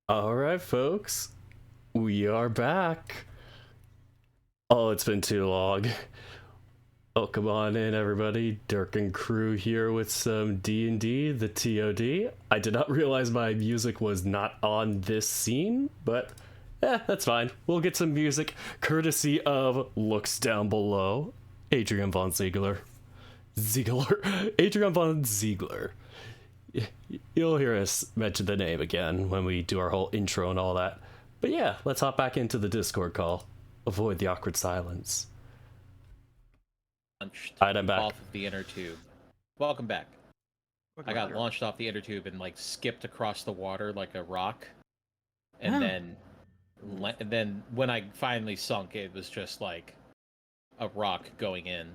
All right, folks, we are back. Oh, it's been too long. Oh, come on in, everybody. Dirk and crew here with some D&D, the ToD. I did not realize my music was not on this scene, but that's fine. We'll get some music courtesy of Looks Down Below, Adrian von Ziegler. Adrian von Ziegler. You'll hear us mention the name again when we do our whole intro and all that. But yeah, let's hop back into the Discord call. Avoid the awkward silence. Launched Alright, I'm back. off of the inner tube. Welcome back. I got launched off the inner tube and like skipped across the water like a rock, and then when I finally sunk, it was just like a rock going in.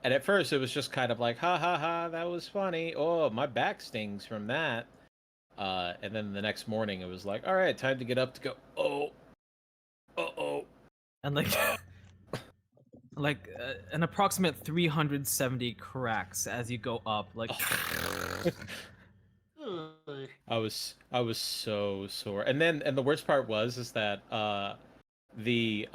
And at first it was just kind of like, ha ha ha, that was funny. Oh, my back stings from that. And then the next morning it was like, all right, time to get up to go. Oh. And like, an approximate 370 cracks as you go up. Like, I was so sore. And the worst part is that the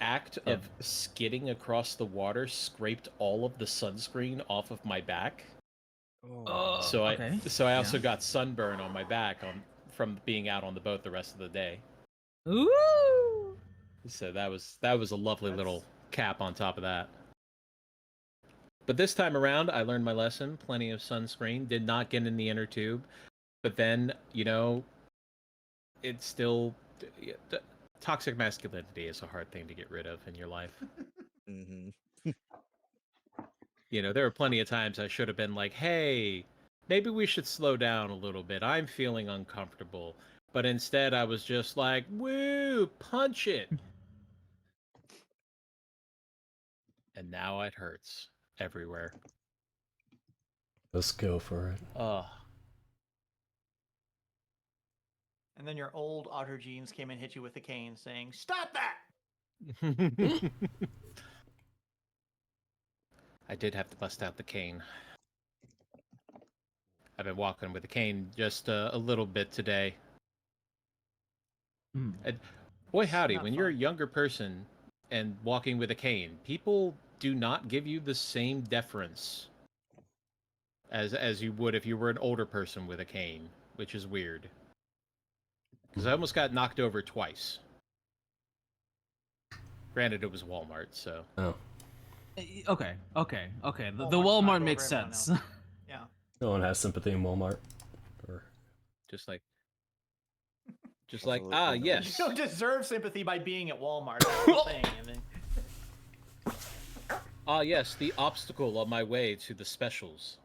act of skidding across the water scraped all of the sunscreen off of my back. So I also got sunburn on my back from being out on the boat the rest of the day. Ooh! So that was a lovely little cap on top of that. But this time around, I learned my lesson. Plenty of sunscreen. Did not get in the inner tube. But then, it's still... Toxic masculinity is a hard thing to get rid of in your life. Mm-hmm. There are plenty of times I should have been like, hey, maybe we should slow down a little bit. I'm feeling uncomfortable. But instead, I was just like, woo, punch it. And now it hurts everywhere. Let's go for it. And then your old otter genes came and hit you with a cane saying, stop that! I did have to bust out the cane. I've been walking with a cane just a little bit today. And boy howdy, when you're a younger person and walking with a cane, people do not give you the same deference as you would if you were an older person with a cane, which is weird. Because I almost got knocked over twice. Granted, it was Walmart, so... Oh. Okay. The Walmart makes sense. Yeah. No one has sympathy in Walmart. Or... Just like, yes. You don't deserve sympathy by being at Walmart. That's the thing. Yes, the obstacle on my way to the specials.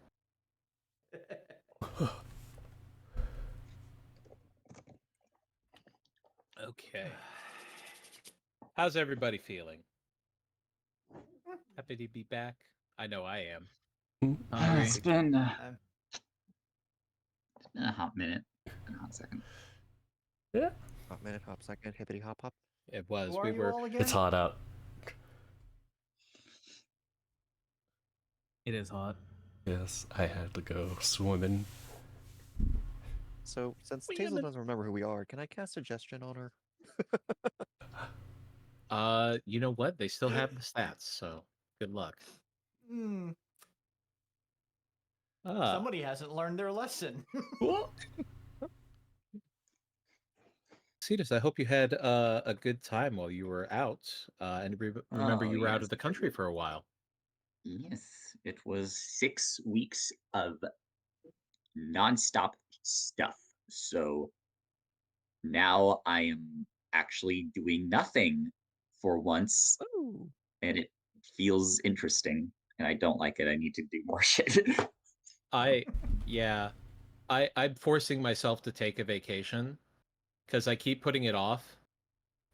Okay. How's everybody feeling? Happy to be back? I know I am. It's been a hot minute. A hot second. Yeah. Hot minute, hop second, hippity hop hop. It was. Who are you all again? It's hot out. It is hot. Yes, I had to go swimming. So, since Tazel doesn't remember who we are, can I cast suggestion on her? You know what? They still have the stats, so good luck. Somebody hasn't learned their lesson. Cetus, I hope you had a good time while you were out. And remember, you were out of the country for a while. Yes, it was 6 weeks of nonstop stuff. So now I am actually doing nothing for once. Ooh. And it feels interesting. And I don't like it. I need to do more shit. I'm forcing myself to take a vacation because I keep putting it off.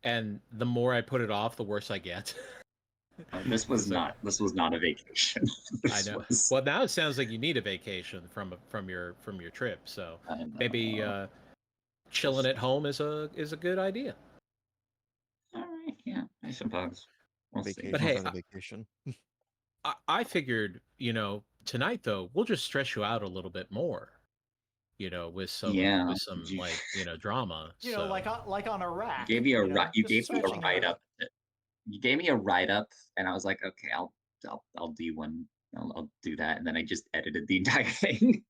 And the more I put it off, the worse I get. This was not a vacation. I know. Well, now it sounds like you need a vacation from your trip. So maybe chilling at home is a good idea. All right, yeah, I suppose. We'll see. But hey, vacation. I figured, tonight though we'll just stress you out a little bit more. with some like drama. So. like on a rack. You gave me a you just gave me a stretching it write out. up. You gave me a write up, and I was like, okay, I'll do one. I'll do that, and then I just edited the entire thing.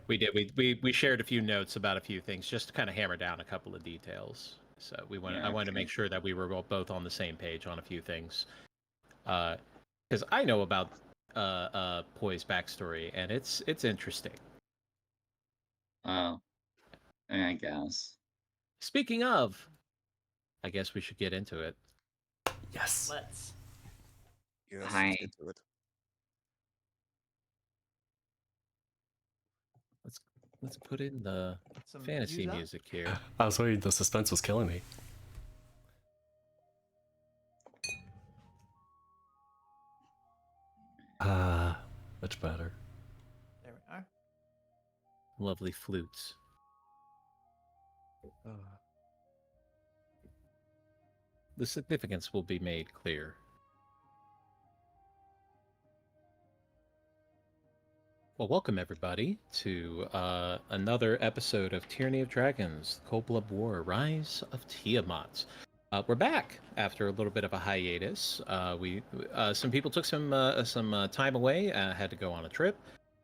We did. We shared a few notes about a few things, just to kind of hammer down a couple of details. So I wanted to make sure that we were both on the same page on a few things, because I know about Poi's backstory, and it's interesting. Oh, I guess. Speaking of, I guess we should get into it. Yes. Let's. Yes, Hi. let's get to it. Let's put in the Some fantasy music here. I was waiting. The suspense was killing me. Much better. There we are. Lovely flutes. The significance will be made clear. Well, welcome everybody to another episode of Tyranny of Dragons, Cold Blood War, Rise of Tiamat. We're back after a little bit of a hiatus. Some people took some time away, had to go on a trip.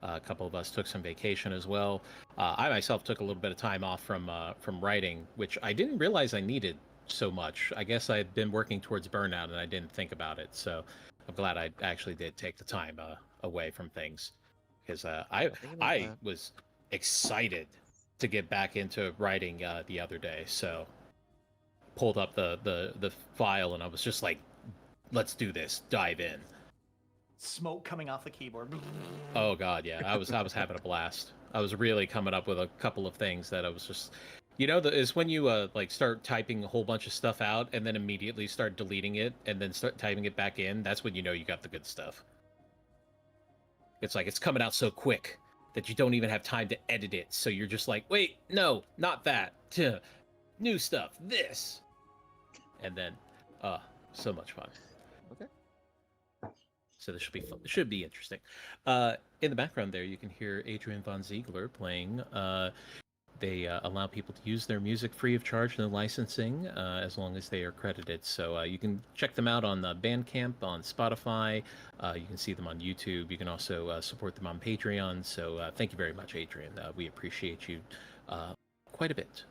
A couple of us took some vacation as well. I myself took a little bit of time off from writing, which I didn't realize I needed so much. I guess I'd been working towards burnout and I didn't think about it. So I'm glad I actually did take the time away from things. Because I was excited to get back into writing the other day, so pulled up the file and I was just like, let's do this, dive in. Smoke coming off the keyboard. Oh god, yeah, I was having a blast. I was really coming up with a couple of things that I was just, is when you like start typing a whole bunch of stuff out and then immediately start deleting it and then start typing it back in. That's when you know you got the good stuff. It's like it's coming out so quick that you don't even have time to edit it. So you're just like, wait, no, not that. New stuff, this. And then, so much fun. Okay. So this should be fun. It should be interesting. In the background there, you can hear Adrian von Ziegler playing. They allow people to use their music free of charge, no licensing, as long as they are credited. So you can check them out on Bandcamp, on Spotify. You can see them on YouTube. You can also support them on Patreon. So thank you very much, Adrian. We appreciate you quite a bit.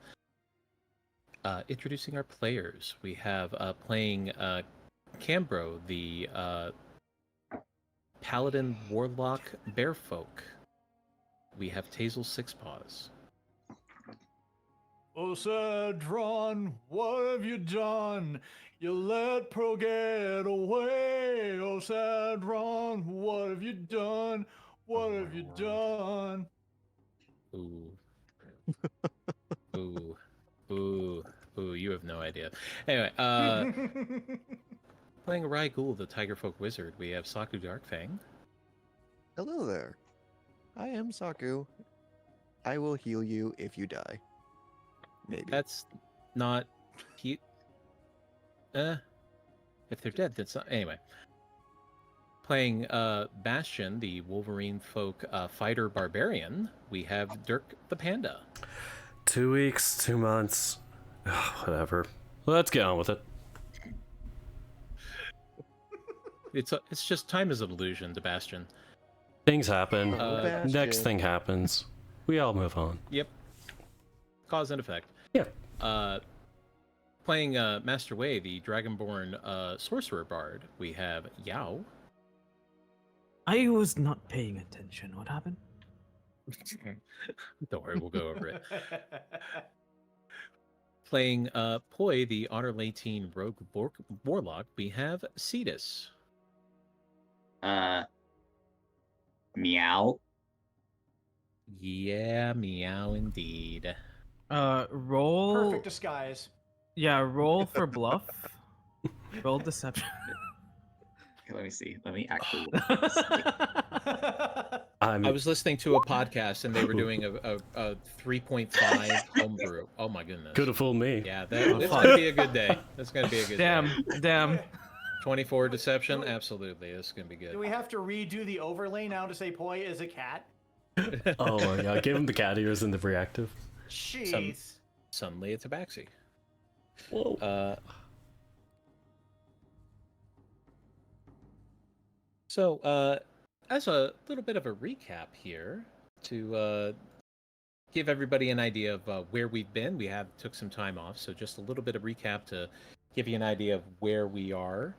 Introducing our players. We have playing Cambro, the Paladin Warlock Bearfolk. We have Tazel Sixpaws. Oh, Cedron, what have you done? You let Pearl get away. Oh, Cedron, what have you done? What have you done? Ooh. Ooh. Ooh. Ooh, you have no idea. Anyway, playing Rai Ghul, the Tigerfolk Wizard, we have Saku Darkfang. Hello there. I am Saku. I will heal you if you die. Maybe. That's not cute. If they're dead, that's not. Anyway. Playing Bastion, the Wolverine folk fighter barbarian, we have Dirk the Panda. 2 weeks, 2 months. Whatever. Let's get on with it. It's just time is an illusion to Bastion. Things happen. Bastion. Next thing happens. We all move on. Yep. Cause and effect. Yeah. Playing Master Wei, the Dragonborn sorcerer bard, we have Yao. I was not paying attention. What happened? Don't worry, we'll go over it. Playing Poi, the Honor Latine rogue warlock, we have Cetus. Meow. Yeah, meow indeed. Roll. Perfect disguise. Yeah, roll for bluff. Roll deception. Okay, let me see. Let me actually. I was listening to a podcast and they were doing a 3.5 homebrew. Oh my goodness. Could have fooled me. Yeah, it's gonna be a good day. That's gonna be a good day. Damn. 24 deception, absolutely. This is gonna be good. Do we have to redo the overlay now to say Poi is a cat? Oh my god, give him the cat ears and the reactive. Jeez. Suddenly it's a Tabaxi. Whoa. So, as a little bit of a recap here, to give everybody an idea of where we've been, we took some time off, so just a little bit of recap to give you an idea of where we are.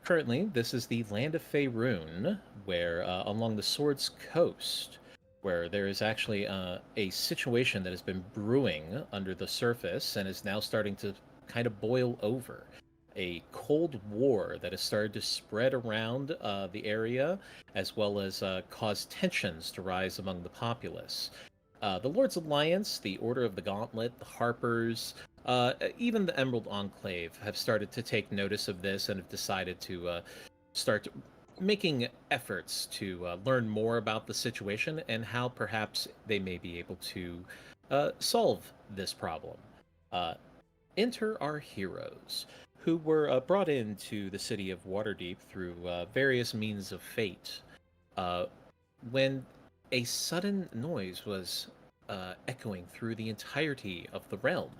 Currently, this is the land of Faerun, where along the Sword's Coast, where there is actually a situation that has been brewing under the surface and is now starting to kind of boil over. A cold war that has started to spread around the area, as well as cause tensions to rise among the populace. The Lord's Alliance, the Order of the Gauntlet, the Harpers, even the Emerald Enclave have started to take notice of this and have decided to start making efforts to learn more about the situation and how perhaps they may be able to solve this problem. Enter our heroes, who were brought into the city of Waterdeep through various means of fate. When a sudden noise was echoing through the entirety of the realm,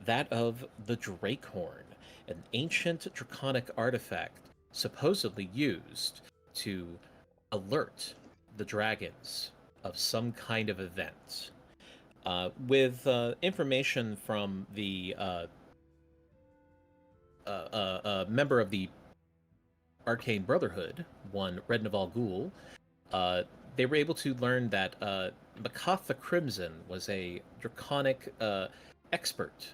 that of the Drakehorn, an ancient draconic artifact supposedly used to alert the dragons of some kind of event. With information from the member of the Arcane Brotherhood, one Rednaval Ghoul, they were able to learn that Makath the Crimson was a draconic expert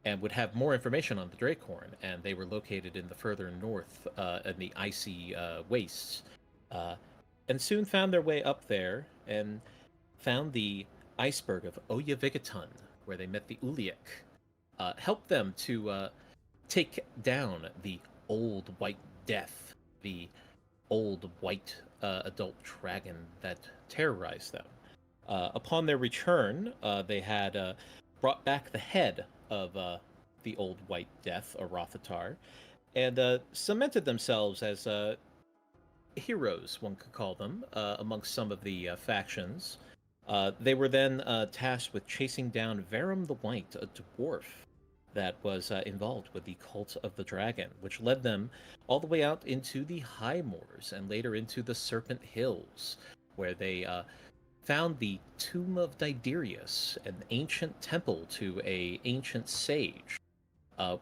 and would have more information on the Drakehorn, and they were located in the further north in the icy wastes, and soon found their way up there and found the iceberg of Oyavigatun, where they met the Uliak, helped them to take down the Old White Death, the old white adult dragon that terrorized them. Upon their return, they had brought back the head of the Old White Death, or Rothatar, and cemented themselves as heroes, one could call them, amongst some of the factions. They were then tasked with chasing down Verum the White, a dwarf that was involved with the cult of the dragon, which led them all the way out into the High Moors and later into the Serpent Hills, where they found the Tomb of Diderius, an ancient temple to a ancient sage,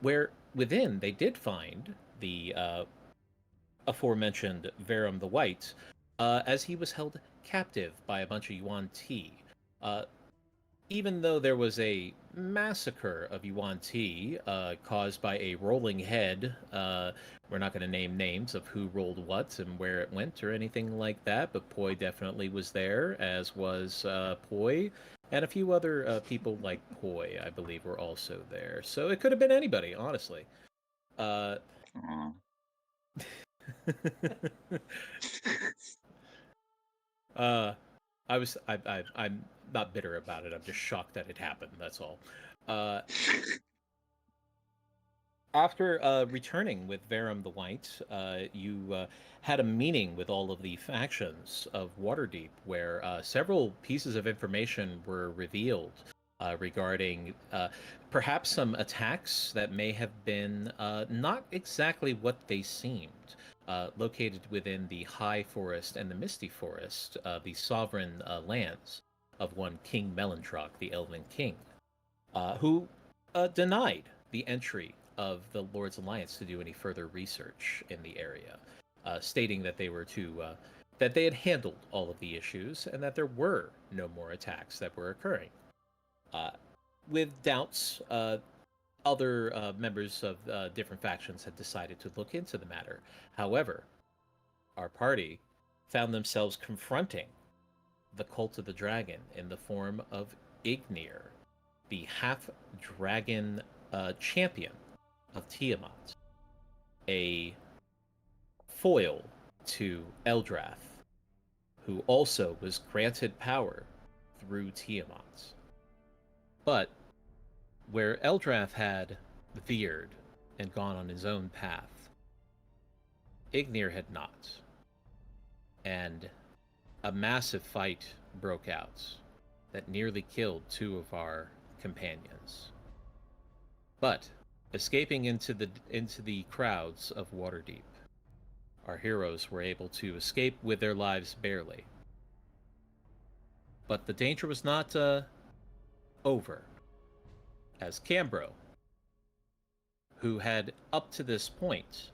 where within they did find the aforementioned Verum the White, as he was held captive by a bunch of Yuan Ti. Even though there was a massacre of Yuan Ti caused by a rolling head, we're not going to name names of who rolled what and where it went or anything like that, but Poi definitely was there, as was Poi, and a few other people like Poi, I believe, were also there. So it could have been anybody, honestly. I'm not bitter about it. I'm just shocked that it happened. That's all. After returning with Verum the White, you had a meeting with all of the factions of Waterdeep, where several pieces of information were revealed regarding perhaps some attacks that may have been not exactly what they seemed. Located within the High Forest and the Misty Forest, the sovereign lands of one King Melantrock, the Elven King, who denied the entry of the Lord's Alliance to do any further research in the area, stating that they were that they had handled all of the issues and that there were no more attacks that were occurring. With doubts, other members of different factions had decided to look into the matter. However, our party found themselves confronting the cult of the dragon in the form of Ignir, the half-dragon champion of Tiamat, a foil to Eldrath, who also was granted power through Tiamat. But where Eldrath had veered and gone on his own path, Ignir had not. And a massive fight broke out that nearly killed 2 of our companions. But escaping into the crowds of Waterdeep, our heroes were able to escape with their lives barely. But the danger was not over, as Cambro, who had up to this point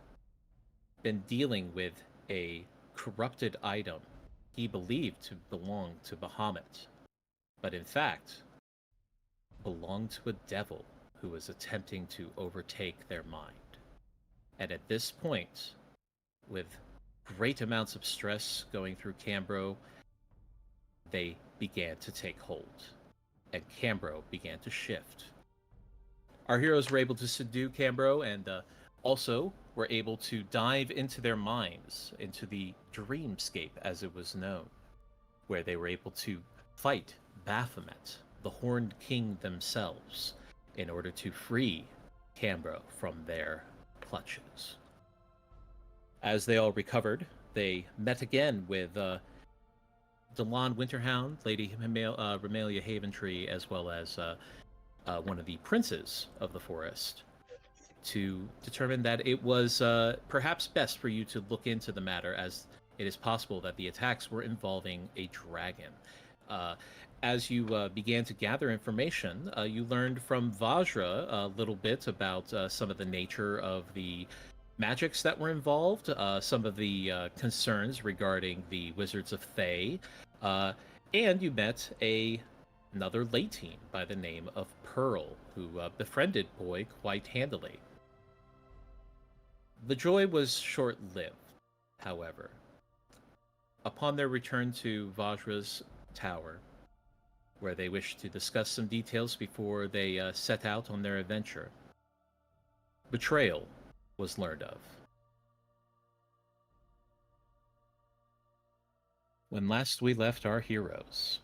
been dealing with a corrupted item he believed to belong to Bahamut, but in fact belonged to a devil who was attempting to overtake their mind. And at this point, with great amounts of stress going through Cambro, they began to take hold, and Cambro began to shift. Our heroes were able to subdue Cambro, and also were able to dive into their minds, into the dreamscape as it was known, where they were able to fight Baphomet, the Horned King themselves, in order to free Cambro from their clutches. As they all recovered, they met again with Delon Winterhound, Lady Remalia Haventree, as well as one of the princes of the forest, to determine that it was perhaps best for you to look into the matter, as it is possible that the attacks were involving a dragon. As you began to gather information, you learned from Vajra a little bit about some of the nature of the magics that were involved, some of the concerns regarding the Wizards of Thay, and you met another Latine by the name of Pearl, who befriended Boy quite handily. The joy was short-lived, however. Upon their return to Vajra's tower, where they wished to discuss some details before they set out on their adventure, betrayal was learned of. When last we left our heroes...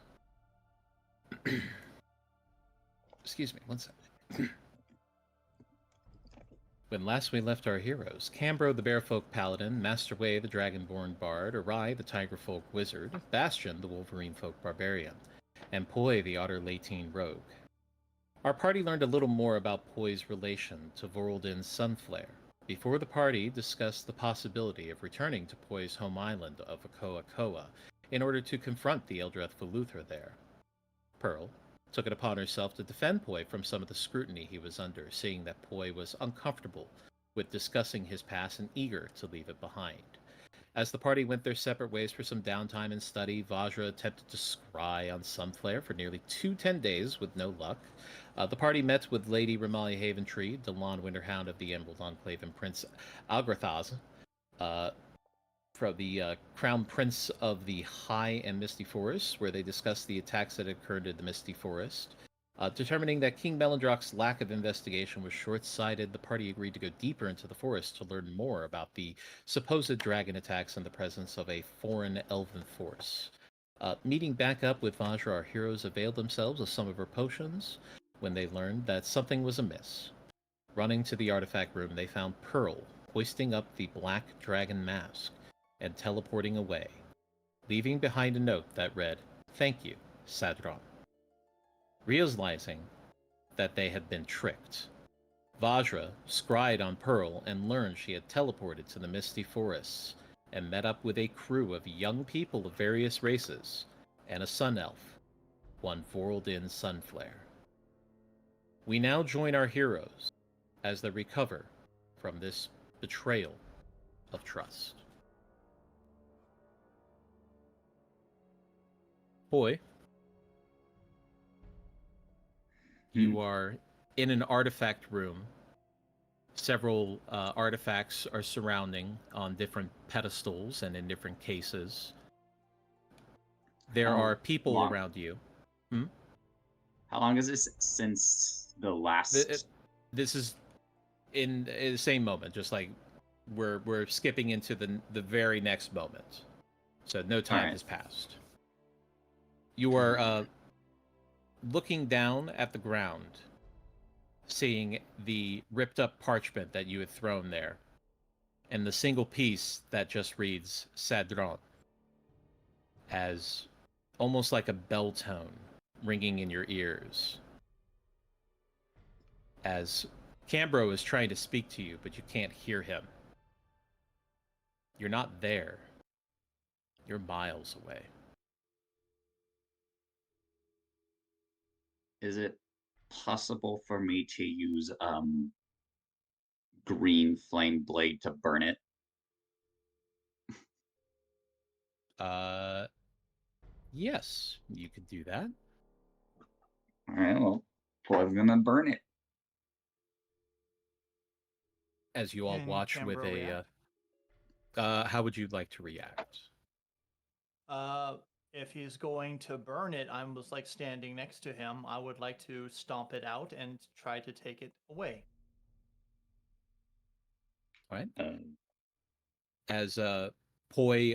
Excuse me, one second. When last we left our heroes, Cambro the Bearfolk Paladin, Masterway the Dragonborn Bard, Arai the Tigerfolk Wizard, Bastion the Wolverine Folk Barbarian, and Poi the Otter Latine Rogue. Our party learned a little more about Poi's relation to Voraldin's Sunflare before the party discussed the possibility of returning to Poi's home island of Akoa Koa in order to confront the Eldrath Veluthra there. Pearl took it upon herself to defend Poi from some of the scrutiny he was under, seeing that Poi was uncomfortable with discussing his past and eager to leave it behind. As the party went their separate ways for some downtime and study, Vajra attempted to scry on Sunflare for nearly 10 days with no luck. The party met with Lady Remalia Haventree, Delon Winterhound of the Emerald Enclave, and Prince Algrathaz, from the Crown Prince of the High and Misty Forest, where they discussed the attacks that occurred in the Misty Forest. Determining that King Melindrock's lack of investigation was short-sighted, the party agreed to go deeper into the forest to learn more about the supposed dragon attacks in the presence of a foreign elven force. Meeting back up with Vajra, our heroes availed themselves of some of her potions when they learned that something was amiss. Running to the artifact room, they found Pearl hoisting up the black dragon mask and teleporting away, leaving behind a note that read, "Thank you, Sadron." Realizing that they had been tricked, Vajra scryed on Pearl and learned she had teleported to the Misty Forests and met up with a crew of young people of various races and a sun elf, one Voraldin Sunflare. We now join our heroes as they recover from this betrayal of trust. Boy, you are in an artifact room. Several artifacts are surrounding on different pedestals and in different cases. There are people around you. How long is this since the last? This is in the same moment, just like we're skipping into the very next moment. So no time has passed. You are looking down at the ground, seeing the ripped up parchment that you had thrown there, and the single piece that just reads Sadron. as almost like a bell tone ringing in your ears. As Cambro is trying to speak to you, but you can't hear him. You're not there. You're miles away. Is it possible for me to use green flame blade to burn it? Yes, you could do that. All right, well, I'm gonna burn it. As you all Can watch with Cambro a, react? how would you like to react? If he's going to burn it, I was like standing next to him. I would like to stomp it out and try to take it away. All right. Um, As Poi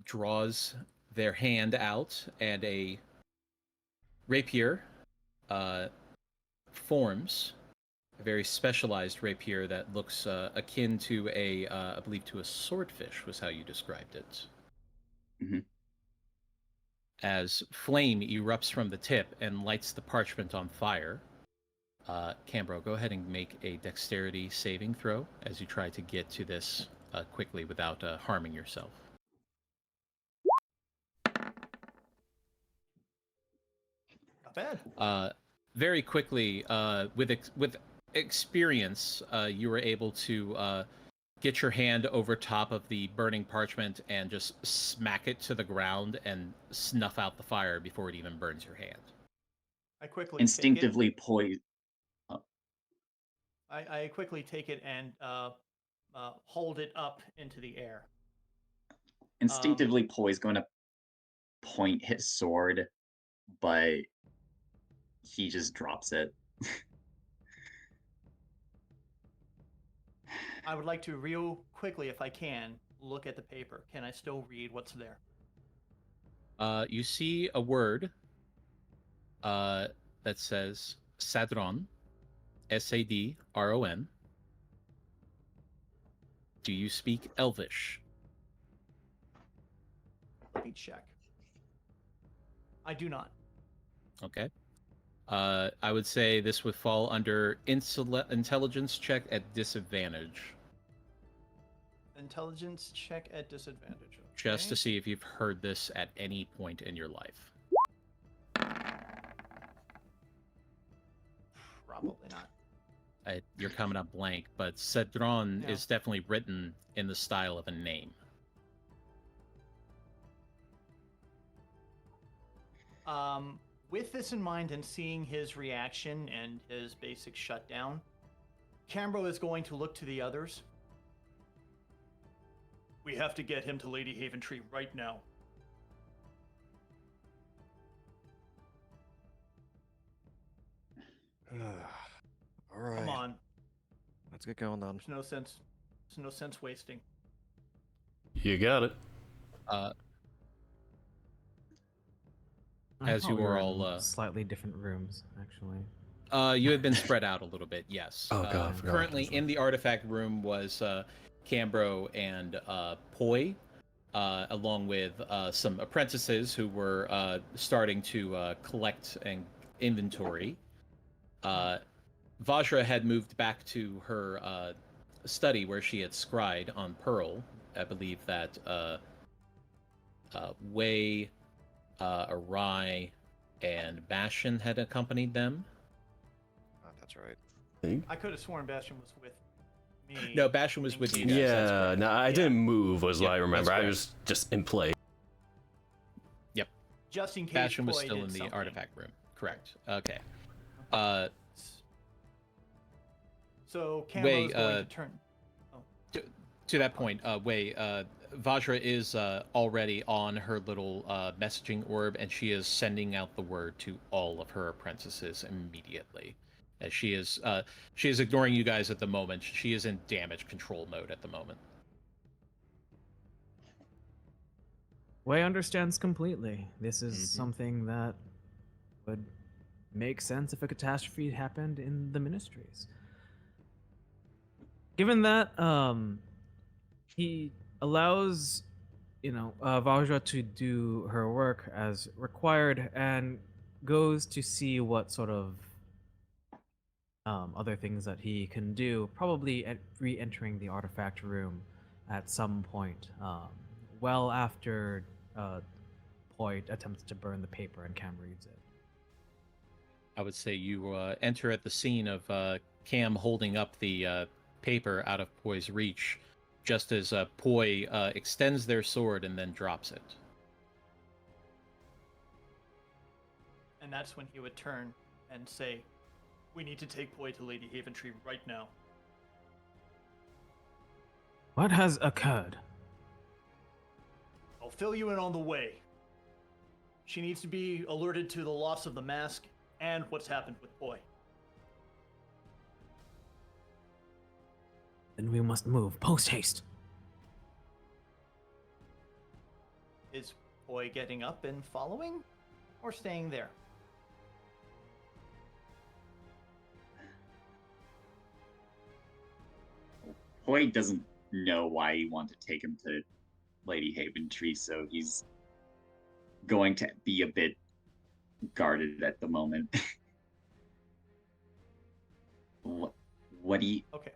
draws their hand out and a rapier forms, a very specialized rapier that looks akin to a, I believe, to a swordfish was how you described it. Mhm. As flame erupts from the tip and lights the parchment on fire, Cambro, go ahead and make a dexterity saving throw as you try to get to this quickly without harming yourself. Not bad. Very quickly, with experience, you were able to get your hand over top of the burning parchment and just smack it to the ground and snuff out the fire before it even burns your hand. I quickly Instinctively poise. I quickly take it and hold it up into the air. Instinctively, Poi's going to point his sword, but he just drops it. I would like to real quickly, if I can, look at the paper. Can I still read what's there? You see a word that says Sadron, Sadron. Do you speak Elvish? Let me check. I do not. Okay. I would say this would fall under intelligence check at disadvantage, Intelligence check at disadvantage. just to okay. see if you've heard this at any point in your life. Probably not. You're coming up blank, but Cedron Yeah. is definitely written in the style of a name. With this in mind and seeing his reaction and his basic shutdown, Cambro is going to look to the others. We have to get him to Lady Haven Tree right now. All right. Come on. Let's get going then. There's no sense. There's no sense wasting. You got it. I As thought you we were were in all, slightly different rooms, actually. you had been spread out a little bit, yes. Oh, God, I forgot Currently this in the artifact room was Cambro and Poi, along with some apprentices who were starting to collect and inventory. Vajra had moved back to her study where she had scryed on Pearl. I believe that Wei, Arai, and Bastion had accompanied them. That's right. I could have sworn Bastion was with me. No, Bastion was with you guys. Yeah, that's correct. no, I Yeah. didn't move, was what Yep, I remember. that's I correct. was just in play. Just in case Bastion was Poi still did in the something. artifact room. Correct. Okay. So Cambro's Wei, going to turn. To that point, Wei, Vajra is already on her little messaging orb, and she is sending out the word to all of her apprentices immediately. As she is ignoring you guys at the moment. She is in damage control mode at the moment. Wei understands completely. This is Mhm. something that would make sense if a catastrophe happened in the ministries. Given that, he allows Valja to do her work as required and goes to see what sort of other things that he can do, probably at re-entering the artifact room at some point, well after Poit attempts to burn the paper and Cam reads it. I would say you enter at the scene of Cam holding up the paper out of Poi's reach, just as Poi extends their sword and then drops it. And that's when he would turn and say, "We need to take Poi to Lady Haventree right now." What has occurred? I'll fill you in on the way. She needs to be alerted to the loss of the mask and what's happened with Poi. Then we must move post haste. Is Poi getting up and following, or staying there? Hoyt doesn't know why you want to take him to Lady Haventree, so he's going to be a bit guarded at the moment. What do you... Okay.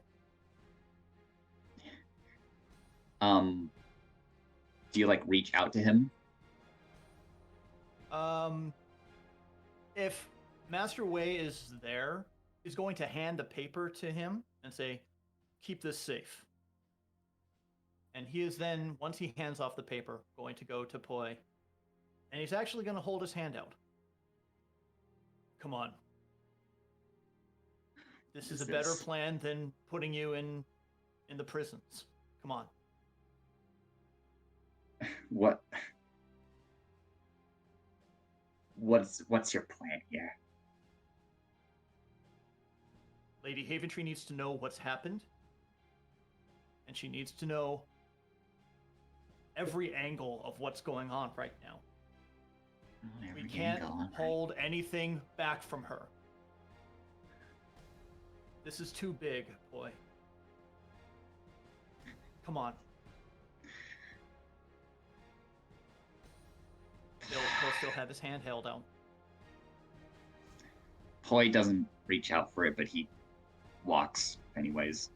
Do you, like, reach out to him? If Master Wei is there, he's going to hand the paper to him and say, "Keep this safe." And he is then, once he hands off the paper, going to go to Poi. And he's actually going to hold his hand out. Come on. This is a better plan than putting you in the prisons. Come on. What's your plan here? Lady Haventree needs to know what's happened. And she needs to know every angle of what's going on right now. We can't hold anything back from her. This is too big, boy. Come on. He'll still have his hand held out. Poi doesn't reach out for it, but he walks anyways.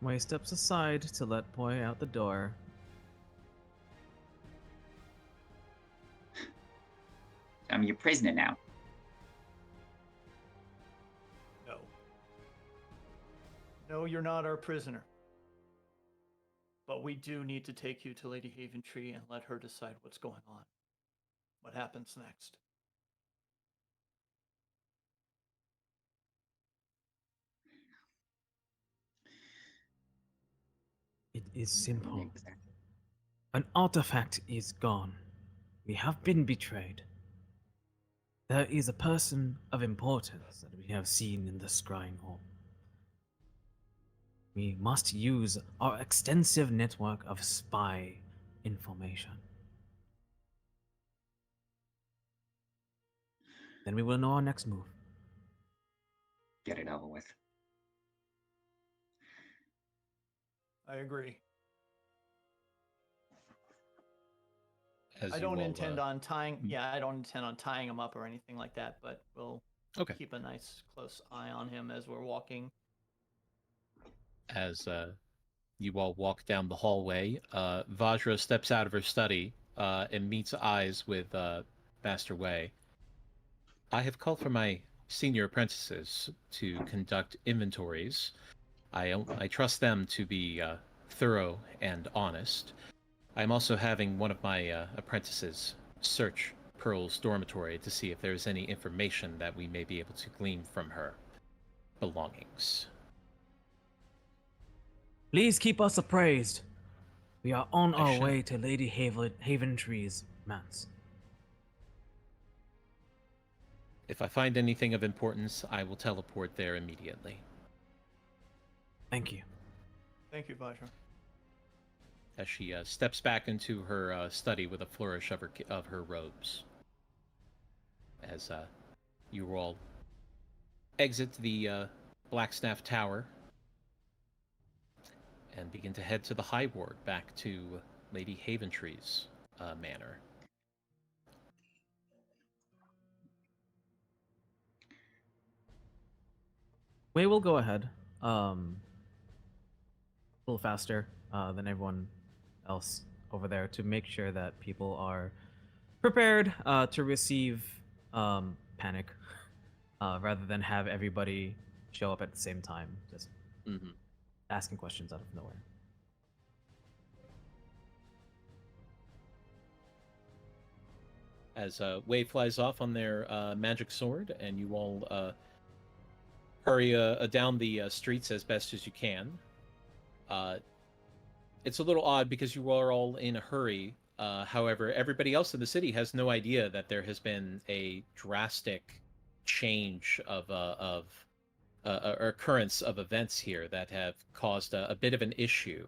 Wei steps aside to let Poi out the door. I'm your prisoner now. No. No, you're not our prisoner. But we do need to take you to Lady Haventree and let her decide what's going on. What happens next? It is simple. An artifact is gone. We have been betrayed. There is a person of importance that we have seen in the scrying hall. We must use our extensive network of spy information. Then we will know our next move. Get it over with. I agree. As I you don't all, intend on tying. Yeah, I don't intend on tying him up or anything like that. But we'll keep a nice close eye on him as we're walking. As you all walk down the hallway, Vajra steps out of her study and meets eyes with Master Wei. I have called for my senior apprentices to conduct inventories. I trust them to be thorough and honest. I'm also having one of my apprentices search Pearl's dormitory to see if there's any information that we may be able to glean from her belongings. Please keep us appraised. We are on our way to Lady Haventree's manse. If I find anything of importance, I will teleport there immediately. Thank you. Thank you, Vajra. As she steps back into her study with a flourish of her robes. As you all exit the Blackstaff Tower and begin to head to the High Ward, back to Lady Haventree's manor. Wei will go ahead, a little faster than everyone else over there to make sure that people are prepared to receive panic, rather than have everybody show up at the same time, just asking questions out of nowhere. As Wei flies off on their magic sword, and you all hurry down the streets as best as you can. It's a little odd because you are all in a hurry. However, everybody else in the city has no idea that there has been a drastic change of occurrence of events here that have caused a bit of an issue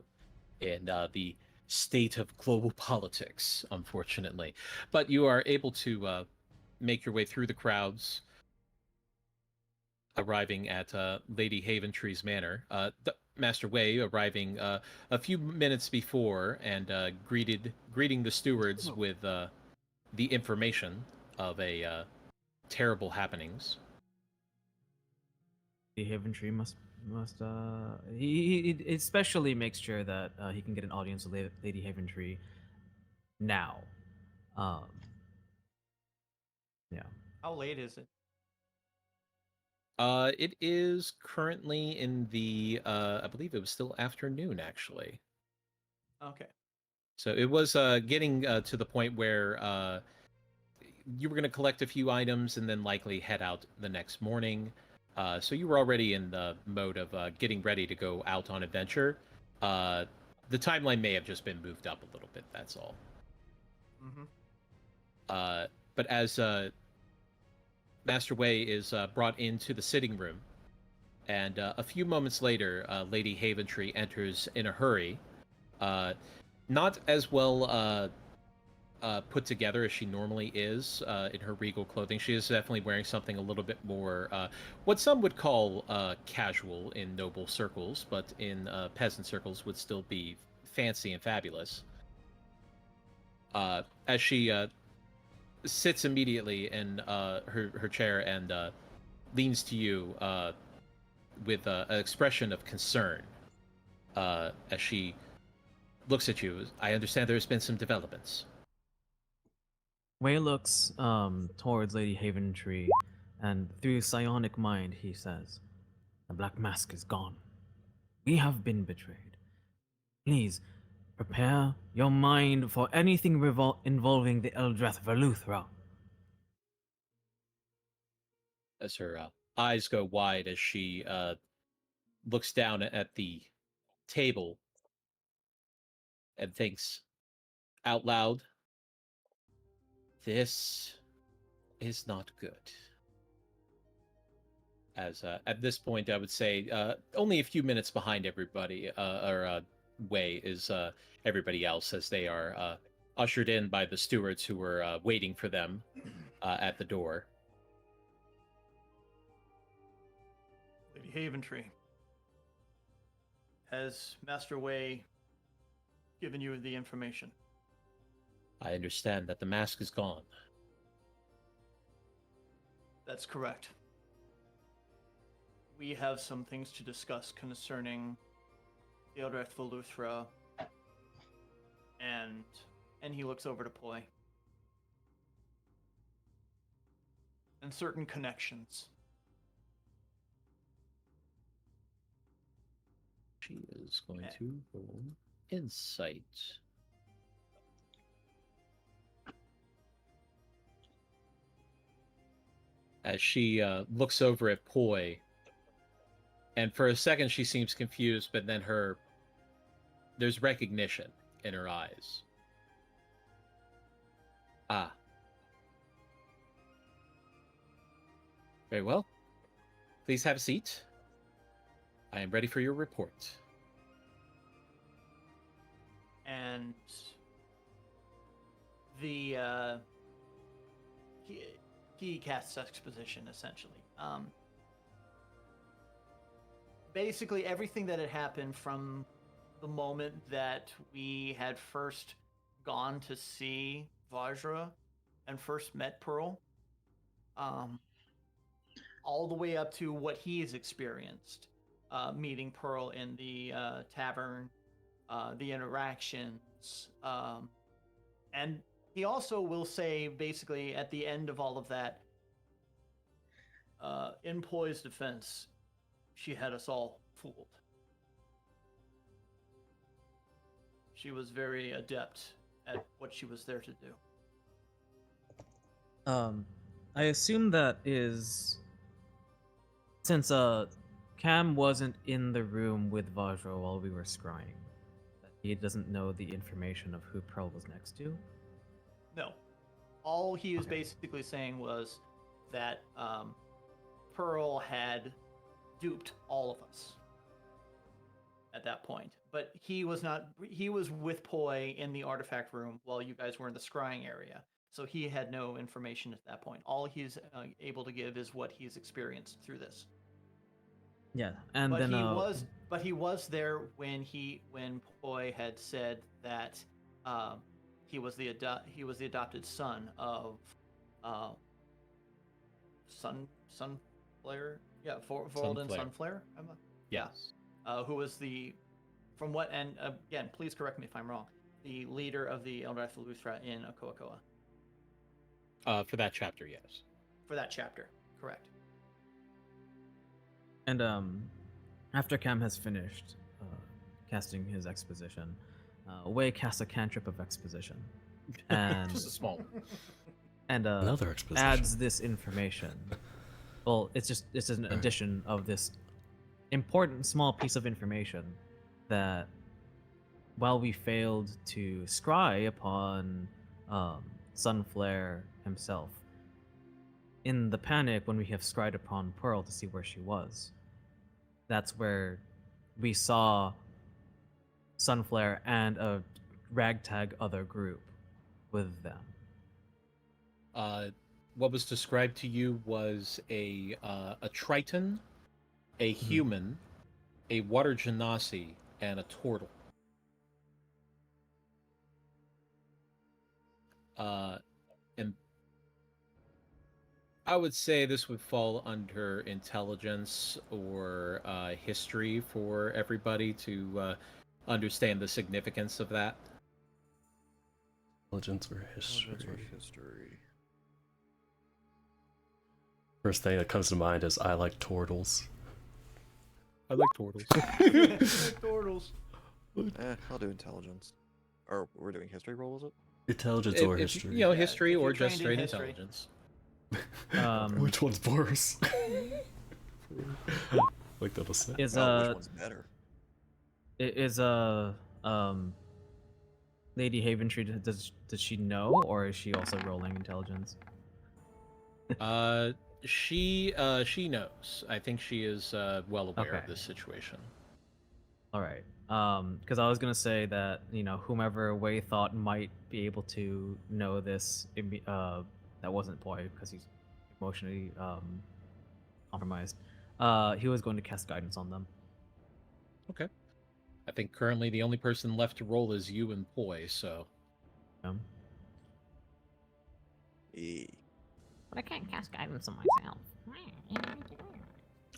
in the state of global politics, unfortunately. But you are able to make your way through the crowds, arriving at Lady Haventree's manor. Master Wei arriving a few minutes before and greeting the stewards with the information of a terrible happenings. The Haventree must he especially makes sure that he can get an audience with Lady Haventree now. Yeah. How late is it? It is currently in the I believe it was still afternoon, actually. Okay. So it was getting to the point where you were going to collect a few items and then likely head out the next morning. So you were already in the mode of getting ready to go out on adventure. The timeline may have just been moved up a little bit, that's all. But as Master Wei is brought into the sitting room, and a few moments later, Lady Haventree enters in a hurry. Not as well put together as she normally is in her regal clothing. She is definitely wearing something a little bit more, what some would call casual in noble circles, but in peasant circles would still be fancy and fabulous. As she sits immediately in her chair and leans to you with an expression of concern as she looks at you. I understand there's been some developments. Wei looks towards Lady Haventree, and through psionic mind, he says, "The Black Mask is gone. We have been betrayed. Please, prepare your mind for anything involving the Eldrath Veluthra." As her eyes go wide as she looks down at the table and thinks out loud, "This is not good." As at this point, I would say only a few minutes behind everybody, or Wei is everybody else, as they are ushered in by the stewards who were waiting for them at the door. Lady Haventree, has Master Wei given you the information? I understand that the mask is gone. That's correct. We have some things to discuss concerning the Eldrath Veluthra, and he looks over to Poi. And certain connections. She is going to roll insight. As she looks over at Poi, and for a second she seems confused, but then there's recognition in her eyes. Ah. Very well. Please have a seat. I am ready for your report. And the he casts exposition essentially. basically everything that had happened from the moment that we had first gone to see Vajra and first met Pearl, all the way up to what he has experienced, meeting Pearl in the tavern, the interactions, and he also will say, basically, at the end of all of that, in Poi's defense, she had us all fooled. She was very adept at what she was there to do. I assume that is since Cam wasn't in the room with Vajra while we were scrying, that he doesn't know the information of who Pearl was next to. No. All he is Okay. basically saying was that Pearl had duped all of us at that point. But he was not, he was with Poi in the artifact room while you guys were in the scrying area. So he had no information at that point. All he's able to give is what he's experienced through this. Yeah, and But then he was there when Poi had said that he was the adopted son of Sunflare. Yeah, Voralden Sunflare. Yes. Who was from what, and again, please correct me if I'm wrong, the leader of the Eldrath Luthra in Okoakoa. For that chapter, yes. For that chapter, correct. And after Cam has finished casting his exposition, Wei casts a cantrip of exposition, and Just a small one. and Another exposition. adds this information. Well, it's an addition of this important small piece of information that while we failed to scry upon Sunflare himself, in the panic when we have scried upon Pearl to see where she was, that's where we saw Sunflare and a ragtag other group with them. What was described to you was a Triton, a human, a water genasi, and a turtle. And I would say this would fall under intelligence or history for everybody to understand the significance of that. Intelligence or history? History. First thing that comes to mind is I like turtles. I like turtles. Turtles. I'll do intelligence. Or we're doing history roll, is it? Intelligence or history? You know, Yeah, history if or you're just trained in straight history. intelligence. Which one's worse? Like that'll say. Is Which uh one's better? is Lady Haventree, does she know, or is she also rolling intelligence? She knows. I think she is well aware of Okay. this situation. All right. Because I was gonna say that, you know, whomever Wei thought might be able to know this, that wasn't Poi because he's emotionally compromised. He was going to cast guidance on them. Okay. I think currently the only person left to roll is you and Poi, so But I can't cast guidance on myself.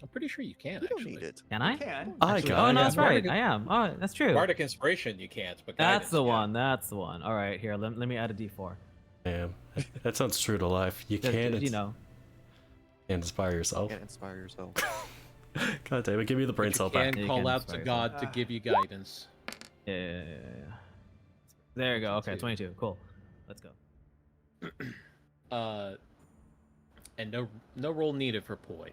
I'm pretty sure you can. You don't actually. need it. Can I? You can. I Actually, got Oh it. no, yeah, that's right. Bardic- I am. Oh, that's true. Bardic Inspiration you can't, but That's guidance, the yeah. one. That's the one. All right, here. Let me add a D4. Damn, that sounds true to life. You can't, You know. can't inspire yourself. Can't inspire yourself. God damn it, give me the brain But cell you back. can You call can out to inspire God to give you guidance. Yeah. There you go. Okay, 22. 22. Cool. Let's go. And no roll needed for Poi.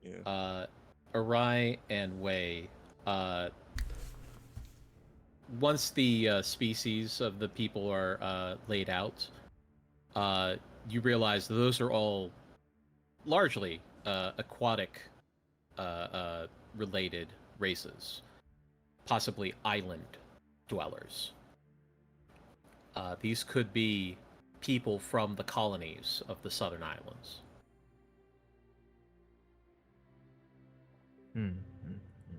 Yeah. Arai and Wei. Once the species of the people are laid out, you realize those are all largely aquatic related races, possibly island dwellers. These could be people from the colonies of the southern islands. Hmm. Hmm. Hmm.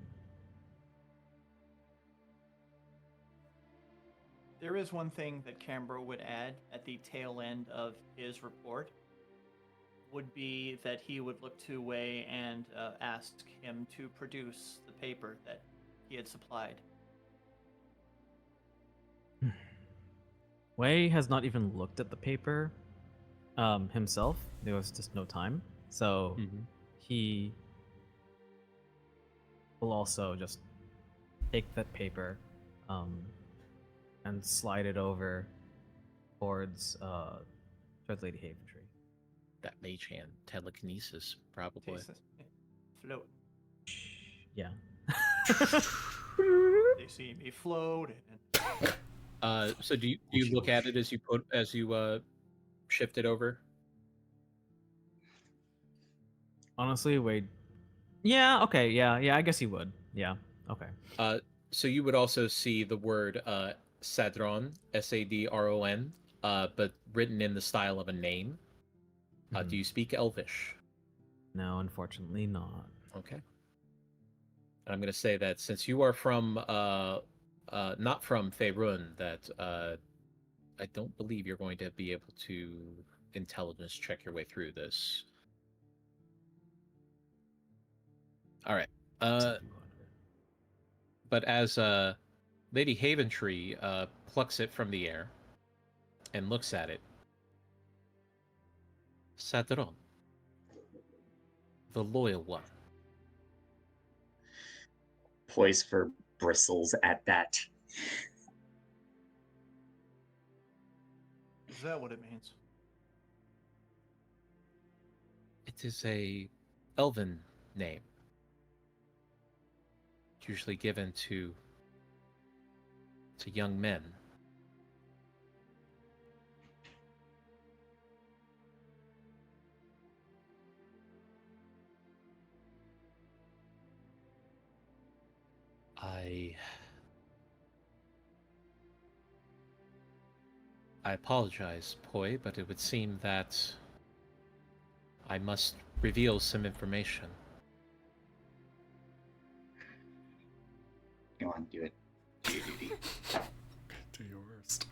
There is one thing that Cambro would add at the tail end of his report would be that he would look to Wei and ask him to produce the paper that he had supplied. Wei has not even looked at the paper himself. There was just no time. So he will also just take that paper and slide it over towards Lady Haventree. That mage hand telekinesis, probably. Taste this. Float. Yeah. They see me floating. So do you look at it as you shift it over? Honestly, Wade. Yeah. Okay. Yeah. Yeah. I guess he would. Yeah. Okay. So you would also see the word Sadron, Sadron, but written in the style of a name. Do you speak Elvish? No, unfortunately not. Okay. I'm going to say that since you are from not from Faerun, that I don't believe you're going to be able to intelligence check your way through this. All right. But as Lady Haventree plucks it from the air and looks at it, Sadron, the loyal one. Poise for bristles at that. Is that what it means? It is a elven name. It's usually given to young men. I apologize, Poi, but it would seem that I must reveal some information. Go on, do it. Do your duty. Do your worst.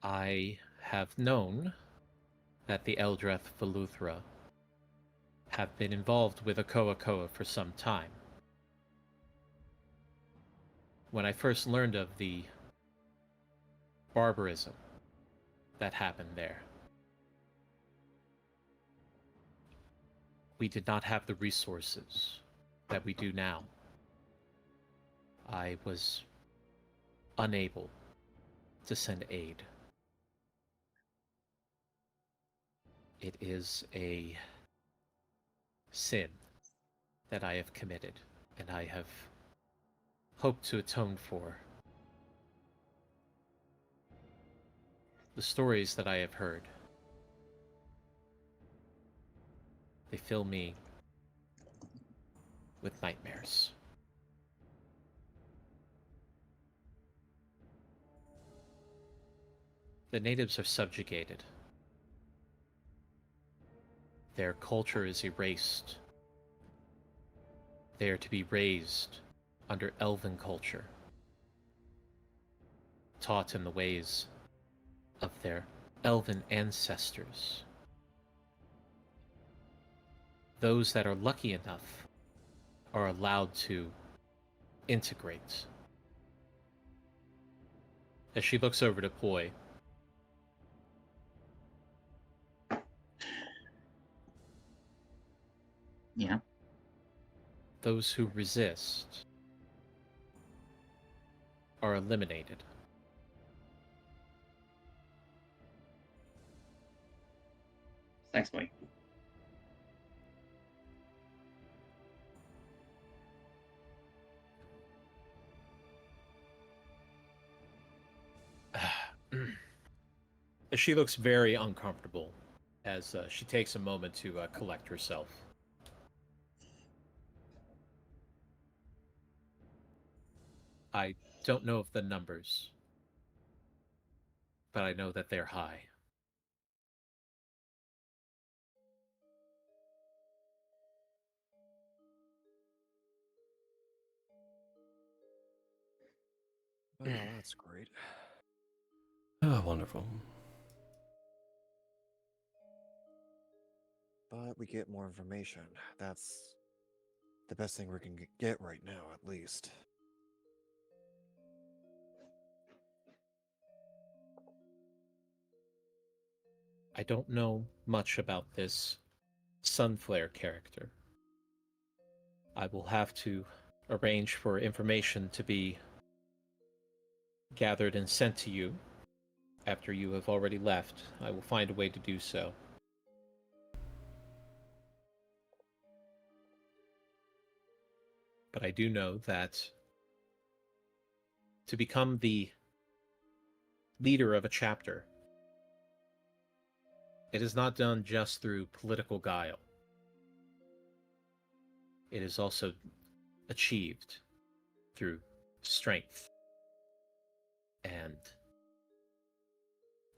I have known that the Eldrath Veluthra have been involved with Akoa for some time. When I first learned of the barbarism that happened there, we did not have the resources that we do now. I was unable to send aid. It is a sin that I have committed, and I have hoped to atone for. The stories that I have heard, they fill me with nightmares. The natives are subjugated. Their culture is erased. They are to be raised under elven culture, taught in the ways of their elven ancestors. Those that are lucky enough are allowed to integrate. As she looks over to Poi, Yeah. those who resist are eliminated. Thanks, Mike. She looks very uncomfortable as she takes a moment to collect herself. I don't know of the numbers, but I know that they're high. Oh, that's great. Oh, wonderful. But we get more information. That's the best thing we can get right now, at least. I don't know much about this Sunflare character. I will have to arrange for information to be gathered and sent to you after you have already left. I will find a way to do so. But I do know that to become the leader of a chapter, it is not done just through political guile. It is also achieved through strength and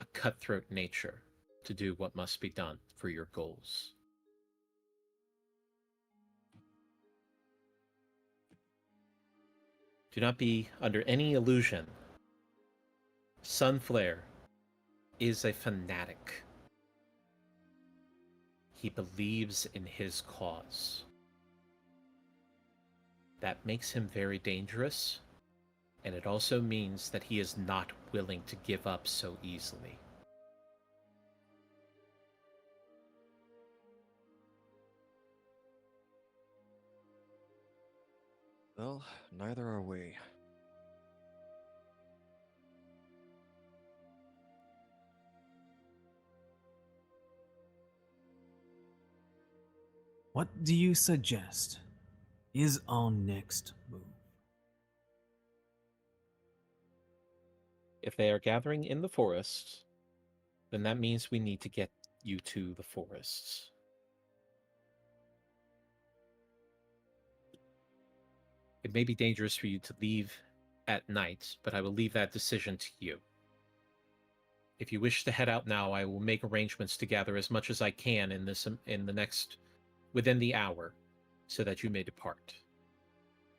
a cutthroat nature to do what must be done for your goals. Do not be under any illusion. Sunflare is a fanatic. He believes in his cause. That makes him very dangerous, and it also means that he is not willing to give up so easily. Well, neither are we. What do you suggest is our next move? If they are gathering in the forests, then that means we need to get you to the forests. It may be dangerous for you to leave at night, but I will leave that decision to you. If you wish to head out now, I will make arrangements to gather as much as I can within the hour, so that you may depart.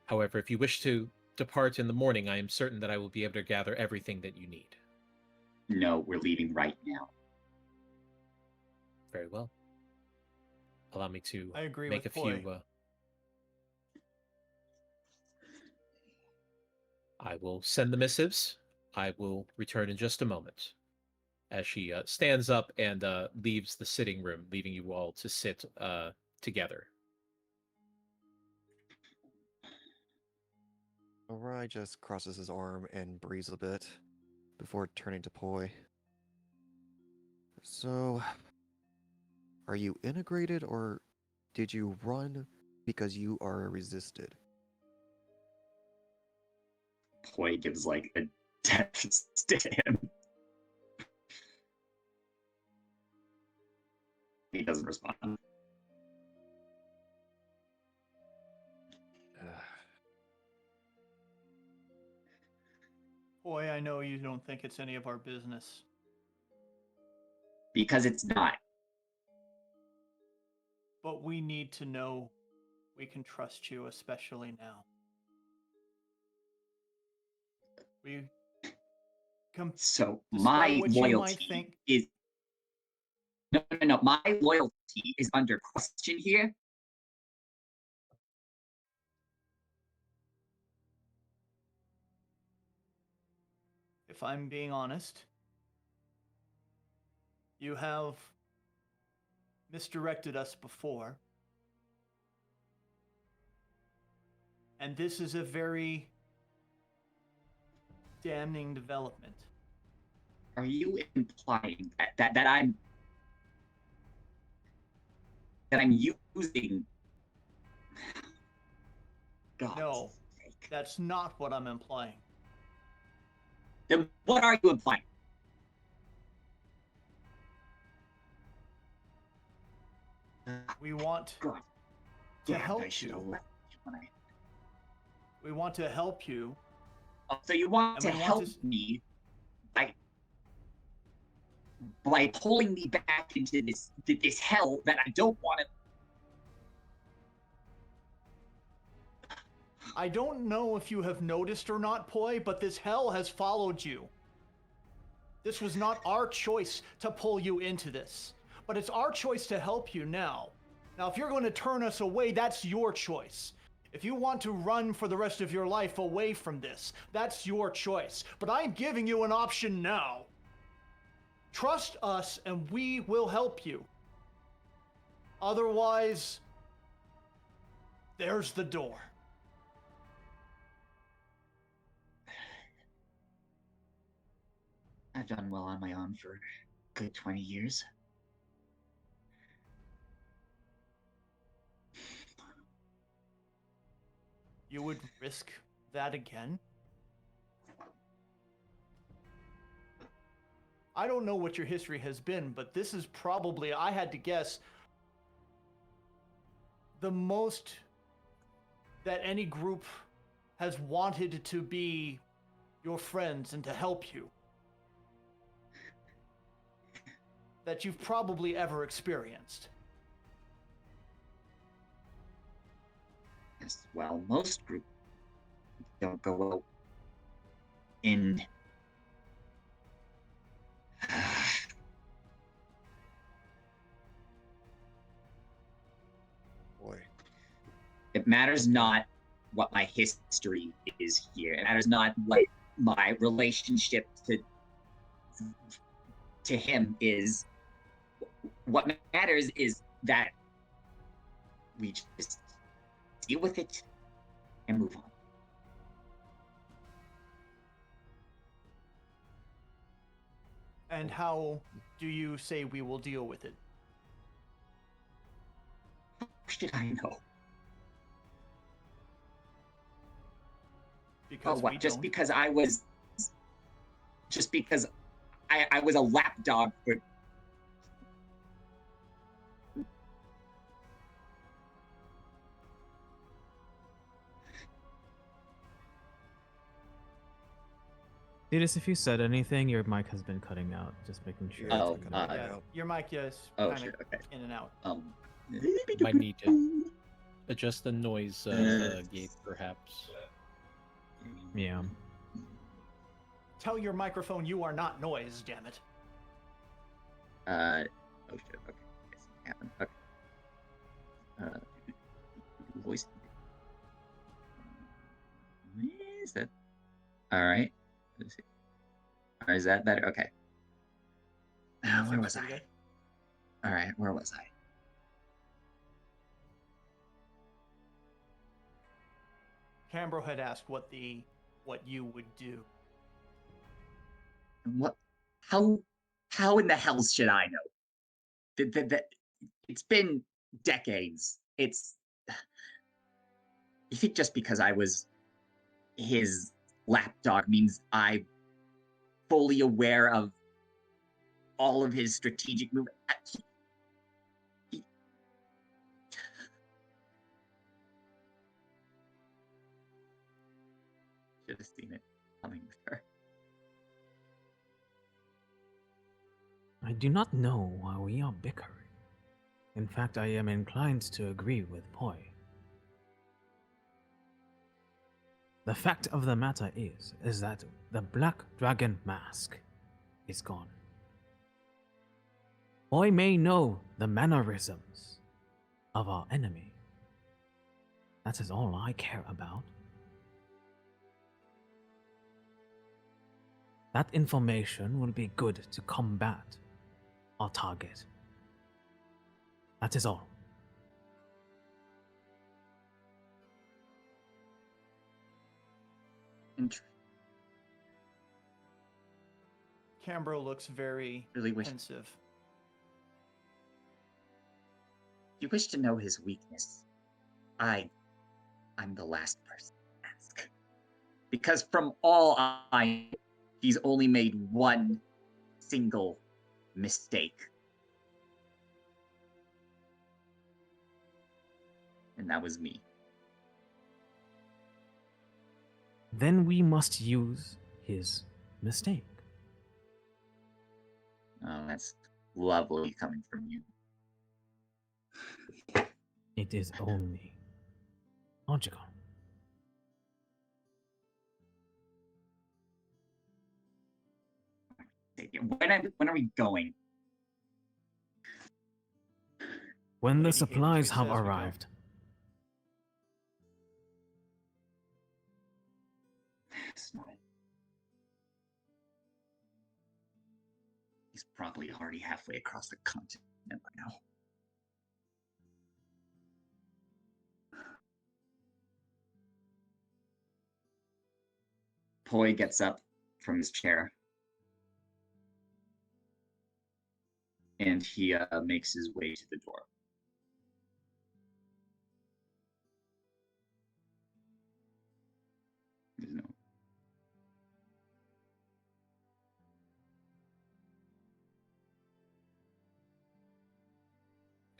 However, if you wish to depart in the morning, I am certain that I will be able to gather everything that you need. No, we're leaving right now. Very well. Allow me to I agree make with a few. Poi. I will send the missives. I will return in just a moment. As she stands up and leaves the sitting room, leaving you all to sit together. Rai just crosses his arm and breathes a bit before turning to Poi. So, are you integrated or did you run because you are resisted? Poi gives like a death stare to him. He doesn't respond. Boy, I know you don't think it's any of our business. Because it's not. But we need to know we can trust you, especially now. So despite my what you might loyalty think, is no. My loyalty is under question here. if I'm being honest, you have misdirected us before. And this is a very damning development. Are you implying that I'm using? God. No, that's not what I'm implying. Then what are you implying? We want God. to Damn, help I should have you. left when I... We want to help you. So you want to help me by pulling me back into this hell that I don't want to. I don't know if you have noticed or not, Poi, but this hell has followed you. This was not our choice to pull you into this, but it's our choice to help you now. Now, if you're going to turn us away, that's your choice. If you want to run for the rest of your life away from this, that's your choice. But I'm giving you an option now. Trust us and we will help you. Otherwise, there's the door. I've done well on my own for a good 20 years. You would risk that again? I don't know what your history has been, but this is probably, I had to guess, the most that any group has wanted to be your friends and to help you that you've probably ever experienced. Yes, well, most groups don't go out in Boy. it matters not what my history is here. It matters not what my relationship to him is. What matters is that we just deal with it and move on. And how do you say we will deal with it? How should I know? Because what? we Just don't. because I was a lapdog for Titus, if you said anything, your mic has been cutting out. Just making sure. Yeah, it's Oh, not cutting out. Yeah, your mic is oh, kind shit, of okay. in and out. Might need to adjust the noise gate, perhaps. Yeah. Tell your microphone you are not noise, damn it. Oh shit, okay. Yes, it happened. Okay. Voice. Is that? Alright. Let's see. Is that better? Okay. Where was I? Alright, where was I? Cambro had asked what you would do. What? How in the hell should I know? It's been decades. You think just because I was his lapdog means I'm fully aware of all of his strategic movement? Should have seen it coming with her. I do not know why we are bickering. In fact, I am inclined to agree with Poi. The fact of the matter is that the Black Dragon Mask is gone. Poi may know the mannerisms of our enemy. That is all I care about. That information will be good to combat our target. That is all. Cambro looks very Really wish pensive. you wish to know his weakness. I'm the last person to ask. Because from all I know, he's only made one single mistake. And that was me. Then we must use his mistake. Oh, that's lovely coming from you. It is only logical. When are we going? When the Lady supplies Higginson have says we go. arrived. It's not it. He's probably already halfway across the continent by now. Poi gets up from his chair. And he makes his way to the door. No.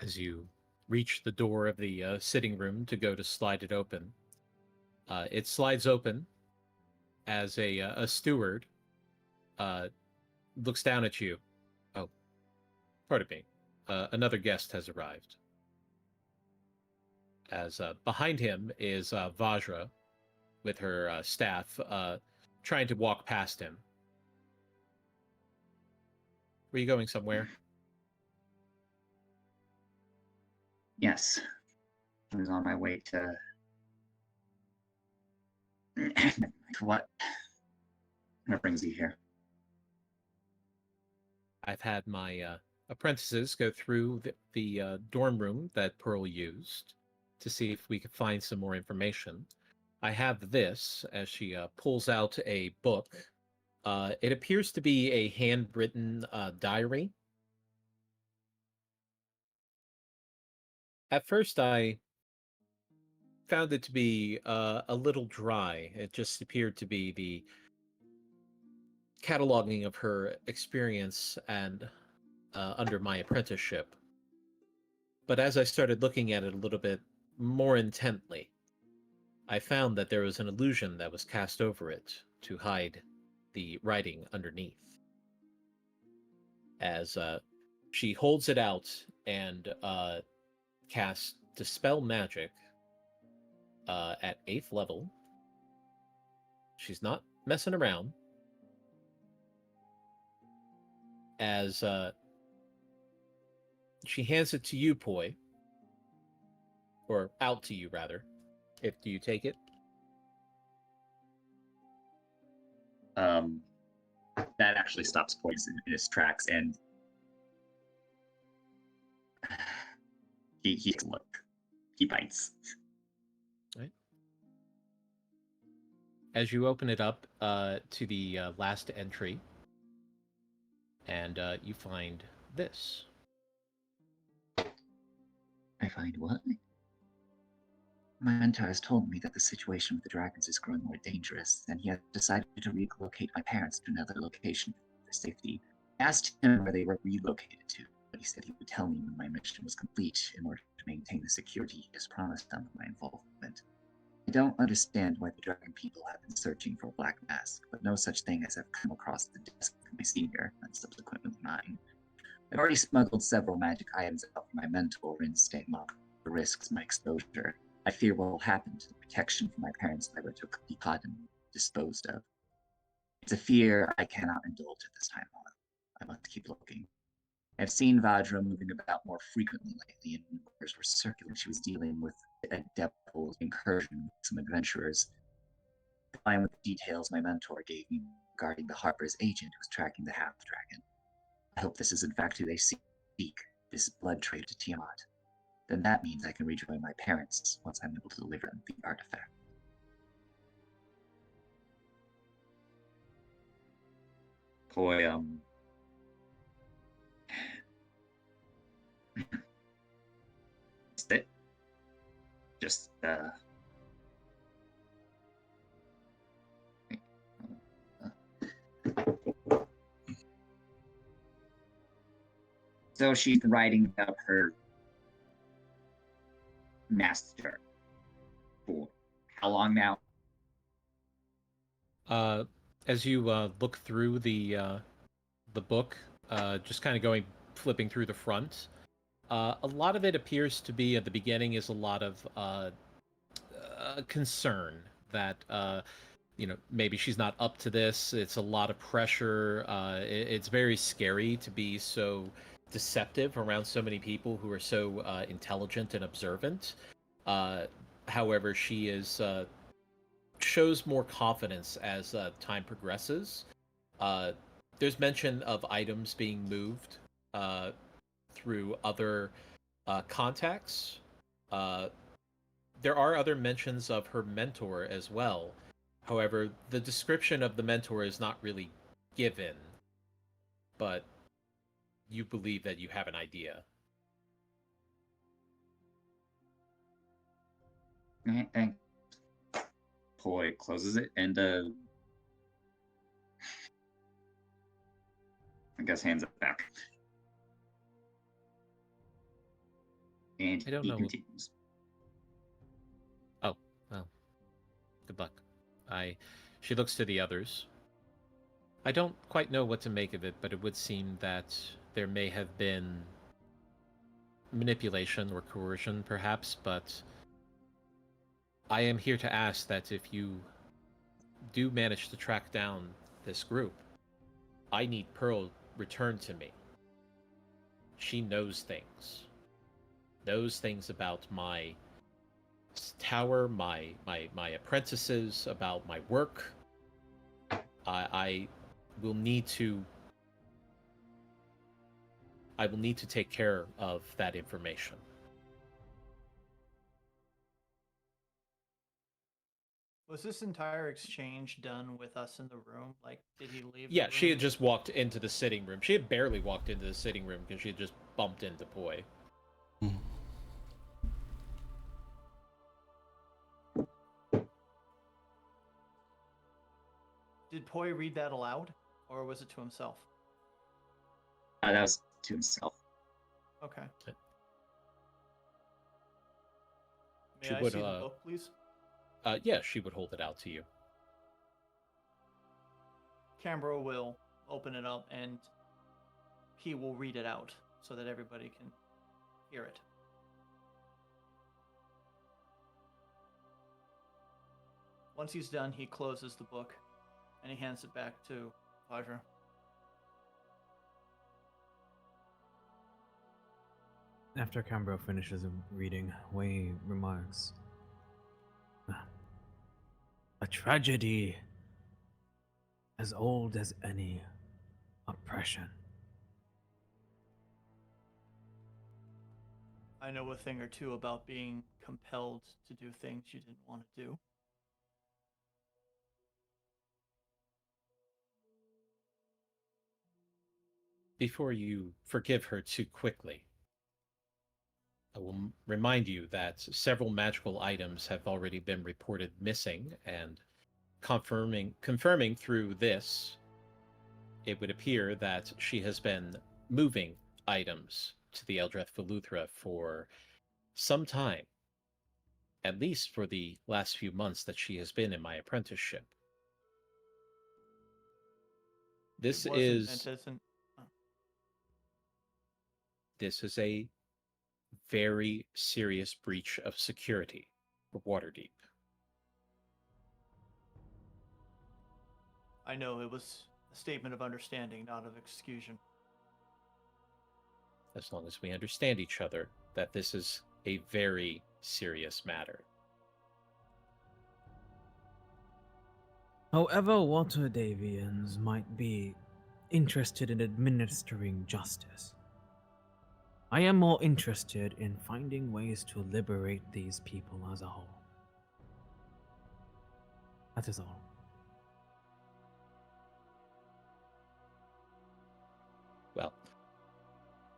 As you reach the door of the sitting room to go to slide it open, it slides open as a steward looks down at you. Oh, pardon me. Another guest has arrived. As behind him is Vajra with her staff trying to walk past him. Were you going somewhere? Yes. I was on my way to... What brings you here? I've had my apprentices go through the dorm room that Pearl used to see if we could find some more information. I have this, as she pulls out a book. It appears to be a handwritten diary. At first, I found it to be a little dry. It just appeared to be the cataloging of her experience and under my apprenticeship. But as I started looking at it a little bit more intently, I found that there was an illusion that was cast over it to hide the writing underneath. As she holds it out and casts Dispel Magic at 8th level. She's not messing around. As she hands it to you, Poi. Or out to you, rather. Do you take it? That actually stops Poison in his tracks, and he takes a look. He bites. Right. As you open it up to the last entry, and you find this. I find what? My mentor has told me that the situation with the dragons is growing more dangerous, and he has decided to relocate my parents to another location for safety. I asked him where they were relocated to, but he said he would tell me when my mission was complete in order to maintain the security he has promised them with my involvement. I don't understand why the dragon people have been searching for a black mask, but no such thing has ever come across the desk of my senior, and subsequently mine. I've already smuggled several magic items out for my mentor in Stainlock the risks my exposure. I fear what will happen to the protection for my parents if I were to be caught and disposed of. It's a fear I cannot indulge at this time, however. I must keep looking. I've seen Vajra moving about more frequently lately, and rumors were circulating she was dealing with a devil incursion with some adventurers. Combined with the details my mentor gave me regarding the Harper's agent who was tracking the half-dragon. I hope this is in fact who they seek, this blood trade to Tiamat. Then that means I can rejoin my parents once I'm able to deliver them the artifact. Poi, it. Just, So she's writing about her master for how long now? As you look through the book, just kind of flipping through the front, a lot of it appears to be at the beginning is a lot of concern that maybe she's not up to this. It's a lot of pressure. It's very scary to be so deceptive around so many people who are so intelligent and observant. However, she is shows more confidence as time progresses. There's mention of items being moved through other contacts. There are other mentions of her mentor as well. However, the description of the mentor is not really given, but you believe that you have an idea. And Poi closes it and I guess hands it back. And I don't he know. continues. Oh, well. Good luck. She looks to the others. I don't quite know what to make of it, but it would seem that there may have been manipulation or coercion, perhaps, but I am here to ask that if you do manage to track down this group, I need Pearl returned to me. She knows things about my tower, my apprentices, about my work. I will need to take care of that information. Was this entire exchange done with us in the room? Like, did he leave? Yeah, the she had room? just walked into the sitting room. She had barely walked into the sitting room because she had just bumped into Poi. Did Poi read that aloud, or was it to himself? That was to himself. Okay. May She I would, see the book, please? Yeah, she would hold it out to you. Cambro will open it up and he will read it out so that everybody can hear it. Once he's done, he closes the book and he hands it back to Vajra. After Cambro finishes reading, Wei remarks, "A tragedy as old as any oppression." I know a thing or two about being compelled to do things you didn't want to do. Before you forgive her too quickly, I will remind you that several magical items have already been reported missing, and confirming through this, it would appear that she has been moving items to the Eldrath Veluthra for some time, at least for the last few months that she has been in my apprenticeship. This is a very serious breach of security for Waterdeep. I know it was a statement of understanding, not of exclusion. As long as we understand each other, that this is a very serious matter. However, Waterdavians might be interested in administering justice, I am more interested in finding ways to liberate these people as a whole. That is all. Well,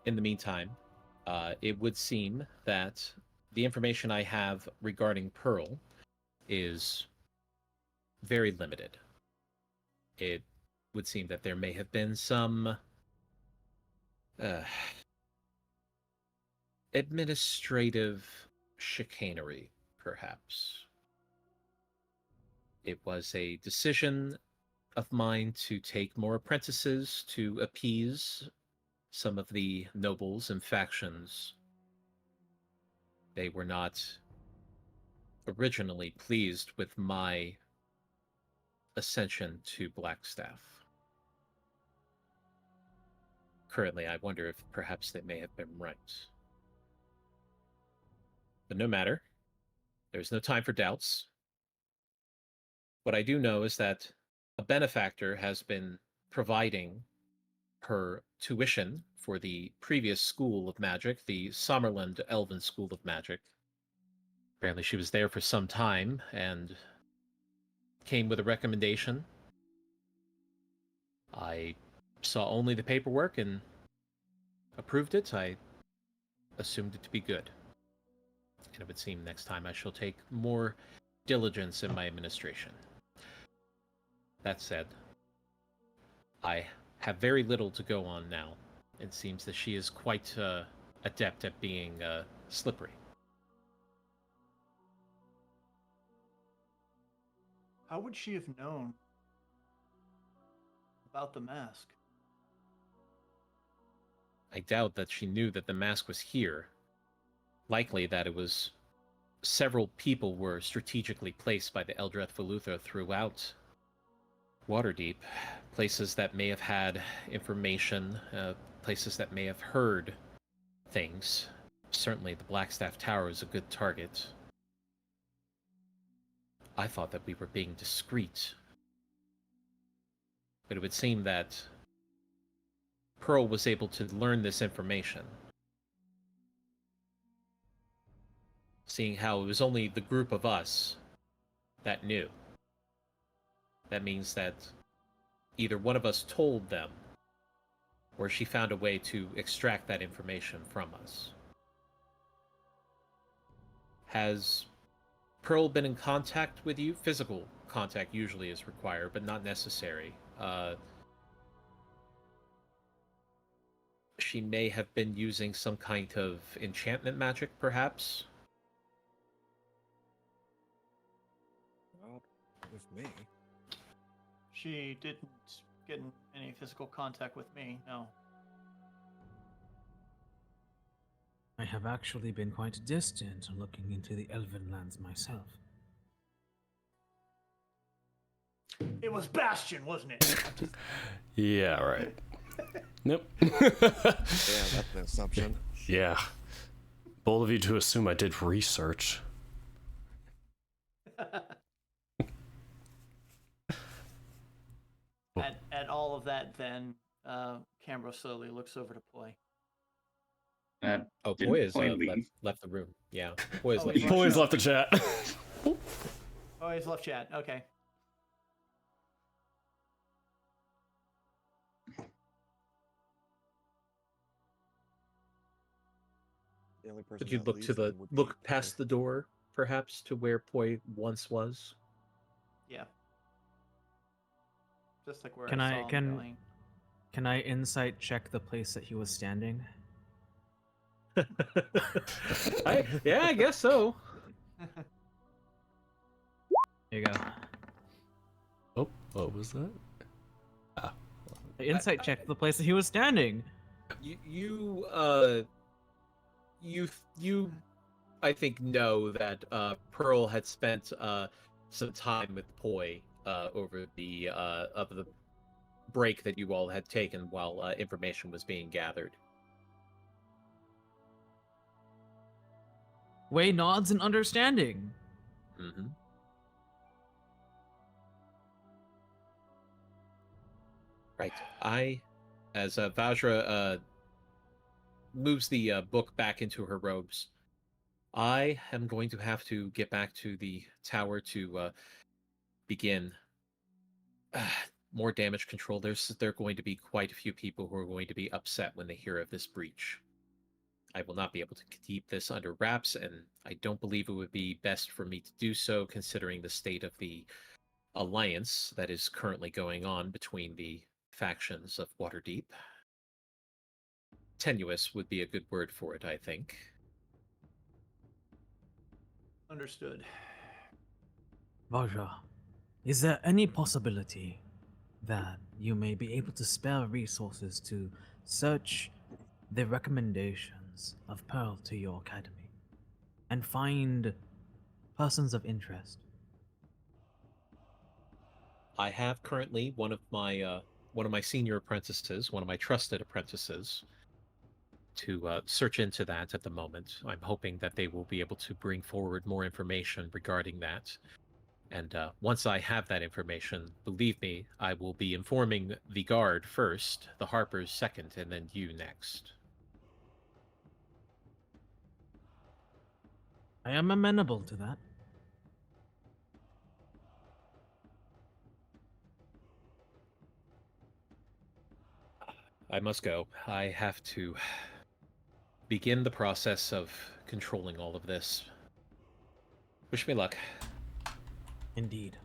in the meantime, it would seem that the information I have regarding Pearl is very limited. It would seem that there may have been some administrative chicanery, perhaps. It was a decision of mine to take more apprentices to appease some of the nobles and factions. They were not originally pleased with my ascension to Blackstaff. Currently, I wonder if perhaps they may have been right. But no matter. There's no time for doubts. What I do know is that a benefactor has been providing her tuition for the previous school of magic, the Sommerland Elven School of Magic. Apparently she was there for some time and came with a recommendation. I saw only the paperwork and approved it. I assumed it to be good. And it would seem next time I shall take more diligence in my administration. That said, I have very little to go on now. It seems that she is quite adept at being slippery. How would she have known about the mask? I doubt that she knew that the mask was here. Likely that it was several people were strategically placed by the Eldrath Velutha throughout Waterdeep. Places that may have had information, places that may have heard things. Certainly the Blackstaff Tower is a good target. I thought that we were being discreet. But it would seem that Pearl was able to learn this information. Seeing how it was only the group of us that knew. That means that either one of us told them, or she found a way to extract that information from us. Has Pearl been in contact with you? Physical contact usually is required, but not necessary. She may have been using some kind of enchantment magic, perhaps? Not with me. She didn't get in any physical contact with me, no. I have actually been quite distant looking into the Elven lands myself. It was Bastion, wasn't it? Yeah, right. Nope. Yeah, that's an assumption. Yeah. Bold of you to assume I did research. At all of that, then Cambro slowly looks over to Poi. Oh, Didn't Poi has Poi leave? left the room. Yeah, Poi has Oh, left. he's Boys left the chat. Oh, he's left chat. Okay. The only person Could you that look leaves to the them would be look past the door, perhaps, to where Poi once was? Yeah. Just like where Can I I- saw can- him going. Can I insight check the place that he was standing? Yeah, I guess so. There you go. Oh, what was that? Ah. Insight check the place that he was standing. You I think know that Pearl had spent some time with Poi over the of the break that you all had taken while information was being gathered. Way nods in understanding. Mm-hmm. Right. As Vajra moves the book back into her robes, I am going to have to get back to the tower to begin more damage control. There are going to be quite a few people who are going to be upset when they hear of this breach. I will not be able to keep this under wraps, and I don't believe it would be best for me to do so, considering the state of the alliance that is currently going on between the factions of Waterdeep. Tenuous would be a good word for it, I think. Understood. Vajra, is there any possibility that you may be able to spare resources to search the recommendations of Pearl to your academy and find persons of interest? I have currently one of my senior apprentices, one of my trusted apprentices, to search into that at the moment. I'm hoping that they will be able to bring forward more information regarding that. And once I have that information, believe me, I will be informing the guard first, the Harpers second, and then you next. I am amenable to that. I must go. I have to begin the process of controlling all of this. Wish me luck. Indeed.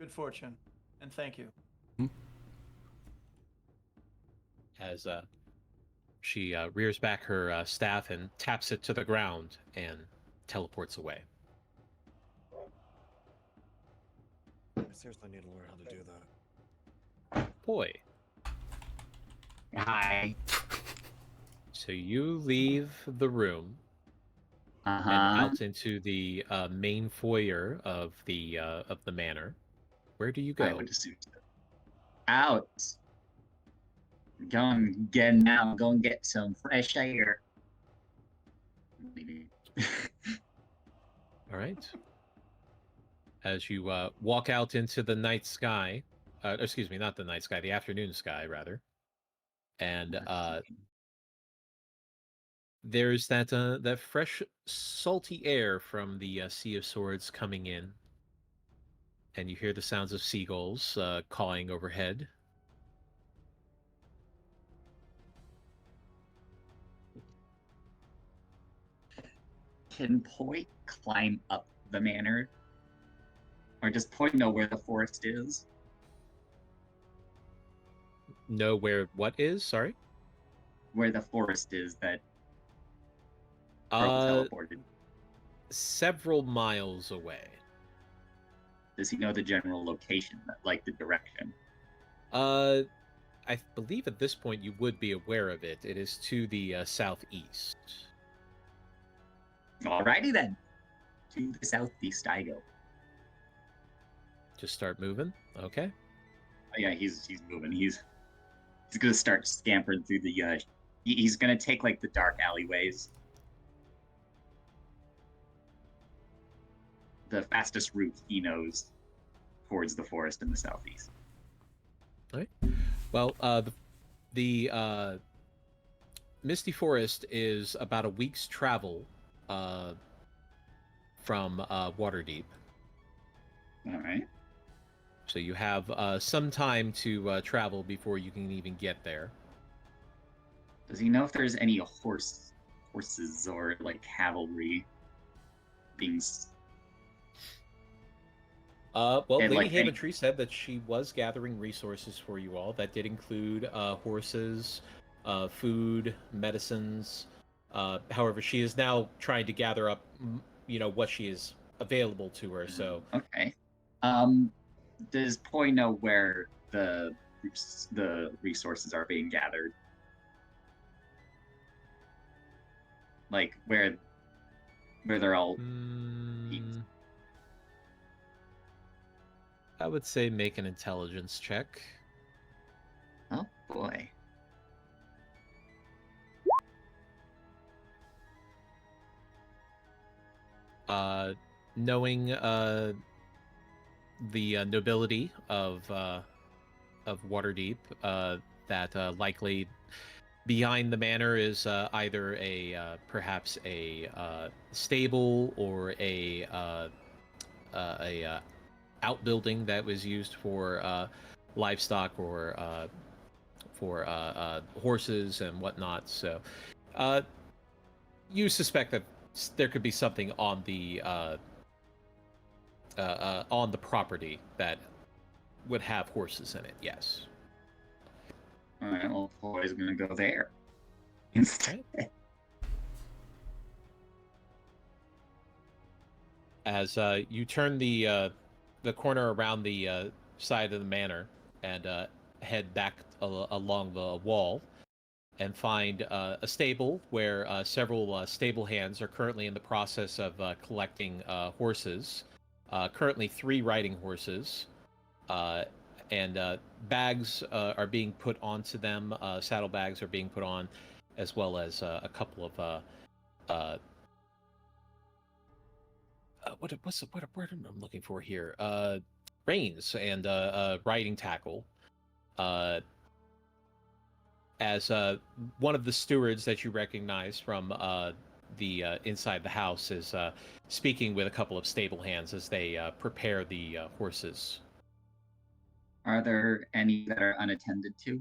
Good fortune, and thank you. As she rears back her staff and taps it to the ground and teleports away. I seriously need to learn how to do that. Boy. Hi. So you leave the room and out into the main foyer of the manor. Where do you go? I would assume so. Out. Go and get now. Go and get some fresh air. All right. As you walk out into the night sky, excuse me, not the night sky, the afternoon sky, rather. And there's that fresh, salty air from the Sea of Swords coming in. And you hear the sounds of seagulls cawing overhead. Can Poi climb up the manor? Or does Poi know where the forest is? Know where what is? Sorry? Where the forest is that Pearl teleported. Several miles away. Does he know the general location, like the direction? I believe at this point you would be aware of it. It is to the southeast. Alrighty then. To the southeast I go. Just start moving. Okay. Oh, yeah, he's moving. He's gonna start scampering through the. He's gonna take like the dark alleyways. The fastest route he knows towards the forest in the southeast. All right. Well, the Misty Forest is about a week's travel from Waterdeep. All right. So you have some time to travel before you can even get there. Does he know if there's any horses or like cavalry being? Well, And, Lady like, Haventree said that she was gathering resources for you all. That did include horses, food, medicines. However, she is now trying to gather up, what she is available to her. So, Okay. Does Poi know where the resources are being gathered? Like where they're all heaped? I would say make an intelligence check. Oh boy. Knowing the nobility of Waterdeep, that likely behind the manor is either perhaps a stable or a outbuilding that was used for livestock or for horses and whatnot. So you suspect that there could be something on the property that would have horses in it. Yes. All right. Well, Poi's gonna go there instead. As you turn the corner around the side of the manor and head back along the wall and find a stable where several stable hands are currently in the process of collecting horses. Currently 3 riding horses, and bags are being put onto them. Saddlebags are being put on, as well as a couple of what's the what word I'm looking for here? Reins and riding tackle. As one of the stewards that you recognize from the inside the house is speaking with a couple of stable hands as they prepare the horses. Are there any that are unattended to?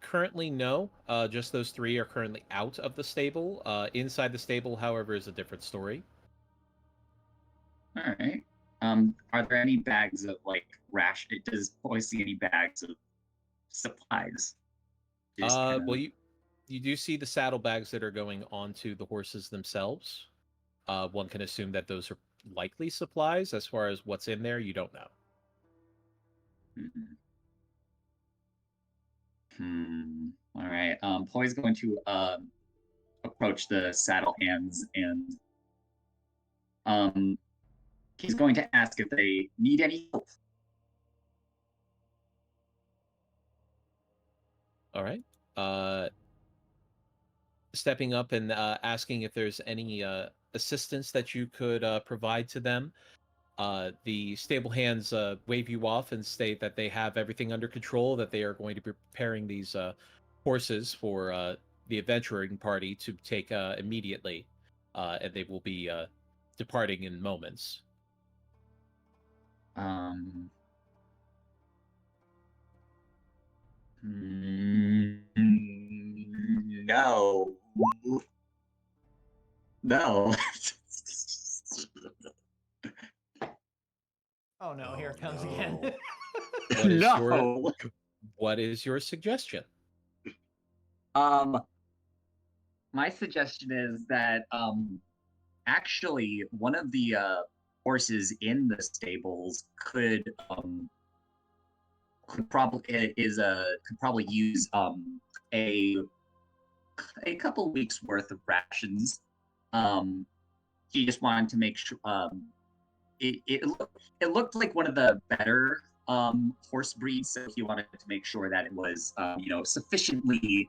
Currently, no. Just those three are currently out of the stable. Inside the stable, however, is a different story. All right. Are there any bags of like ration? Does Boy see any bags of supplies? Just kinda... Well, you do see the saddlebags that are going onto the horses themselves. One can assume that those are likely supplies. As far as what's in there, you don't know. All right. Poy's going to approach the saddle hands and he's going to ask if they need any help. All right. Stepping up and asking if there's any assistance that you could provide to them. The stable hands wave you off and state that they have everything under control, that they are going to be preparing these horses for the adventuring party to take immediately, and they will be departing in moments. No. No. Oh no, here it comes again. What is your suggestion? My suggestion is that actually one of the horses in the stables could probably use a couple weeks worth of rations. He just wanted to make sure it looked like one of the better horse breeds, so he wanted to make sure that it was sufficiently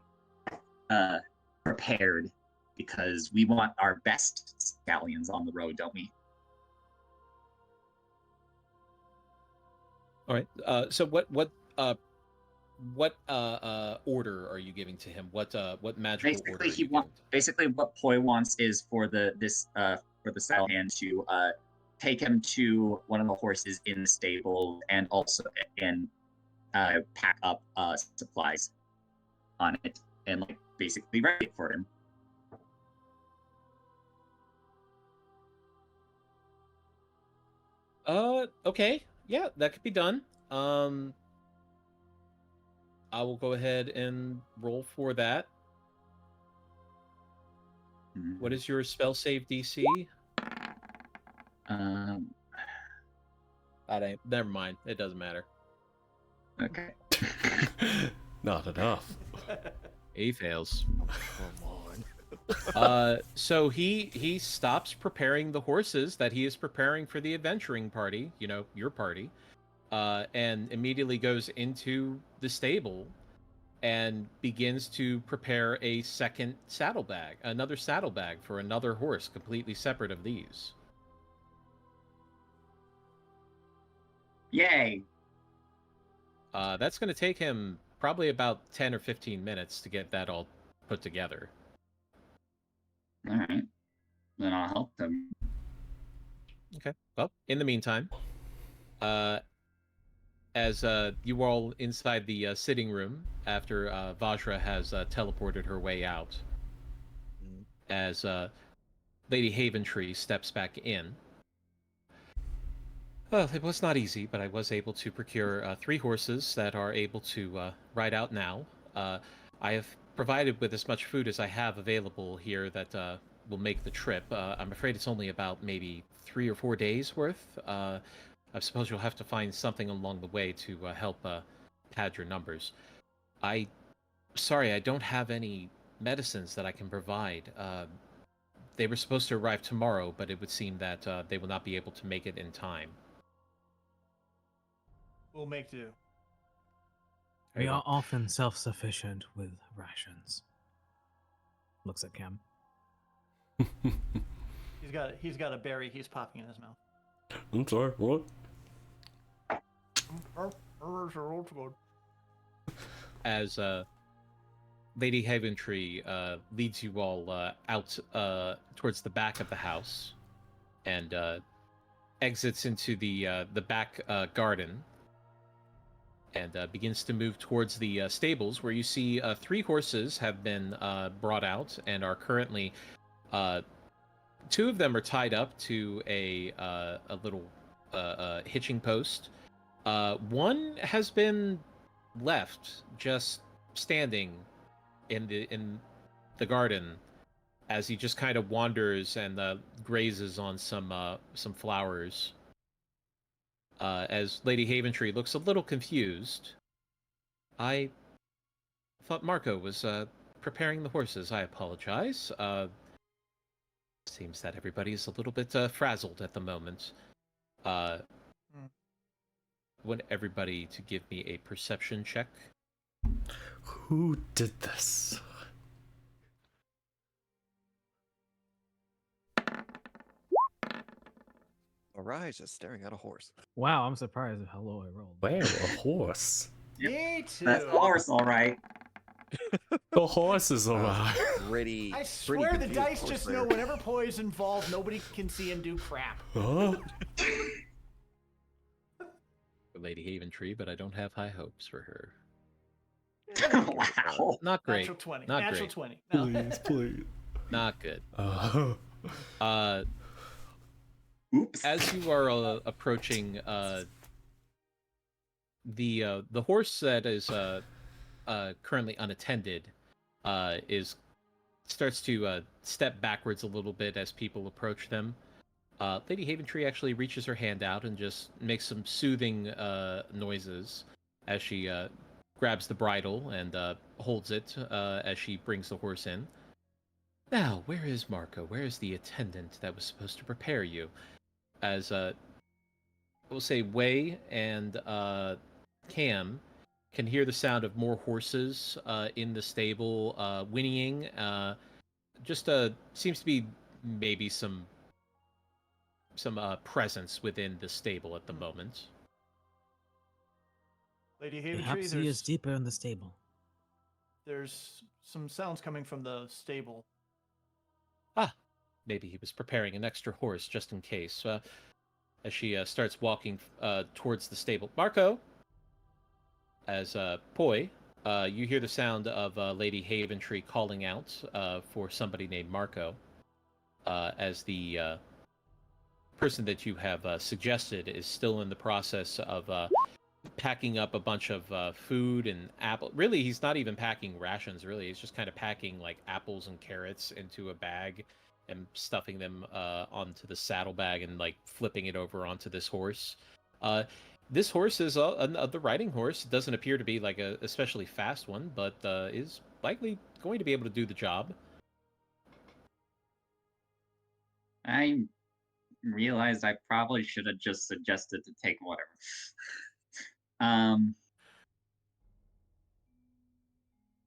prepared, because we want our best stallions on the road, don't we? All right. So what order are you giving to him? What magical order? Basically what Poi wants is for the saddle hand to take him to one of the horses in the stable and also pack up supplies on it and like basically ready it for him. Okay. Yeah, that could be done. I will go ahead and roll for that. What is your spell save DC? Never mind. It doesn't matter. Okay. Not enough. He fails. Come on. So he stops preparing the horses that he is preparing for the adventuring party, your party, and immediately goes into the stable and begins to prepare a second saddlebag, another saddlebag for another horse, completely separate of these. Yay! That's going to take him probably about 10 or 15 minutes to get that all put together. All right. Then I'll help them. Okay. Well, in the meantime, as you all inside the sitting room after Vajra has teleported her way out, as Lady Haventree steps back in. Well, it was not easy, but I was able to procure 3 horses that are able to ride out now. I have provided with as much food as I have available here that will make the trip. I'm afraid it's only about maybe 3 or 4 days worth. I suppose you'll have to find something along the way to help pad your numbers. Sorry, I don't have any medicines that I can provide. They were supposed to arrive tomorrow, but it would seem that they will not be able to make it in time. We'll make do. We are often self-sufficient with rations. Looks at Cam. He's got a berry he's popping in his mouth. I'm sorry, what? As Lady Haventree leads you all out towards the back of the house and exits into the back garden and begins to move towards the stables, where you see 3 horses have been brought out and are currently 2 of them are tied up to a little hitching post. One has been left just standing in the garden as he just kind of wanders and grazes on some flowers. As Lady Haventree looks a little confused. I thought Marco was preparing the horses. I apologize. Seems that everybody's a little bit frazzled at the moment. I want everybody to give me a perception check. Who did this? Arise is staring at a horse. Wow, I'm surprised at how low I rolled. Wow, a horse. Me too. That's the horse, all right. The horse is alive. Pretty. I pretty swear the confused dice horse just there. know whenever Poi's involved, nobody can see him do crap. Huh? For Lady Haventree, but I don't have high hopes for her. Wow. Not great. Natural 20. Not Natural great. 20. No. Please, please. Not good. Oops. As you are approaching the horse that is currently unattended starts to step backwards a little bit as people approach them. Lady Haventree actually reaches her hand out and just makes some soothing noises as she grabs the bridle and holds it as she brings the horse in. Now, where is Marco? Where is the attendant that was supposed to prepare you? As we'll say Wei and Cam can hear the sound of more horses in the stable whinnying. Just seems to be maybe some presence within the stable at the moment. Lady Haventree, Perhaps he is deeper in the stable. there's some sounds coming from the stable. Ah, maybe he was preparing an extra horse just in case. As she starts walking towards the stable. Marco! As Poi, you hear the sound of Lady Haventree calling out for somebody named Marco. As the person that you have suggested is still in the process of packing up a bunch of food and apple. Really, he's not even packing rations, really. He's just kind of packing like apples and carrots into a bag and stuffing them onto the saddlebag and like flipping it over onto this horse. This horse is the riding horse. It doesn't appear to be like a especially fast one, but is likely going to be able to do the job. I realized I probably should have just suggested to take whatever.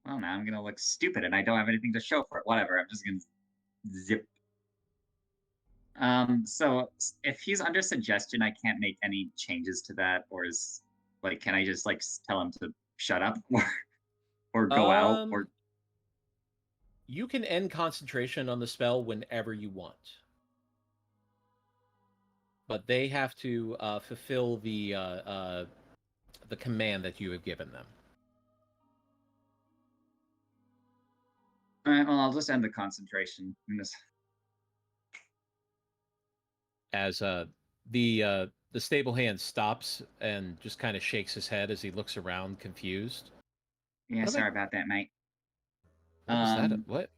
Well, now I'm gonna look stupid and I don't have anything to show for it. Whatever, I'm just gonna zip. So if he's under suggestion, I can't make any changes to that, or is like, can I just like tell him to shut up or go out or? You can end concentration on the spell whenever you want. But they have to fulfill the command that you have given them. All right, well, I'll just end the concentration. As the stable hand stops and just kind of shakes his head as he looks around, confused. Yeah, sorry about that, mate. What was that? What?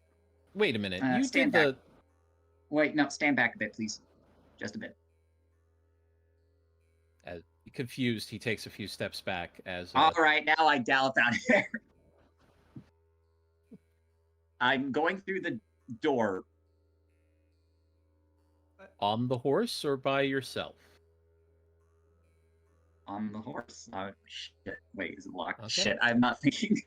Wait a minute. You stand did the. back. Wait, no, stand back a bit, please. Just a bit. As confused, he takes a few steps back. As all right, now I gallop out here. I'm going through the door. On the horse or by yourself? on the horse. Shit. Wait, is it locked? Okay. Shit, I'm not thinking.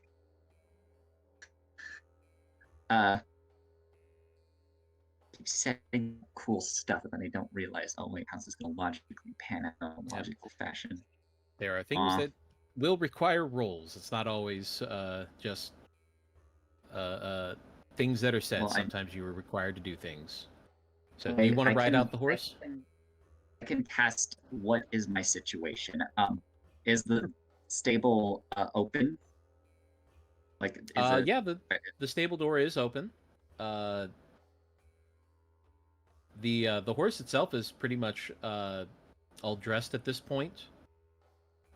Keep setting cool stuff, and then I don't realize. Oh wait, how's this gonna logically pan out in a logical fashion? There are things that will require rolls. It's not always just things that are said. Well, Sometimes you are required to do things. So, do you want to ride out the horse? I can cast. What is my situation? Is the stable open? Like, is it... Yeah, the stable door is open. The horse itself is pretty much all dressed at this point.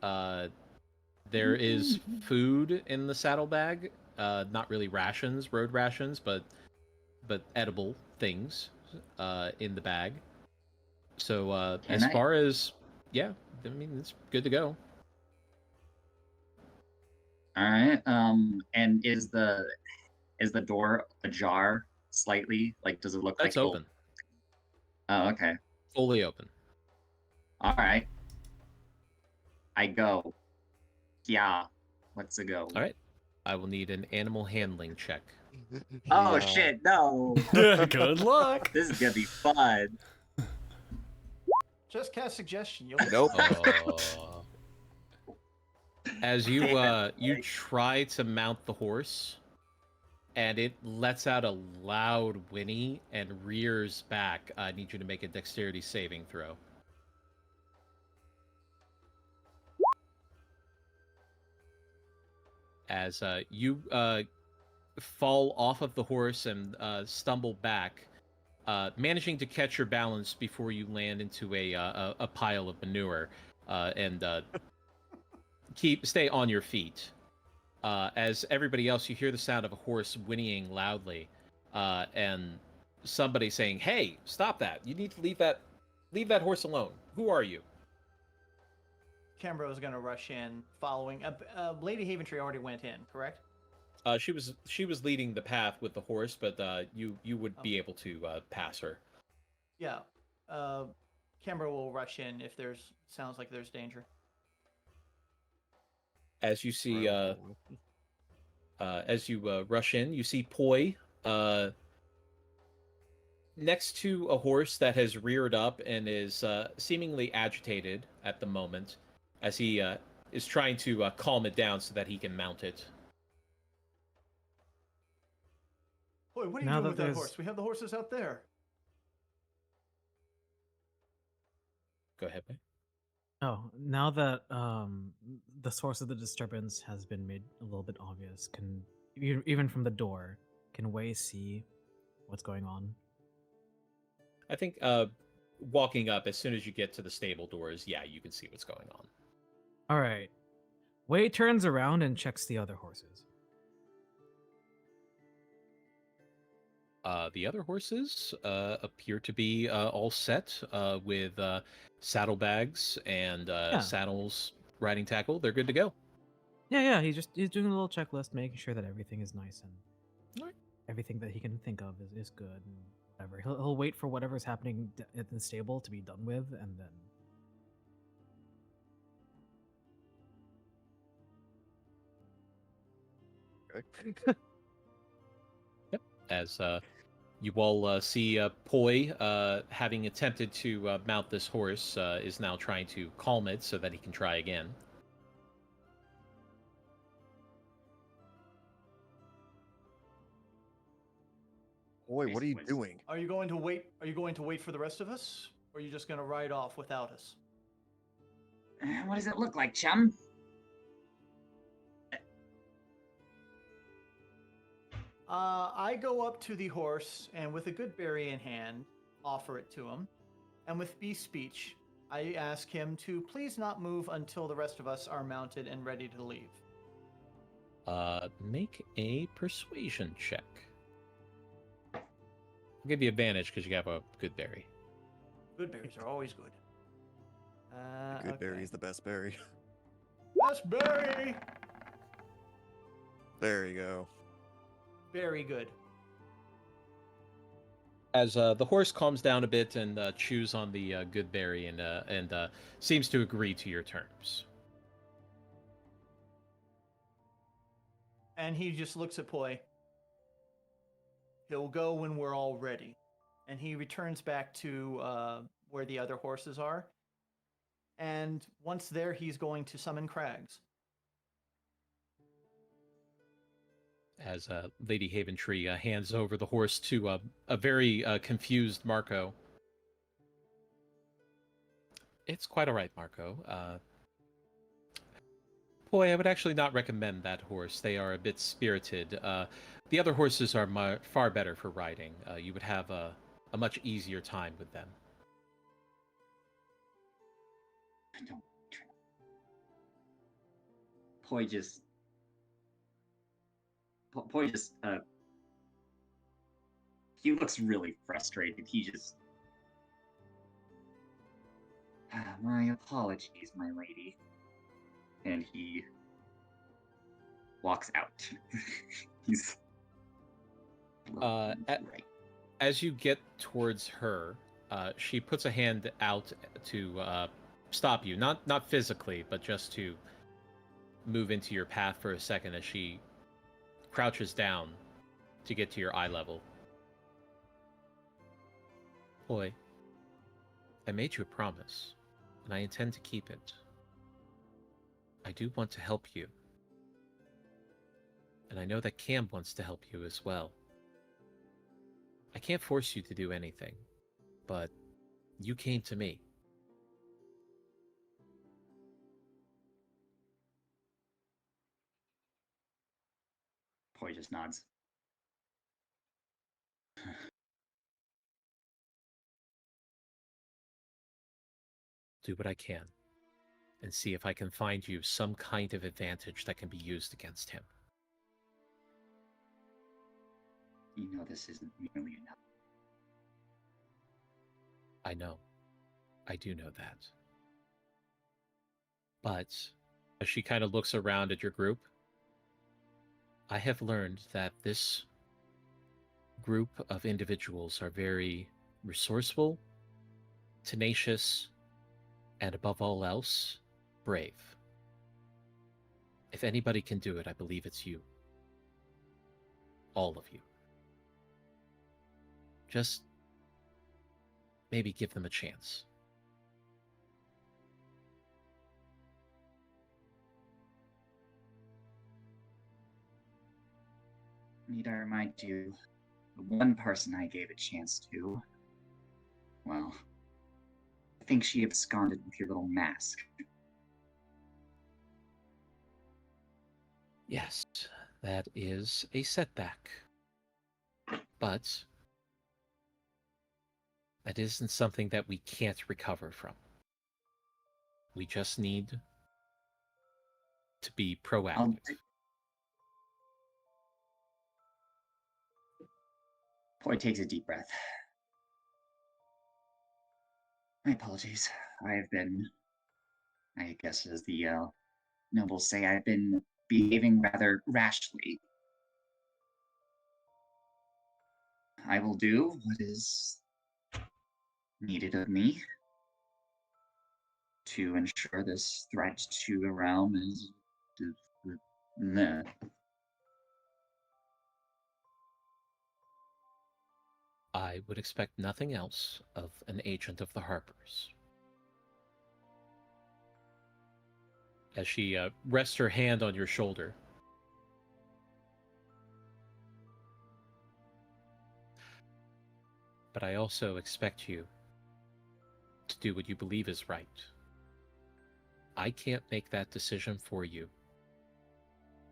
There is food in the saddlebag. Not really rations, road rations, but edible things in the bag. So as far as I mean, it's good to go. All right. And is the door ajar slightly? Like, does it look like That's open? Oh, okay. Fully open. All right. I go. Yeah. Let's go. All right. I will need an animal handling check. Oh shit! No. Good luck. This is gonna be fun. Just cast suggestion. You'll Nope. As you you try to mount the horse, and it lets out a loud whinny and rears back. I need you to make a dexterity saving throw. As you fall off of the horse and stumble back, managing to catch your balance before you land into a pile of manure, and stay on your feet. As everybody else, you hear the sound of a horse whinnying loudly, and somebody saying, "Hey, stop that! You need to leave that horse alone. Who are you?" Cambro is going to rush in, following. Lady Haventree already went in, correct? She was leading the path with the horse, but you would be able to pass her. Yeah. Cambro will rush in if sounds like there's danger. As you see, as you rush in, you see Poi next to a horse that has reared up and is seemingly agitated at the moment, as he is trying to calm it down so that he can mount it. Boy, what are you doing with that horse? We have the horses out there. Go ahead, Bay. Oh, now that the source of the disturbance has been made a little bit obvious, can even from the door, can Wei see what's going on? I think walking up as soon as you get to the stable doors, yeah, you can see what's going on. All right. Wei turns around and checks the other horses. The other horses appear to be all set with saddlebags and saddles, riding tackle. They're good to go. Yeah. He's doing a little checklist, making sure that everything is nice and everything that he can think of is good and whatever. He'll wait for whatever's happening at the stable to be done with, and then. As you all see Poi, having attempted to mount this horse, is now trying to calm it so that he can try again. Boy, what are you doing? Are you going to wait? Are you going to wait for the rest of us, or are you just going to ride off without us? What does it look like, chum? I go up to the horse and, with a good berry in hand, offer it to him. And with beast speech, I ask him to please not move until the rest of us are mounted and ready to leave. Make a persuasion check. I'll give you advantage because you have a good berry. Good berries are always good. The good berry is the best berry. Best berry! There you go. Very good. As the horse calms down a bit and chews on the good berry and seems to agree to your terms. And he just looks at Poi. He'll go when we're all ready. And he returns back to where the other horses are. And once there, he's going to summon Crags. As Lady Haventree hands over the horse to a very confused Marco. It's quite all right, Marco. Boy, I would actually not recommend that horse. They are a bit spirited. The other horses are far better for riding. You would have a much easier time with them. Don't. Poi just. He looks really frustrated. He just. My apologies, my lady. And he walks out. He's. Right. As you get towards her, she puts a hand out to stop you. Not physically, but just to move into your path for a second as she crouches down to get to your eye level. Boy, I made you a promise, and I intend to keep it. I do want to help you. And I know that Cam wants to help you as well. I can't force you to do anything, but you came to me. Poi just nods. Do what I can, and see if I can find you some kind of advantage that can be used against him. You know this isn't nearly enough. I know. I do know that. But, as she kind of looks around at your group, I have learned that this group of individuals are very resourceful, tenacious, and above all else, brave. If anybody can do it, I believe it's you. All of you. Just maybe give them a chance. Need I remind you, the one person I gave a chance to, well, I think she absconded with your little mask. Yes, that is a setback. But that isn't something that we can't recover from. We just need to be proactive. Poi takes a deep breath. My apologies. I guess as the nobles say, I've been behaving rather rashly. I will do what is needed of me to ensure this threat to the realm is... I would expect nothing else of an agent of the Harpers. As she rests her hand on your shoulder. But I also expect you to do what you believe is right. I can't make that decision for you.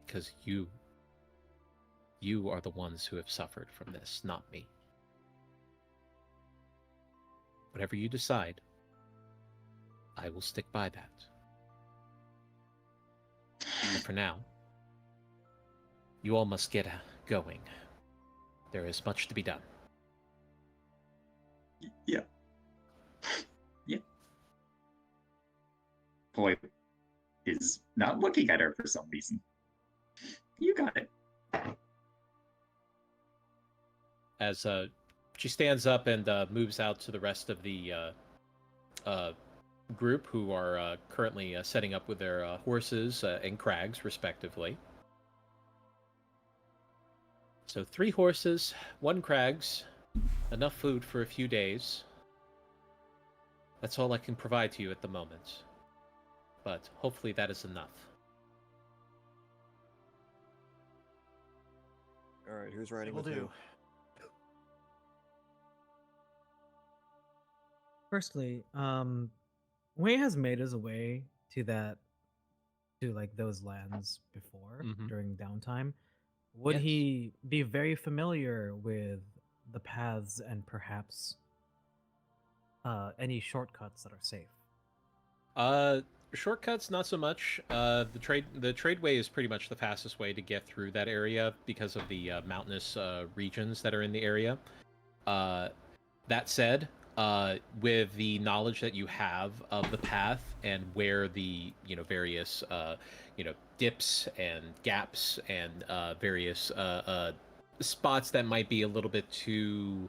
Because you are the ones who have suffered from this, not me. Whatever you decide, I will stick by that. But for now, you all must get going. There is much to be done. Yeah. Yeah. Poi is not looking at her for some reason. You got it. As She stands up and moves out to the rest of the group, who are currently setting up with their horses and crags, respectively. So 3 horses, 1 crags, enough food for a few days. That's all I can provide to you at the moment. But hopefully that is enough. All right, who's riding Will with do. who? Firstly, Wei has made his way to like those lands before Mhm. during downtime. Would Yes. he be very familiar with the paths and perhaps any shortcuts that are safe? Shortcuts, not so much. The tradeway is pretty much the fastest way to get through that area because of the mountainous regions that are in the area. That said, with the knowledge that you have of the path and where the various dips and gaps and various spots that might be a little bit too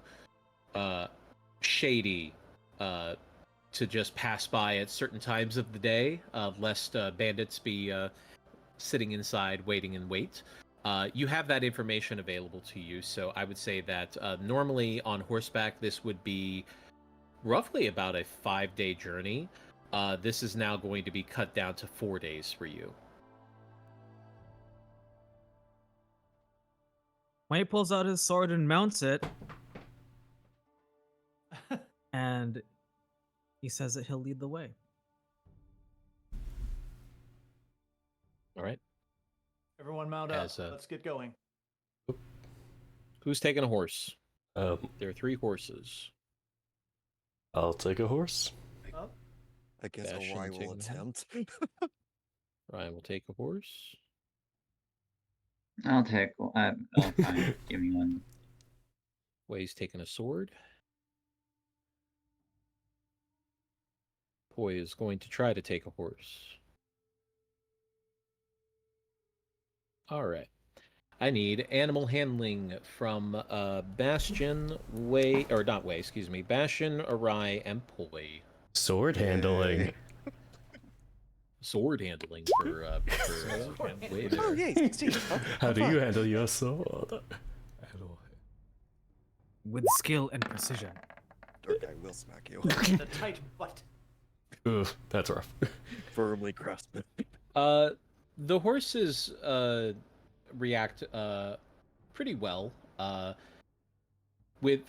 shady to just pass by at certain times of the day, lest bandits be sitting inside waiting in wait. You have that information available to you, so I would say that normally on horseback this would be roughly about a 5-day journey. This is now going to be cut down to 4 days for you. Wei pulls out his sword and mounts it, and he says that he'll lead the way. All right. Everyone mount up. As, Let's get going. Who's taking a horse? Um, There are 3 horses. I'll take a horse. Up. I guess Bastion Ori will taking the attempt. Ryan will take a horse. I'll take. I'll fine. Give me one. Wei's taking a sword. Poi is going to try to take a horse. All right. I need animal handling from Bastion, Wei, or not Wei, excuse me, Bastion, Arai, and Poi. Sword handling. Sword handling for Wei there. Oh, yay, 16. How do you handle your sword? With skill and precision. Dark Eye will smack you. The tight butt. Ugh, that's rough. Firmly grasp it. The horses react pretty well, with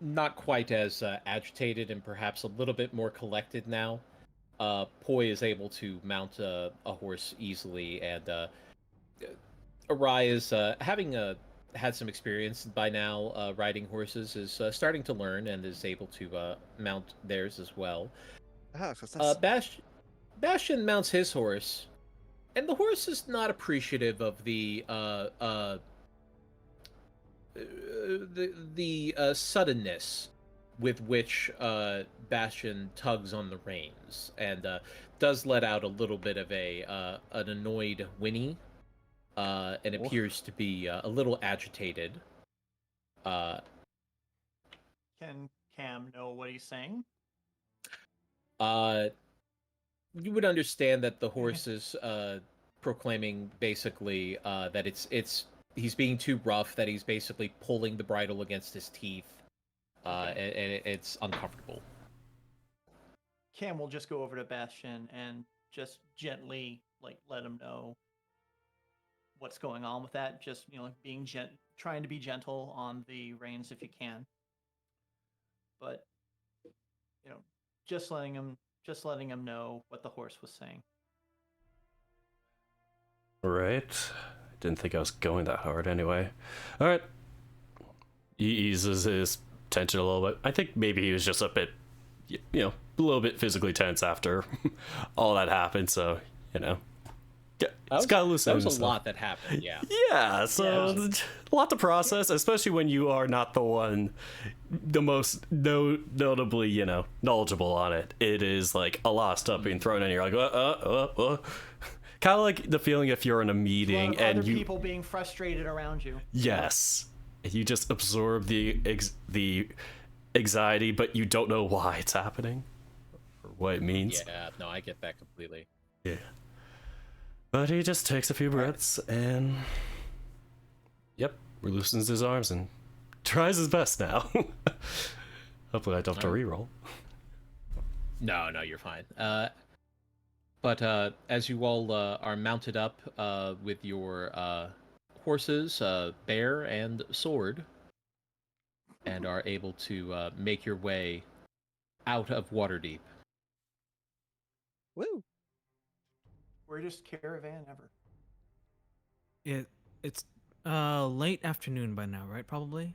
not quite as agitated and perhaps a little bit more collected now. Poi is able to mount a horse easily, and Arai is having had some experience by now riding horses, is starting to learn and is able to mount theirs as well. Bastion mounts his horse, and the horse is not appreciative of the suddenness with which Bastion tugs on the reins, and does let out a little bit of an annoyed whinny, and appears to be a little agitated. Can Cam know what he's saying? You would understand that the horse is proclaiming basically that he's being too rough, that he's basically pulling the bridle against his teeth, and it's uncomfortable. Cam will just go over to Bastion and just gently let him know what's going on with that. Just being trying to be gentle on the reins if you can. But just letting him know what the horse was saying. Right. Didn't think I was going that hard anyway. Alright. He eases his tension a little bit. I think maybe he was just a bit, a little bit physically tense after all that happened, so, it's got to loosen That was a himself. lot that happened, yeah. Yeah, so a lot to process, especially when you are not the one, the most notably, knowledgeable on it. It is like a lot of stuff being thrown in. You're like, kind of like the feeling if you're in a meeting A lot of and other you, people being frustrated around you. yes, You just absorb the anxiety, but you don't know why it's happening or what it means. Yeah, no, I get that completely. Yeah. But he just takes a few breaths and, yep, loosens his arms and tries his best now. Hopefully I don't have to reroll. No, you're fine. But as you all are mounted up with your horses, bear, and sword, and are able to make your way out of Waterdeep. Woo! Weirdest caravan ever. It's late afternoon by now, right? Probably.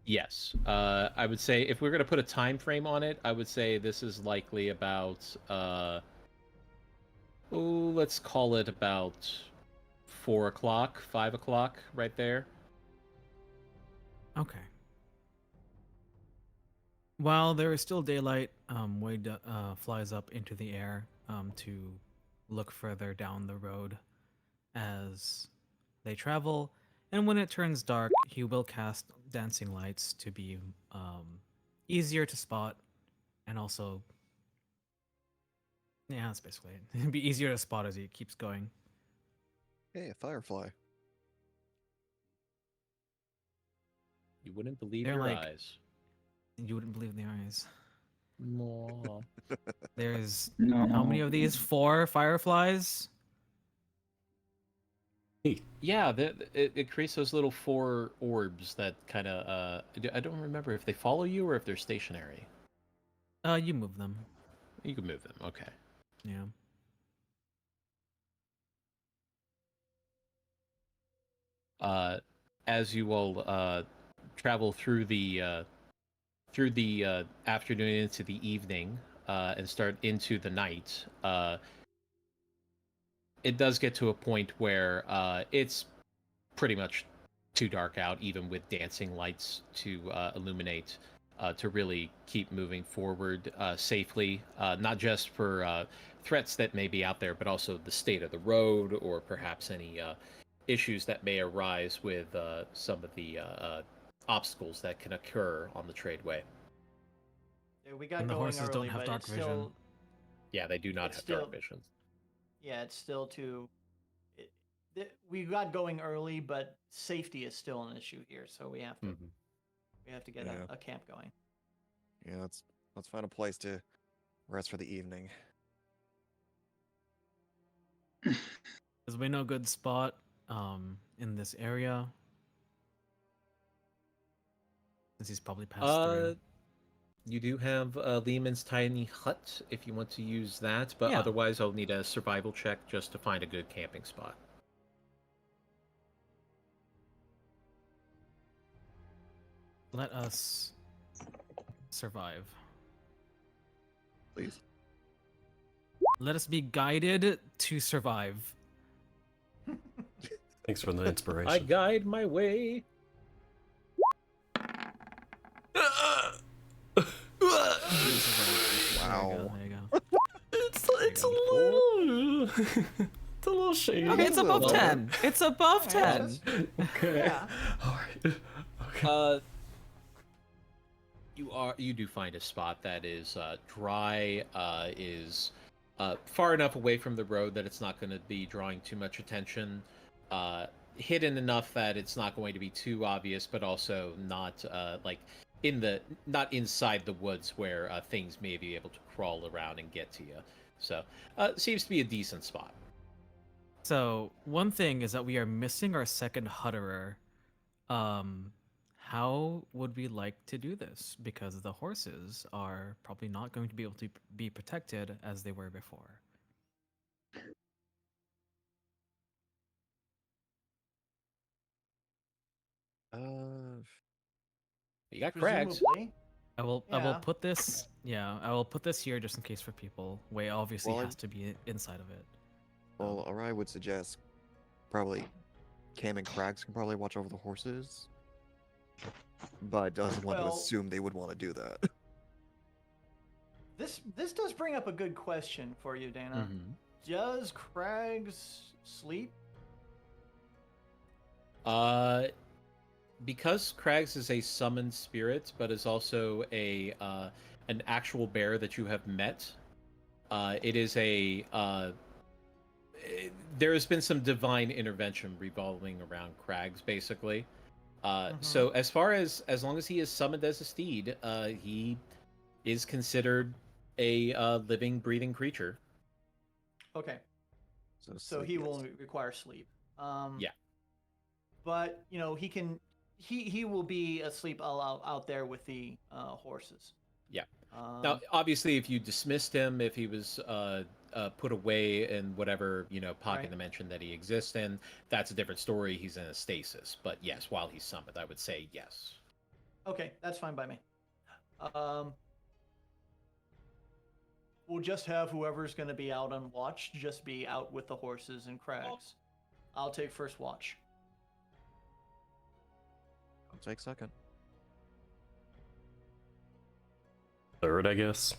Yes. I would say if we're going to put a time frame on it, I would say this is likely about, let's call it about 4 o'clock, 5 o'clock, right there. Okay. While there is still daylight, Wade flies up into the air to look further down the road as they travel. And when it turns dark, he will cast dancing lights to be easier to spot, and also, yeah, that's basically it. It'd be easier to spot as he keeps going. Hey, a firefly. You wouldn't believe They're your like- eyes. You wouldn't believe the eyes. Aw. There's No. how many of these? 4 fireflies? Yeah, it creates those little 4 orbs that kind of, I don't remember if they follow you or if they're stationary. You move them. You can move them, okay. Yeah. As you all travel through the afternoon into the evening and start into the night, it does get to a point where it's pretty much too dark out, even with dancing lights to illuminate, to really keep moving forward safely, not just for threats that may be out there, but also the state of the road or perhaps any issues that may arise with some of the obstacles that can occur on the tradeway. Yeah, we got And the going horses don't early, have but dark it's vision. still, Yeah, they do not It's have dark still- vision. yeah, it's still too. We got going early, but safety is still an issue here, so we have to get Yeah. a camp going. Yeah, let's find a place to rest for the evening. There's been no good spot in this area. Since he's probably passed through. You do have Lehman's tiny hut if you want to use that, but Yeah. otherwise I'll need a survival check just to find a good camping spot. Let us survive. Please. Let us be guided to survive. Thanks for the inspiration. I guide my way. Wow. There you go. It's a little it's a little shady. Okay, it's above Well, 10. It's above 10. Okay. Yeah. All right. Okay. You do find a spot that is dry, is far enough away from the road that it's not going to be drawing too much attention, hidden enough that it's not going to be too obvious, but also not like not inside the woods where things may be able to crawl around and get to you. So seems to be a decent spot. So, one thing is that we are missing our second hutterer. How would we like to do this? Because the horses are probably not going to be able to be protected as they were before. You got Crags. Presumably. I will Yeah. put this I will put this here just in case for people. Way obviously Well, has to be inside of it. Well, or I would suggest probably Cam and Krags can probably watch over the horses, but doesn't want to Well- assume they would want to do that. This does bring up a good question for you, Dana. Does Crags sleep? because Krags is a summoned spirit, but is also a an actual bear that you have met. It is a there has been some divine intervention revolving around Krags, basically. So as long as he is summoned as a steed, he is considered a living, breathing creature. Okay. So sleep, he yes. will require sleep. Yeah. But he can. He will be asleep out there with the horses. Yeah. Now, obviously, if you dismissed him, if he was put away in whatever pocket Right. dimension that he exists in, that's a different story. He's in a stasis. But yes, while he's summoned, I would say yes. Okay, that's fine by me. We'll just have whoever's going to be out on watch just be out with the horses and Krags. I'll take first watch. I'll take second. Third, I guess.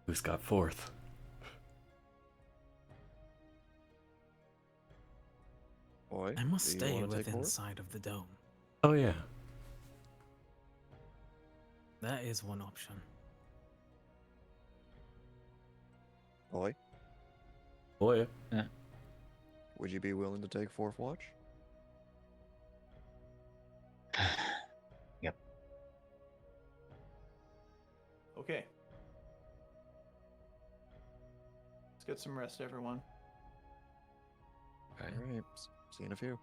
Who's got fourth? Boy, I must do you stay wanna take within fourth? sight of the dome. Oh yeah. That is one option. Boy, Oh yeah. would you be willing to take fourth watch? Yep. Okay. Let's get some rest, everyone. Okay. All right. See you in a few.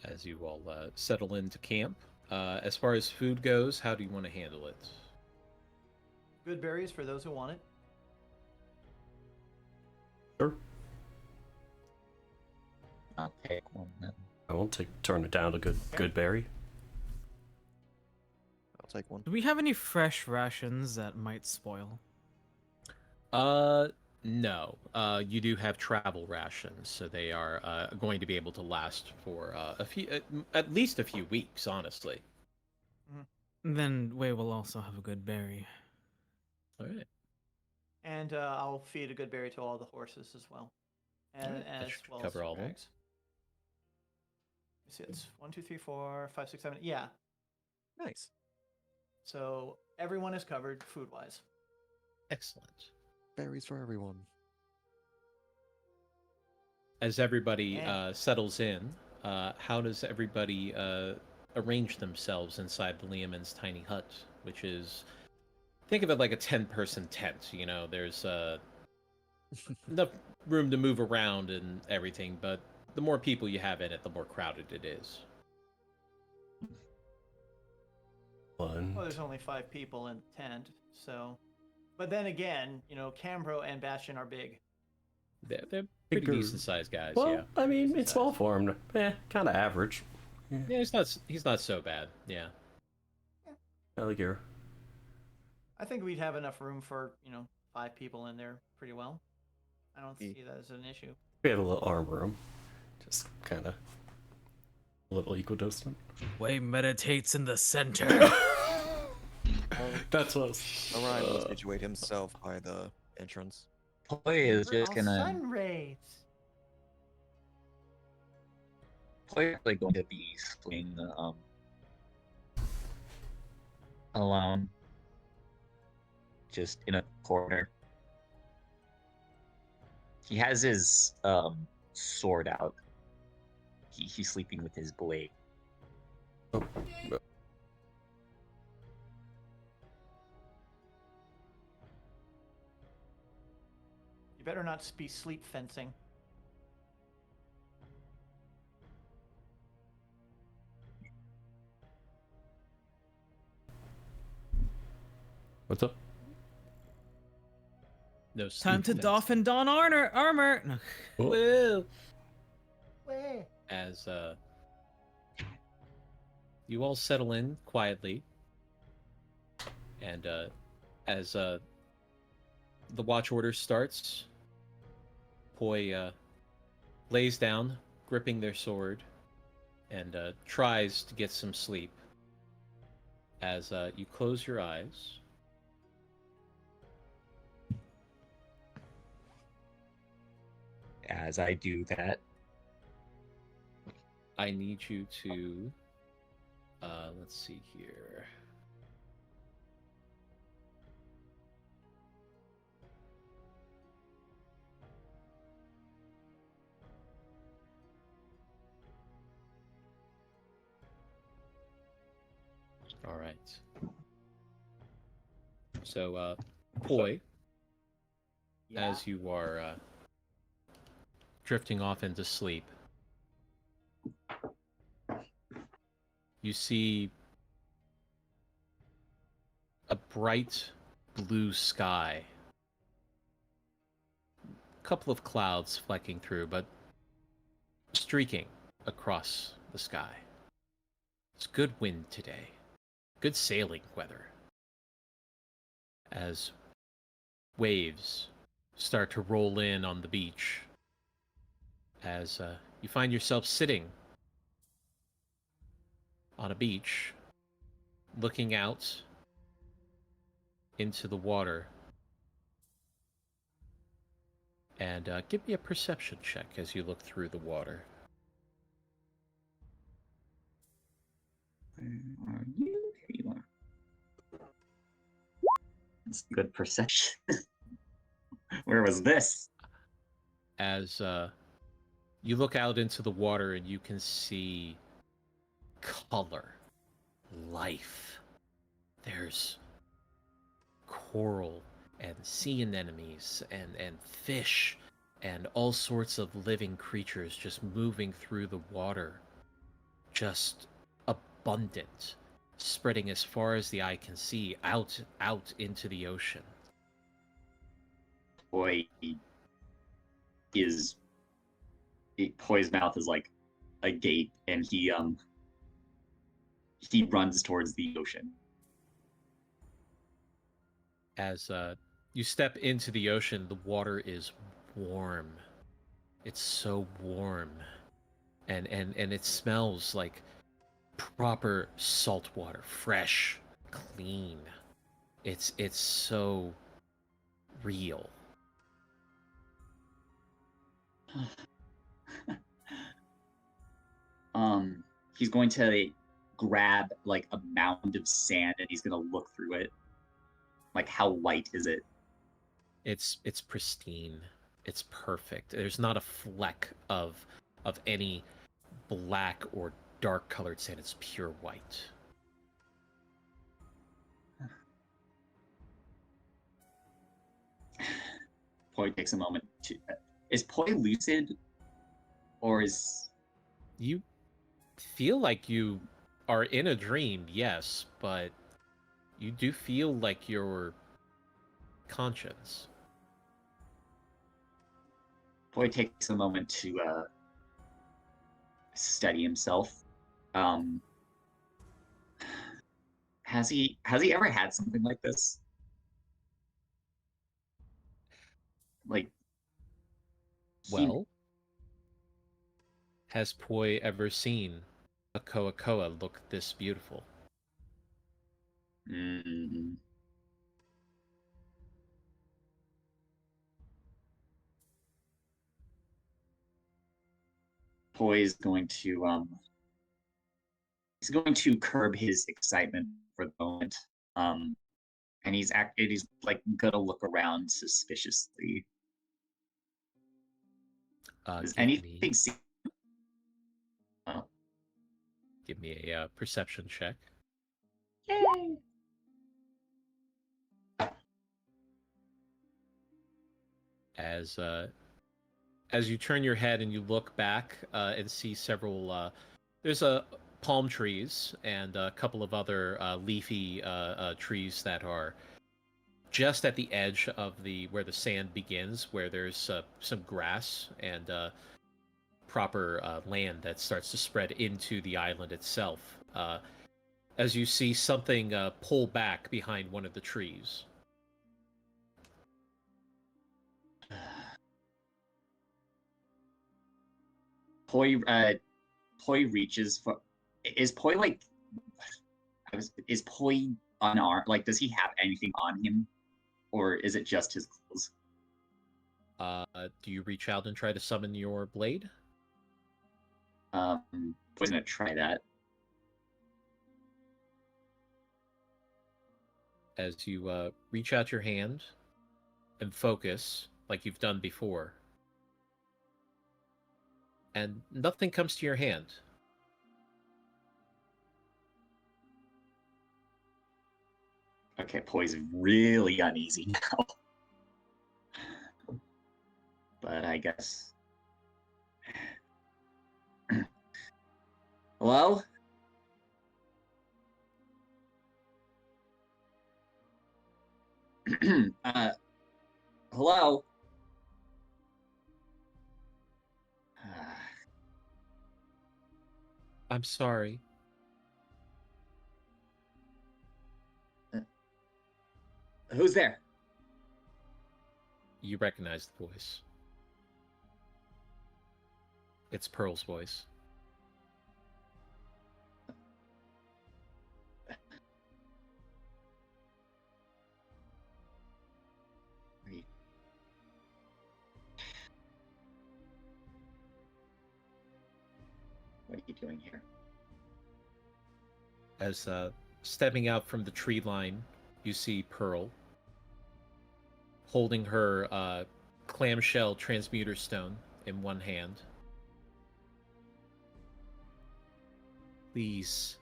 As you all settle into camp, as far as food goes, how do you want to handle it? Good berries for those who want it. Sure. I'll take one then. I won't turn it down to good berry. I'll take one. Do we have any fresh rations that might spoil? No. You do have travel rations, so they are going to be able to last for at least a few weeks, honestly. Then Wei will also have a good berry. All right. And I'll feed a good berry to all the horses as well. And Alright, that as should well cover as all of them. Krags. Let's see, it's 1, 2, 3, 4, 5, 6, 7. Yeah. Nice. So everyone is covered food-wise. Excellent. Berries for everyone. As everybody And- settles in, how does everybody arrange themselves inside the Liamon's tiny hut, which is, think of it like a 10-person tent. There's enough room to move around and everything, but the more people you have in it, the more crowded it is. One. Well, there's only 5 people in the tent, so. But then again, Cambro and Bastion are big. They're pretty Bigger. decent sized guys, Well, yeah. I mean, Decent in small size. form, kind of average. Yeah, he's not so bad, yeah. I like your. I think we'd have enough room for, 5 people in there pretty well. I don't E- see that as an issue. We have a little arm room, just kind of a little equidistant. Wei meditates in the center. That's what. Orion will situate himself by the entrance. Poi is just All gonna. sun rays. Poi is like going to be sleeping alone, just in a corner. He has his sword out. He's sleeping with his blade. Oh, You better not be sleep fencing. what's up? No Time to sleep doff and don armor. No. Woo! Where? As you all settle in quietly, and as the watch order starts, Poi lays down, gripping their sword, and tries to get some sleep. As you close your eyes, as I do that. I need you to, let's see here. All right. So, Poi, as you are drifting off into sleep, you see a bright blue sky. A couple of clouds flecking through, but streaking across the sky. It's good wind today. Good sailing weather. As waves start to roll in on the beach. As you find yourself sitting on a beach, looking out into the water. And give me a perception check as you look through the water. Where are you? Here you are. That's good perception. Where was this? As you look out into the water and you can see color, life. There's coral and sea anemones and fish and all sorts of living creatures just moving through the water. Just abundant, spreading as far as the eye can see out into the ocean. Poi's mouth is like a gate, and he runs towards the ocean. As you step into the ocean, the water is warm. It's so warm. And it smells like proper salt water, fresh, clean. It's so real. He's going to grab like a mound of sand and he's gonna look through it. Like, how white is it? It's pristine. It's perfect. There's not a fleck of any black or dark colored sand. It's pure white. Poi takes a moment to... Is Poi lucid? Or is... You feel like you are in a dream, yes, but you do feel like you're conscious. Poi takes a moment to steady himself. Has he ever had something like this? Like, Well, has Poi ever seen a Koa look this beautiful? Mm. Poi is going to he's going to curb his excitement for the moment. And he's like gonna look around suspiciously. Does anything seem... Oh. Give me a perception check. Yay! As you turn your head and you look back and see several, there's palm trees and a couple of other leafy trees that are just at the edge of where the sand begins, where there's some grass and proper land that starts to spread into the island itself. As you see something pull back behind one of the trees. Poi reaches for... Is Poi like... Is Poi unarmed? Like, does he have anything on him? Or is it just his clothes? Do you reach out and try to summon your blade? Was gonna try that. As you reach out your hand and focus like you've done before, and nothing comes to your hand. Okay, Poe's really uneasy now. But I guess. Hello? Hello? I'm sorry. Who's there? You recognize the voice. It's Pearl's voice. What are you doing here? As stepping out from the tree line, you see Pearl holding her clamshell transmuter stone in one hand. Please,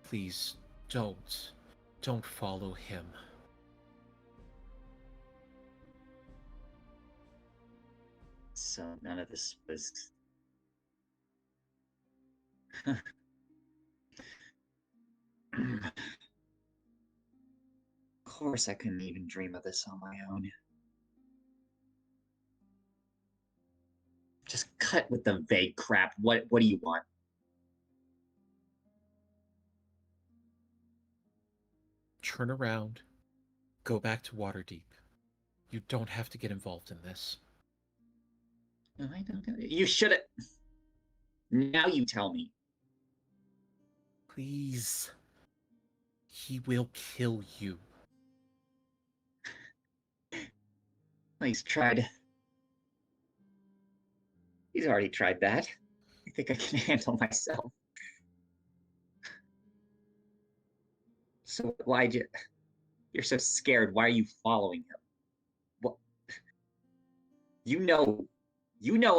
please don't follow him. So none of this was. Of course I couldn't even dream of this on my own. Just cut with the vague crap. What do you want? Turn around. Go back to Waterdeep. You don't have to get involved in this. No, I don't. You should have. Now you tell me. Please. He will kill you. He's tried. He's already tried that. I think I can handle myself. So why'd you... You're so scared. Why are you following him? What? You know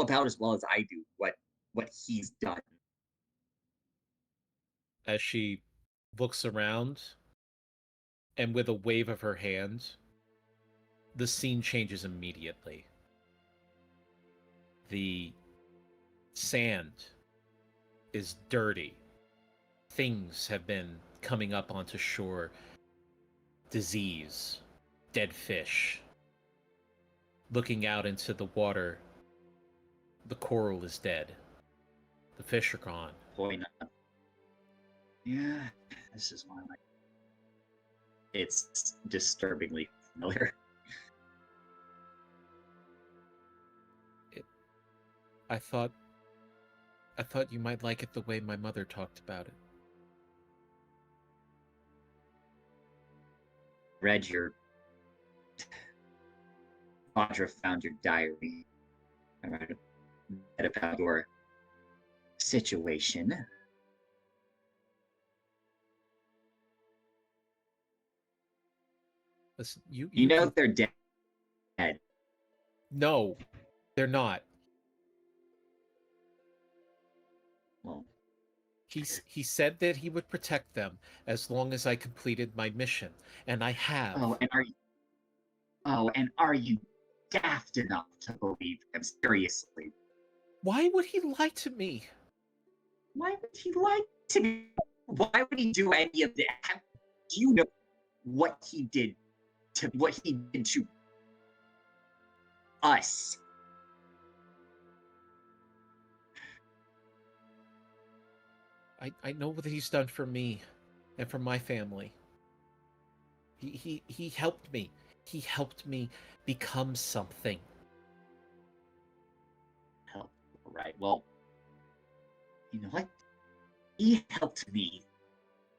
about as well as I do what he's done. As she looks around, and with a wave of her hand, the scene changes immediately. The sand is dirty. Things have been coming up onto shore. Disease, dead fish. Looking out into the water, the coral is dead. The fish are gone. Boy, not. Yeah, this is one of my... It's disturbingly familiar. I thought you might like it the way my mother talked about it. Read your... Audra found your diary. I read about your situation. Listen, you know they're dead. No, they're not. Well, he said that he would protect them as long as I completed my mission, and I have. Oh, and are you daft enough to believe him? Seriously? Why would he lie to me? Why would he lie to me? Why would he do any of that? Do you know what he did to us? I know what he's done for me and for my family. He helped me. He helped me become something. Help. Right. Well, you know what? He helped me.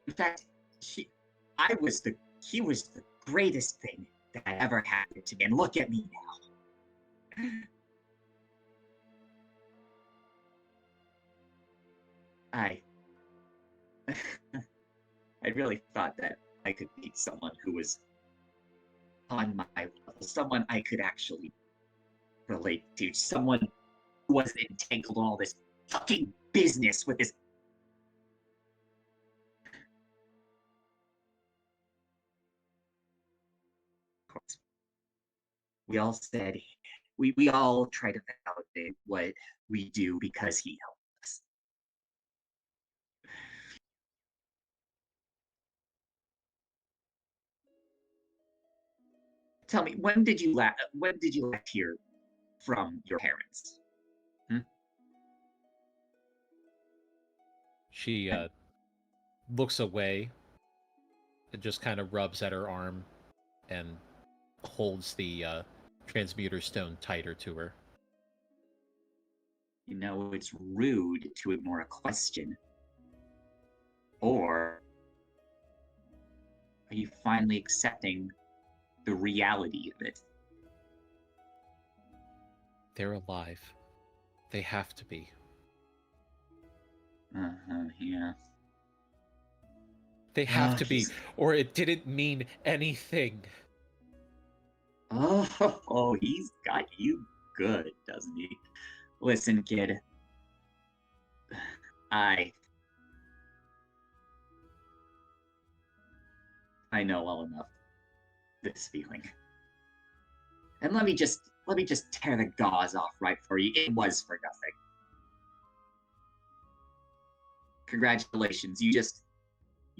In fact, he was the greatest thing that ever happened to me. And look at me now. I I really thought that I could meet someone who was on my level, someone I could actually relate to, someone who wasn't entangled in all this fucking business with this. Of course, we all said we all try to validate what we do because he helped us. Tell me, when did you last hear from your parents? She looks away and just kind of rubs at her arm and holds the transmuter stone tighter to her. You know, it's rude to ignore a question. Or are you finally accepting the reality of it? They're alive. They have to be. Yeah. They have to be, or it didn't mean anything. Oh, he's got you good, doesn't he? Listen, kid. I know well enough this feeling. And let me just tear the gauze off right for you. It was for nothing. Congratulations, you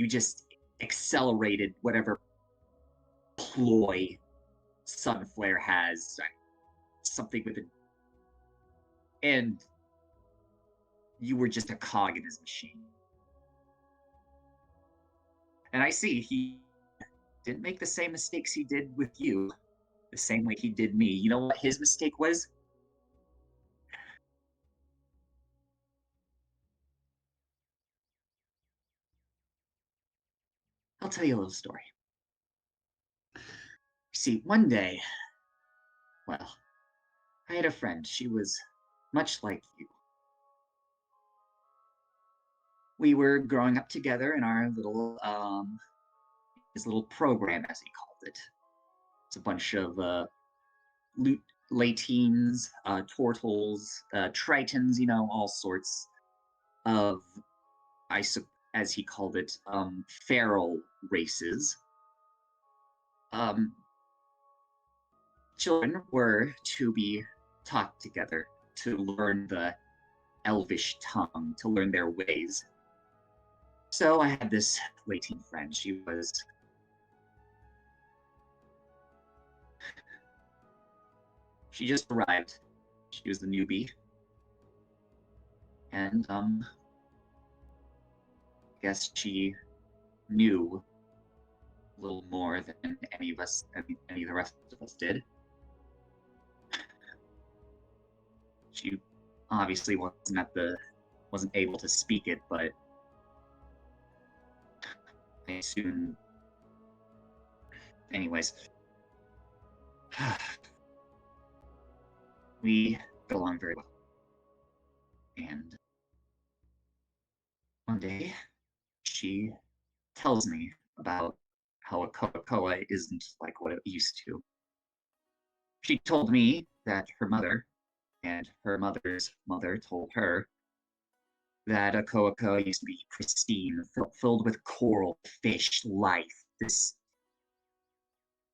just accelerated whatever ploy Sunflare has. Something with it. And you were just a cog in his machine. And I see he didn't make the same mistakes he did with you, the same way he did me. You know what his mistake was? I'll tell you a little story. See, one day, well, I had a friend. She was much like you. We were growing up together in our little, his little program, as he called it. It's a bunch of latines, tortles, tritons, you know, all sorts of, as he called it, feral races. Children were to be taught together to learn the elvish tongue, to learn their ways. So I had this latine friend. She just arrived. She was the newbie. And, I guess she knew a little more than any of the rest of us did. She obviously wasn't able to speak it, but I soon. Anyways, we got along very well. And one day, she tells me about how a Koa isn't like what it used to. She told me that her mother and her mother's mother told her that a Koa used to be pristine, filled with coral, fish, life. This,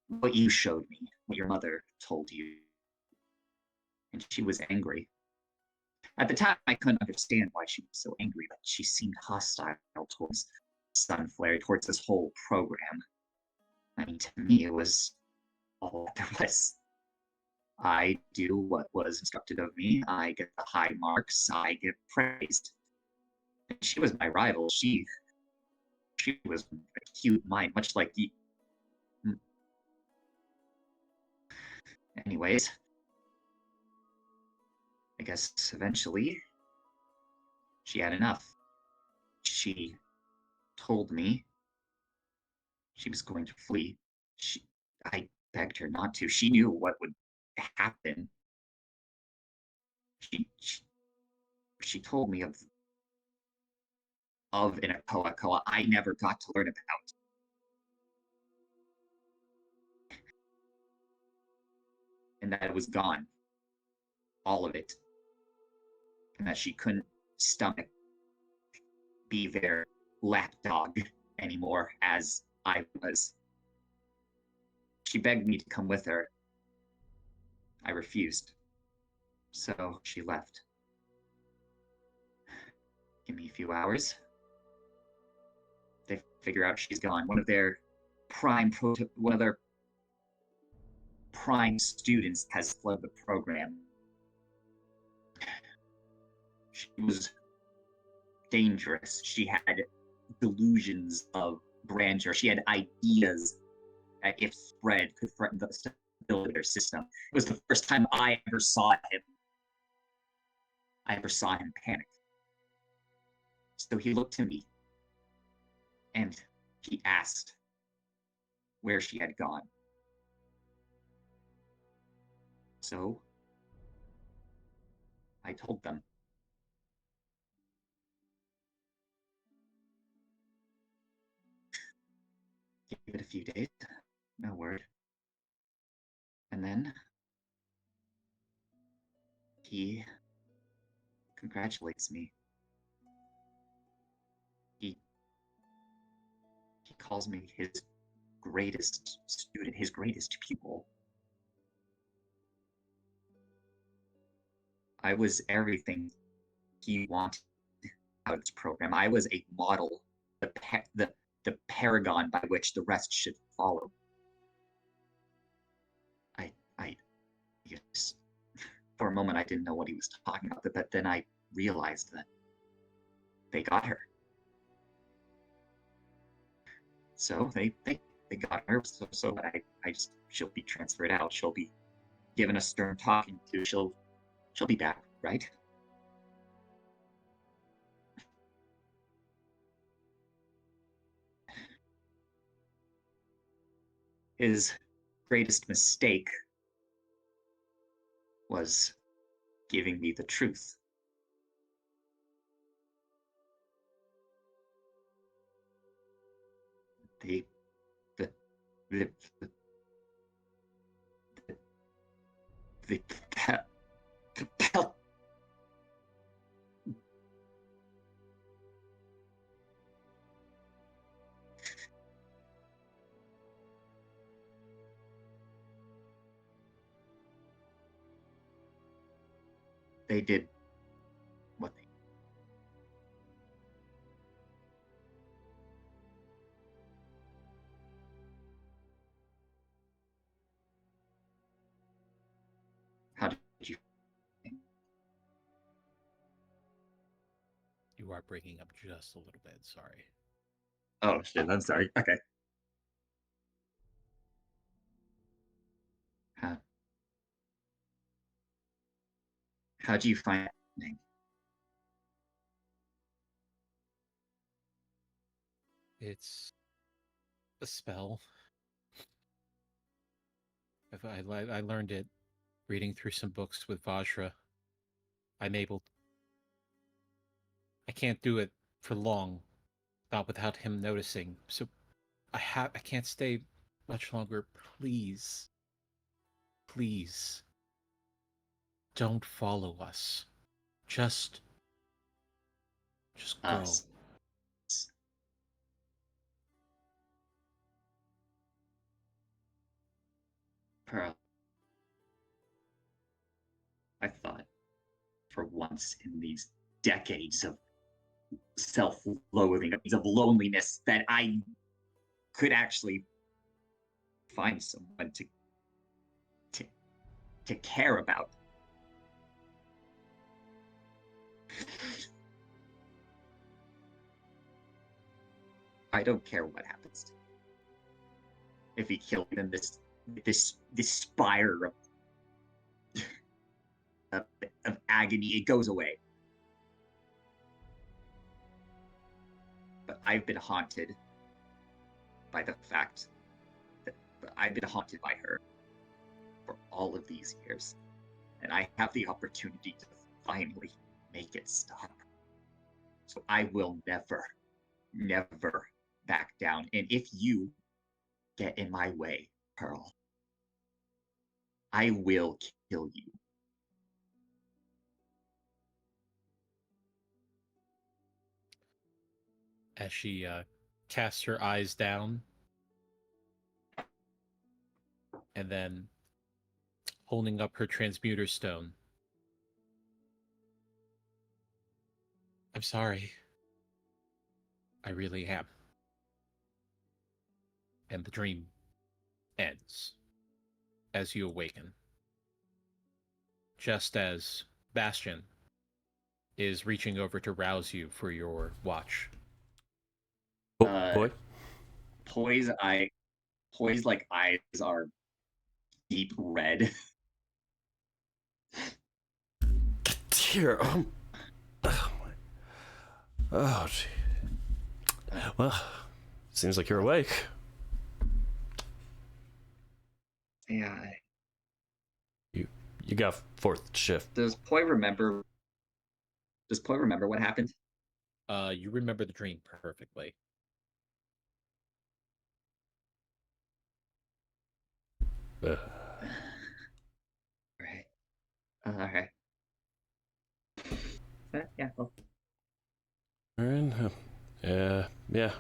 what you showed me, what your mother told you. And she was angry. At the time, I couldn't understand why she was so angry, but she seemed hostile towards Sunflare, towards this whole program. I mean, to me, it was all there was. I do what was instructed of me. I get the high marks. I get praised. And she was my rival. She was a cute mind, much like the. Anyways, I guess eventually she had enough. She told me she was going to flee. I begged her not to. She knew what would happen. she told me of an Akoa I never got to learn about. And that it was gone. All of it. And that she couldn't stomach be their lapdog anymore as I was. She begged me to come with her. I refused. So she left. Give me a few hours. They figure out she's gone. One of their prime students has fled the program. She was dangerous. She had delusions of grandeur. She had ideas that, if spread, could threaten the stability of their system. It was the first time I ever saw him panic. So he looked to me and he asked where she had gone. So I told them. Give it a few days, no word. And then he congratulates me. He calls me his greatest student, his greatest pupil. I was everything he wanted out of this program. I was a model, the paragon by which the rest should follow. I yes, for a moment I didn't know what he was talking about, but then I realized that they got her. So they got her. So she'll be transferred out. She'll be given a stern talking to. She'll be back, right? His greatest mistake was giving me the truth. They did what they. How did you? You are breaking up just a little bit. Sorry. Oh shit! I'm sorry. Okay. How do you find it? It's a spell. I learned it reading through some books with Vajra. I can't do it for long, not without him noticing. So I can't stay much longer. Please, don't follow us. Just go. Us. Pearl. I thought, for once in these decades of self-loathing, of loneliness, that I could actually find someone to care about. I don't care what happens to him. If he killed him, this spire of agony, it goes away. But I've been haunted by the fact that I've been haunted by her for all of these years. And I have the opportunity to finally make it stop. So I will never, never back down. And if you get in my way, Pearl, I will kill you. As she casts her eyes down, and then holding up her transmuter stone. I'm sorry. I really am. And the dream ends as you awaken. Just as Bastion is reaching over to rouse you for your watch. Oh, boy. Poise like eyes are deep red. Here, oh my. Oh, gee. Well, seems like you're awake. Yeah. You got fourth shift. Does Poi remember what happened? You remember the dream perfectly. Right. Okay. Yeah. Well. Alright. Yeah.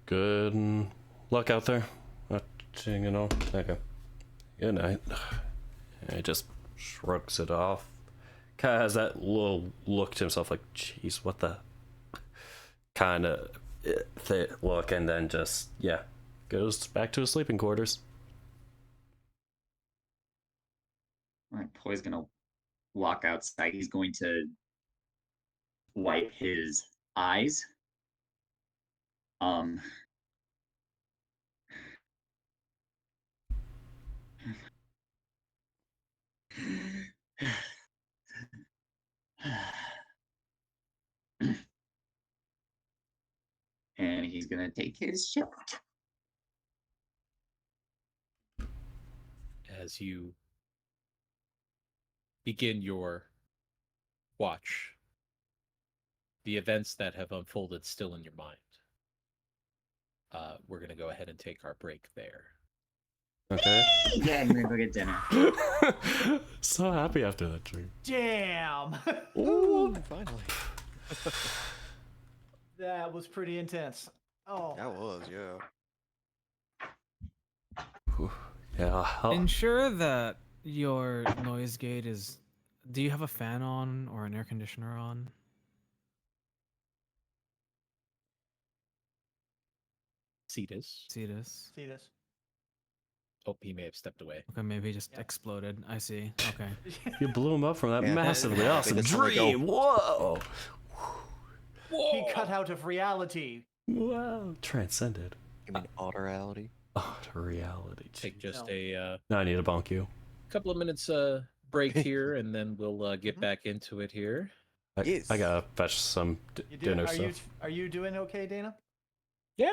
Good luck out there. Watching and all. Okay. Good night. He just shrugs it off. Kind of has that little look to himself like, jeez, what the kind of look, and then just, yeah, goes back to his sleeping quarters. Alright, Poi's gonna walk outside. He's going to wipe his eyes. And he's gonna take his shot. As you begin your watch, the events that have unfolded still in your mind. We're going to go ahead and take our break there. Okay. Yeah, I'm gonna go get dinner. So happy after that dream. Damn! Ooh, finally. That was pretty intense. Oh. That was, yeah. Yeah. Ensure that your noise gate is. Do you have a fan on or an air conditioner on? Cetus. See this? Oh, he may have stepped away. Okay, maybe he just Yeah. exploded. I see. Okay. You blew him up from that Yeah, massively yeah, awesome they just let it go. dream. Whoa. He cut out of reality. Wow. Transcended. You mean auto-reality? Oh, to reality. Take just No. a Now I need to bonk you. couple of minutes break here, and then we'll get back into it here. Yes. I gotta fetch some You do, dinner are you stuff. are you doing okay, Dana? Yeah,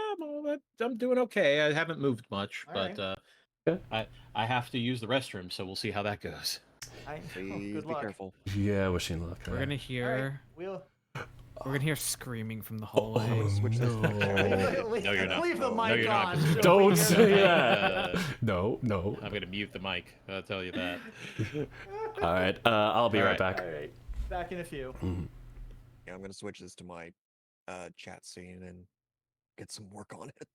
I'm doing okay. I haven't moved much, All but right. I have to use the restroom, so we'll see how that goes. Please Good be luck. careful. Yeah, wishing luck. We're gonna hear. We'll We're gonna hear screaming from the hallway. Oh, Switch this back. no. No, you're not. Leave the No, mic you're not, on. 'cause so we Don't hear say the- that. No. I'm gonna mute the mic. I'll tell you that. All right. I'll be All right right. back. All right. Back in a few. Yeah, I'm gonna switch this to my chat scene and get some work on it.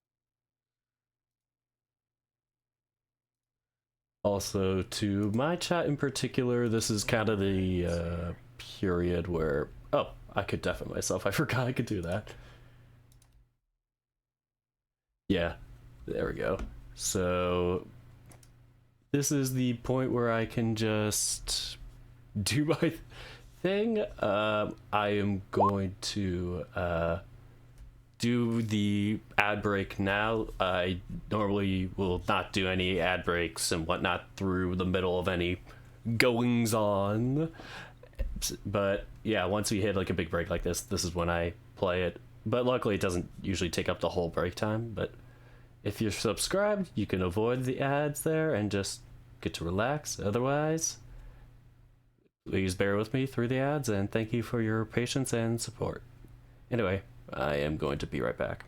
Also, to my chat in particular, this is kind of the period where, oh, I could deafen myself. I forgot I could do that. Yeah, there we go. So this is the point where I can just do my thing. I am going to do the ad break now. I normally will not do any ad breaks and whatnot through the middle of any goings on. But yeah, once we hit like a big break like this is when I play it. But luckily it doesn't usually take up the whole break time. But if you're subscribed, you can avoid the ads there and just get to relax. Otherwise, Please bear with me through the ads, and thank you for your patience and support. Anyway, I am going to be right back.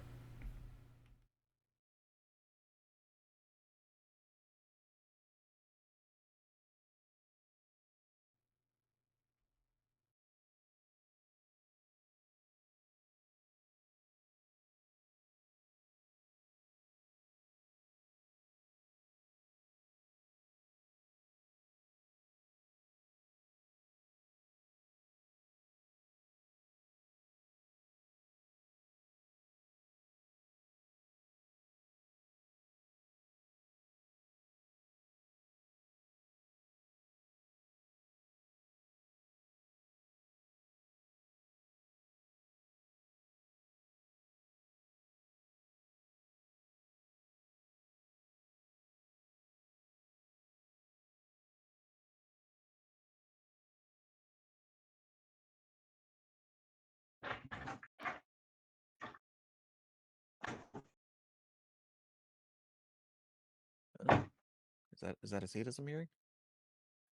Is that a hiatus I'm hearing?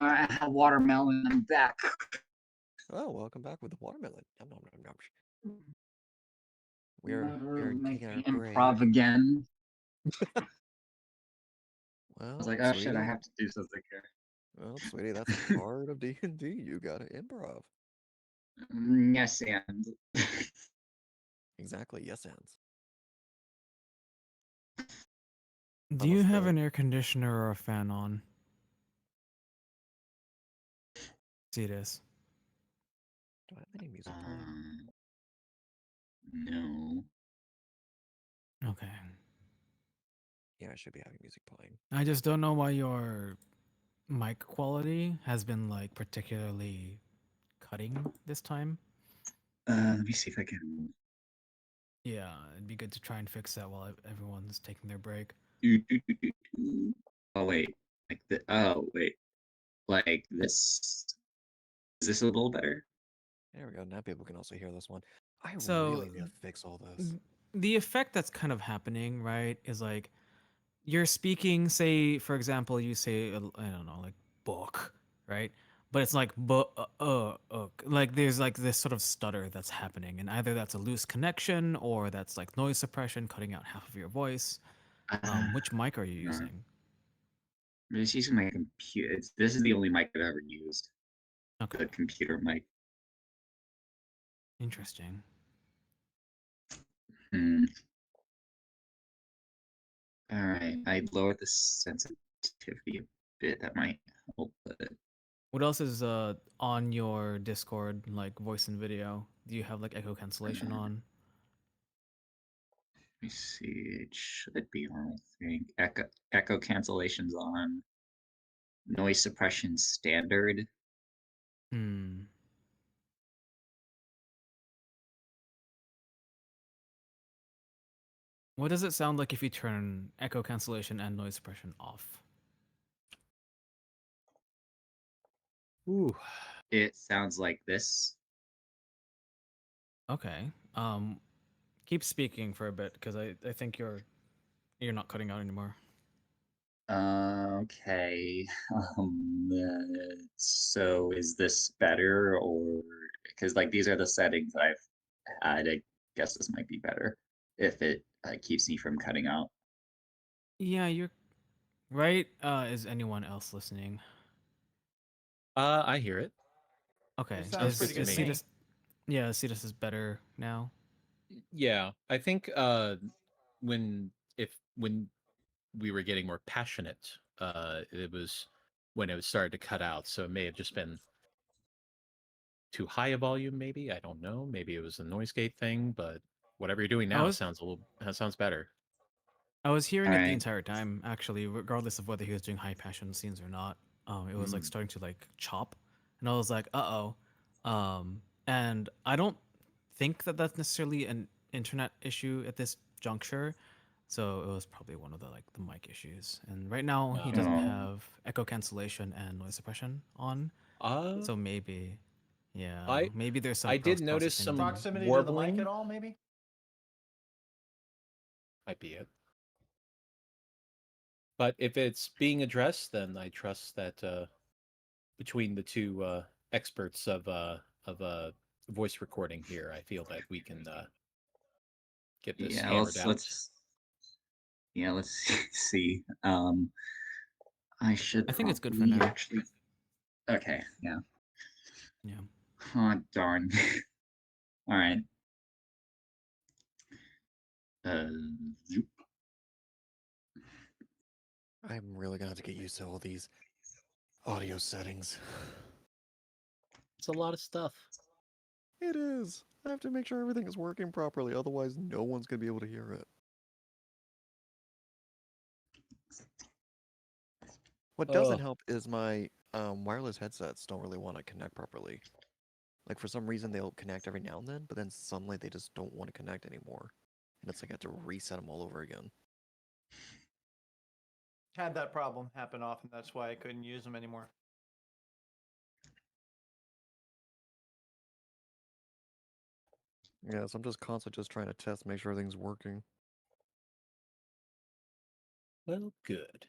I have watermelon. I'm back. Oh, welcome back with the watermelon. Nom, nom, nom, nom. We Never are make taking me our break. improv again. Well, I was like, oh shit, I sweetie. have to do something here. Well, sweetie, that's part of D&D. You gotta improv. Yes, and Exactly. Yes, hands. Do you Almost have the- an air conditioner or a fan on? See this. Do I have any music playing? No. Okay. Yeah, I should be having music playing. I just don't know why your mic quality has been like particularly cutting this time. Let me see if I can. Yeah, it'd be good to try and fix that while everyone's taking their break. Oh wait, oh wait, like this. Is this a little better? There we go. Now people can also hear this one. I So, really need to fix all this. The effect that's kind of happening, right, is like you're speaking, say, for example, you say, I don't know, like book, right? But it's like, like there's like this sort of stutter that's happening. And either that's a loose connection or that's like noise suppression cutting out half of your voice. Which mic are you using? I'm just using my computer. This is the only mic I've ever used. Okay. The computer mic. Interesting. All right, I lowered the sensitivity a bit. That might help. But What else is on your Discord, like voice and video? Do you have like echo cancellation on? let me see. It should be on. I think echo cancellation's on. Noise suppression standard. Hmm. What does it sound like if you turn echo cancellation and noise suppression off? Ooh. It sounds like this. Okay. Keep speaking for a bit because I think you're not cutting out anymore. Okay. So is this better, or because like these are the settings I've had? I guess this might be better if it keeps me from cutting out. Yeah, you're right. Is anyone else listening? I hear it. Okay. It sounds pretty good to me. Cetus, yeah, Cetus is better now. Yeah, I think when we were getting more passionate, it was when it was started to cut out. So it may have just been too high a volume, maybe. I don't know. Maybe it was a noise gate thing, but whatever you're doing now sounds sounds better. I was hearing All it the right. entire time, actually, regardless of whether he was doing high passion scenes or not. It was like starting to like chop, and I was like, and I don't think that that's necessarily an internet issue at this juncture. So it was probably one of the like the mic issues. And right now he doesn't have echo cancellation and noise suppression on. So maybe, yeah, maybe there's some. I did notice post-processing some Proximity warbling. to the mic at all, maybe? Might be it. But if it's being addressed, then I trust that between the two experts of voice recording here, I feel that we can get this Yeah, hammered out. let's see. I should. I think it's good for probably now. Actually, okay. Yeah. Yeah. Oh darn. All right. Zoop. I'm really gonna have to get used to all these audio settings. It's a lot of stuff. It is. I have to make sure everything is working properly, otherwise no one's gonna be able to hear it. What doesn't Ugh. help is my wireless headsets don't really want to connect properly. Like for some reason they'll connect every now and then, but then suddenly they just don't want to connect anymore. And it's like I have to reset them all over again. Had that problem happen often. That's why I couldn't use them anymore. Yeah, so I'm just constantly just trying to test, make sure everything's working. Well, good.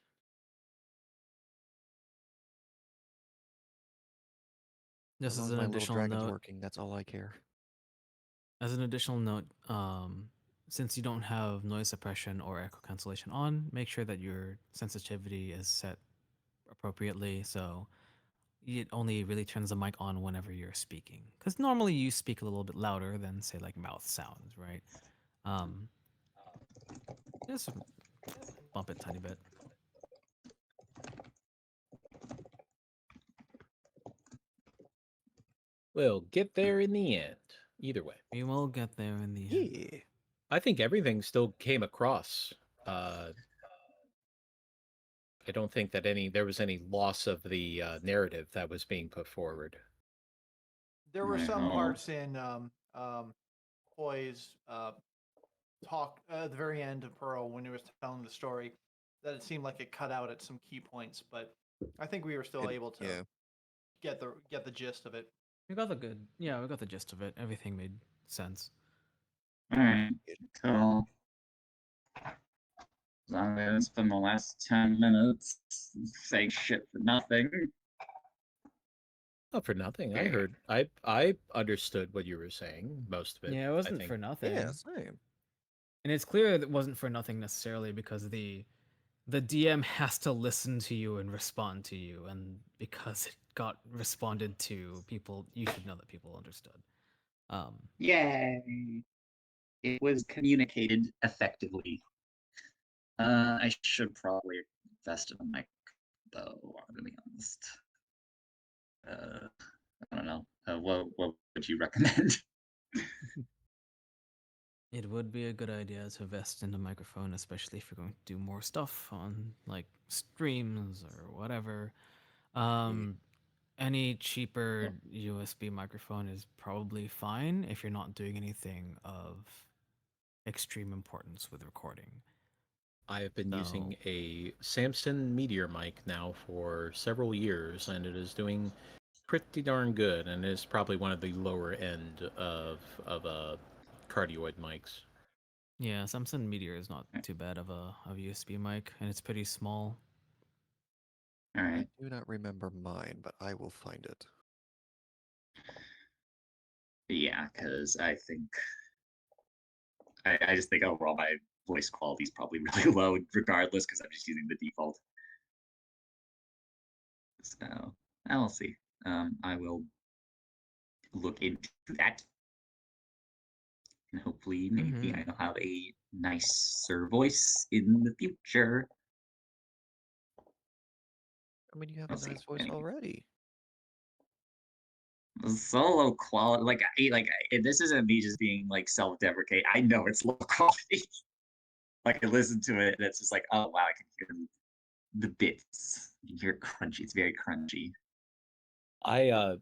This As long is as an my little additional dragon's note. working, that's all I care. As an additional note, since you don't have noise suppression or echo cancellation on, make sure that your sensitivity is set appropriately so it only really turns the mic on whenever you're speaking. Because normally you speak a little bit louder than, say, like mouth sounds, right? Just bump it a tiny bit. We'll get there in the end. Either way. We will get there in the end. Yeah. I think everything still came across. I don't think that there was any loss of the narrative that was being put forward. There were some Well, parts in Hoy's talk at the very end of Pearl when he was telling the story that it seemed like it cut out at some key points, but I think we were still able to Yeah. get the gist of it. We got the gist of it. Everything made sense. all right. Cool. So I'm gonna spend the last 10 minutes saying shit for nothing. Not for nothing. I heard. I understood what you were saying. Most of it. Yeah, it I wasn't think. for nothing. Yeah, same. And it's clear that it wasn't for nothing necessarily because the DM has to listen to you and respond to you, and because it got responded to, people you should know that people understood. Yay! It was communicated effectively. I should probably invest in a mic, though. I'm gonna be honest. I don't know. What would you recommend? It would be a good idea to invest in a microphone, especially if you're going to do more stuff on like streams or whatever. Any cheaper USB microphone is probably fine if you're not doing anything of extreme importance with recording. I have been using So- a Samson Meteor mic now for several years, and it is doing pretty darn good. And is probably one of the lower end of cardioid mics. Yeah, Samsung Meteor is not too bad of a USB mic, and it's pretty small. All I right. do not remember mine, but I will find it. Yeah, because I think I just think overall my voice quality is probably really low, regardless, because I'm just using the default. So I'll see. I will look into that, and hopefully, maybe Mhm. I'll have a nicer voice in the future. I mean, you have I'll a see. nice voice Anyway. already. So low quality, this isn't me just being like self-deprecate. I know it's low quality. Like I listen to it, and it's just like, oh wow, I can hear the bits. You can hear it crunchy. It's very crunchy. I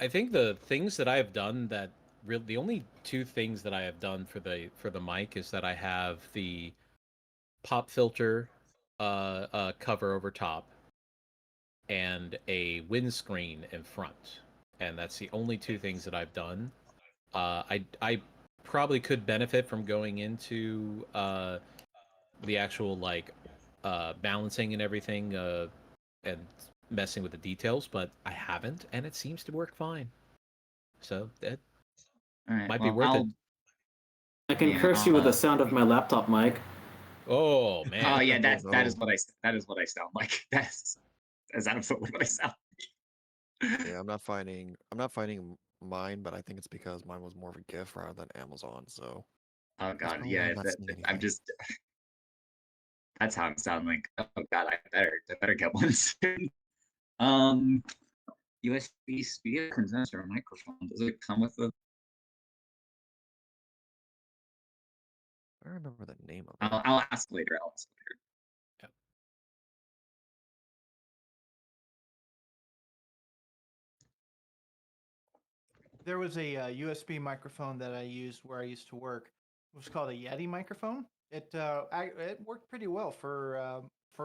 think the things that I have done that the only two things that I have done for the mic is that I have the pop filter cover over top and a windscreen in front, and that's the only two things that I've done. I probably could benefit from going into the actual balancing and everything and messing with the details, but I haven't, and it seems to work fine. So that All right, might be worth it. I can Yeah, curse you with the sound of my laptop mic. Oh Oh man. yeah, that no. is what I sound like. That's absolutely what I sound. Yeah, I'm not finding mine, but I think it's because mine was more of a gift rather than Amazon. So Oh that's god, probably why yeah. I'm not seeing I'm anything. just. That's how I'm sounding like. Oh god, I better get one soon. USB speaker condenser microphone. Does it come with a? I don't remember the name of it. I'll ask later. I'll ask later. There was a USB microphone that I used where I used to work. It was called a Yeti microphone. It worked pretty well for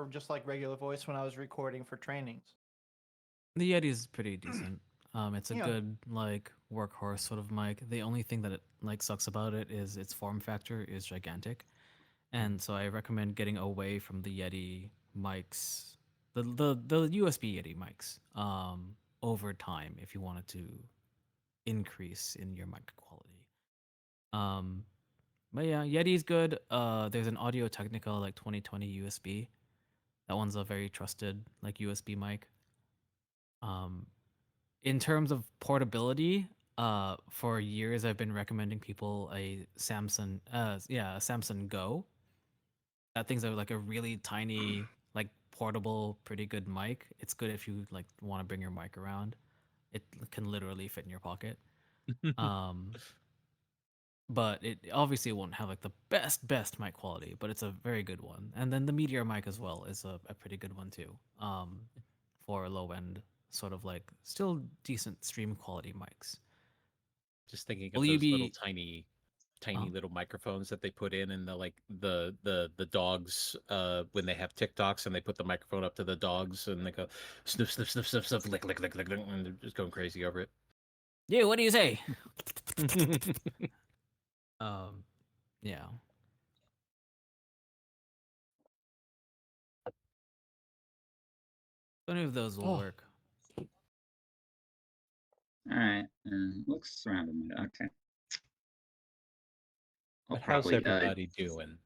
just like regular voice when I was recording for trainings. The Yeti is pretty decent. It's a Yeah. good like workhorse sort of mic. The only thing that it like sucks about it is its form factor is gigantic, and so I recommend getting away from the Yeti mics, the USB Yeti mics, over time if you wanted to increase in your mic quality. Um, but yeah, Yeti's good. There's an Audio Technica like 2020 USB. That one's a very trusted like USB mic. In terms of portability, for years I've been recommending people a Samsung Go. That thing's like a really tiny, like portable, pretty good mic. It's good if you like want to bring your mic around. It can literally fit in your pocket. Um, but it obviously won't have like the best mic quality, but it's a very good one. And then the Meteor mic as well is a pretty good one too. For low end, sort of like still decent stream quality mics. Just thinking Will of you those little be? tiny little microphones that they put in the like the dogs when they have TikToks and they put the microphone up to the dogs and they go sniff sniff sniff sniff sniff lick lick lick lick, lick and they're just going crazy over it. Yeah, what do you say? Yeah. Any of those will Oh. work. All right. Looks around. Okay. I'll But how's probably. everybody doing?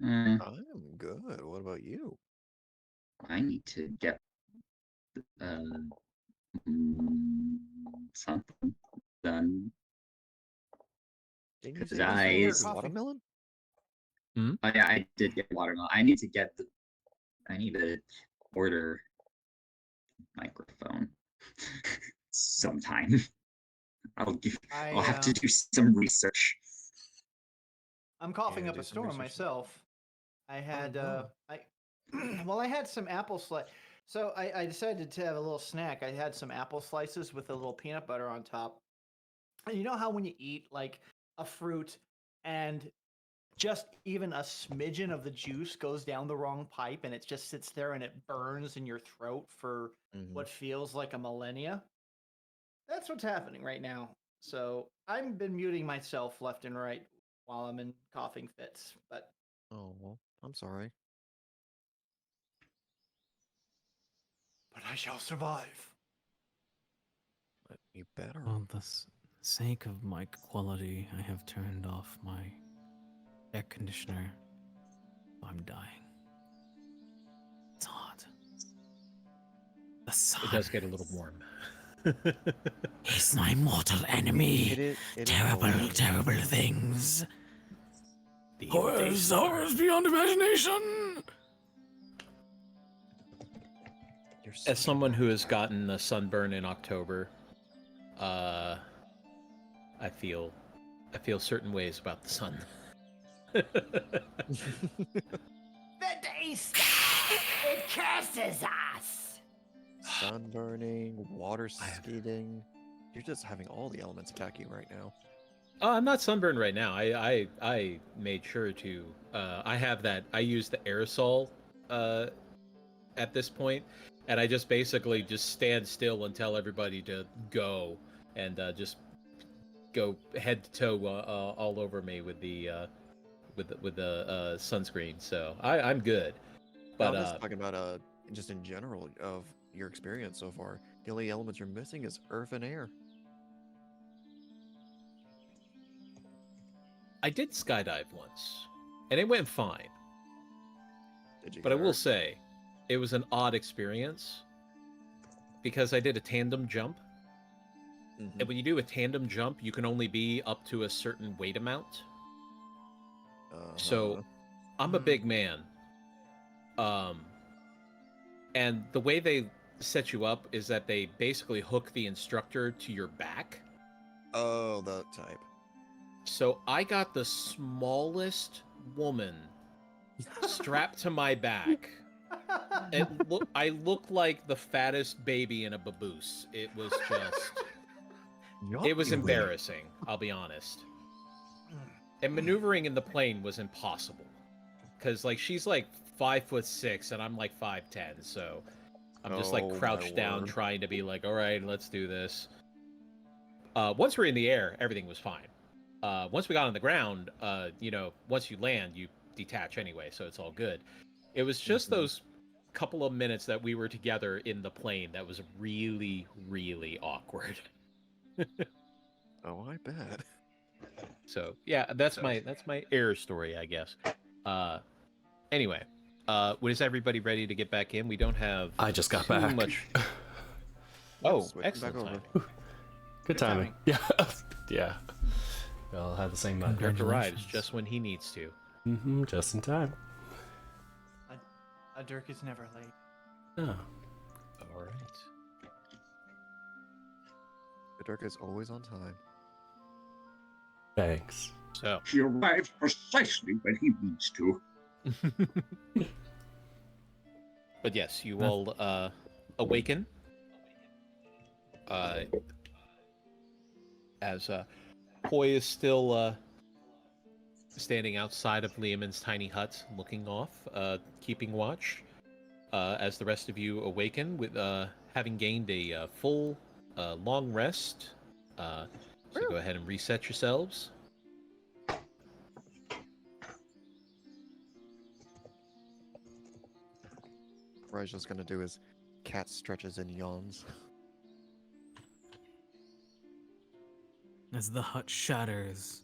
Uh, I'm good. What about you? I need to get something done. Didn't you 'Cause say you I- started It's- with watermelon? Oh yeah, I did get watermelon. I need to order microphone sometime. I'll have to do some research. I'm coughing Yeah, up do a some storm research. myself. I had no. I had some apple slice. So I decided to have a little snack. I had some apple slices with a little peanut butter on top. And you know how when you eat like a fruit and just even a smidgen of the juice goes down the wrong pipe and it just sits there and it burns in your throat for what feels like a millennia? That's what's happening right now. So I've been muting myself left and right while I'm in coughing fits, but Oh, well, I'm sorry. But I shall survive. But you better. For the sake of mic quality, I have turned off my air conditioner. I'm dying. It's hot. The sun It does get a little warm. is my mortal enemy. It is Terrible, cold. terrible things. The Horrors, horrors beyond imagination. You're As such a someone who bad has guy. gotten a sunburn in October, I feel certain ways about the sun. The day starts. It curses us. Sunburning, water skiing. You're just having all the elements attack you right now. Oh, I'm not sunburned right now. I made sure to. I have that. I use the aerosol at this point, and I just basically just stand still and tell everybody to go, and just go head to toe all over me with the sunscreen. So I'm good. But I'm just talking about just in general of your experience so far. The only elements you're missing is earth and air. I did skydive once, and it went fine. Did you? But I will say, it was an odd experience because I did a tandem jump. And when you do a tandem jump, you can only be up to a certain weight amount. So I'm a big man. And the way they set you up is that they basically hook the instructor to your back. Oh, that type. So I got the smallest woman strapped to my back. I looked like the fattest baby in a baboose. It was just... It was embarrassing, I'll be honest. And maneuvering in the plane was impossible. Because, like, she's like 5'6", and I'm like 5'10", so I'm just like crouched down trying to be like, all right, let's do this. Once we're in the air, everything was fine. Once we got on the ground, you know, once you land, you detach anyway, so it's all good. It was just those couple of minutes that we were together in the plane that was really, really awkward. Oh, I bet. So yeah, that's my air story, I guess. Anyway, is everybody ready to get back in? We don't have. I just got too back. much. Excellent timing. Good timing. Yeah, yeah. We all have the same mind. Dirk arrives just when he needs to. Just in time. A Dirk is never late. Oh. All right. The Dirk is always on time. Thanks. So he arrives precisely when he needs to. But yes, you all awaken. As Poi is still standing outside of Liamon's tiny hut, looking off, keeping watch. As the rest of you awaken, with having gained a full long rest. So go ahead and reset yourselves. What I was just gonna do is cat stretches and yawns. As the hut shatters.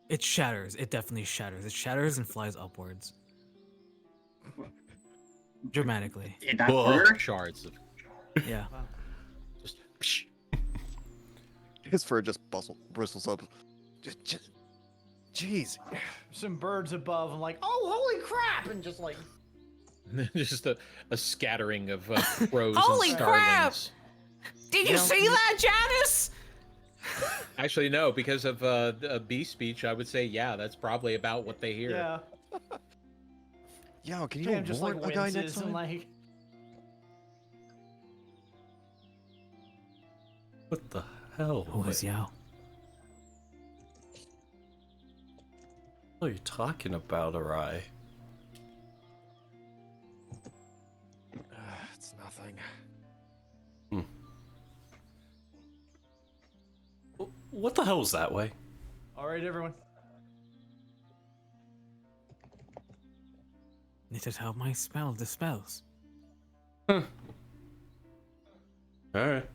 It shatters. It definitely shatters. It shatters and flies upwards. Dramatically. In that order? Shards of... Yeah. Just... Psh. His fur just bristles up. Just, jeez. Some birds above. I'm like, oh, holy crap! And just like... Just a scattering of crows Holy and crap! starlings. Did you see that, Janice? Actually, no, because of bee speech, I would say, yeah, that's probably about what they hear. Yeah. Yo, can you Cam just warn like a guy next winces and time? like... What the hell? Who is Yao? What are you talking about, Arai? It's nothing. What the hell was that way? All right, everyone. It is how my spell dispels. Alright.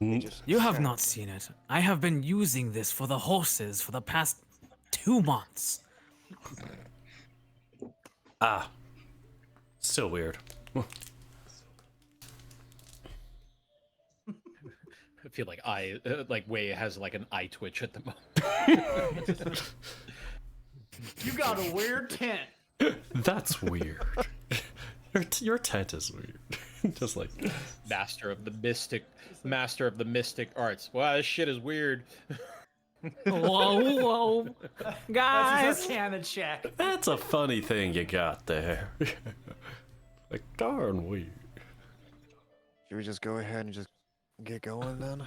You have not seen it. I have been using this for the horses for the past 2 months. Ah. Still weird. I feel like Wei has like an eye twitch at the moment. You got a weird tent. That's weird. Your tent is weird. Just like master of the mystic arts. Wow, this shit is weird. Whoa, guys. That's a canon check. That's a funny thing you got there. Like darn weird. Should we just go ahead and just get going then?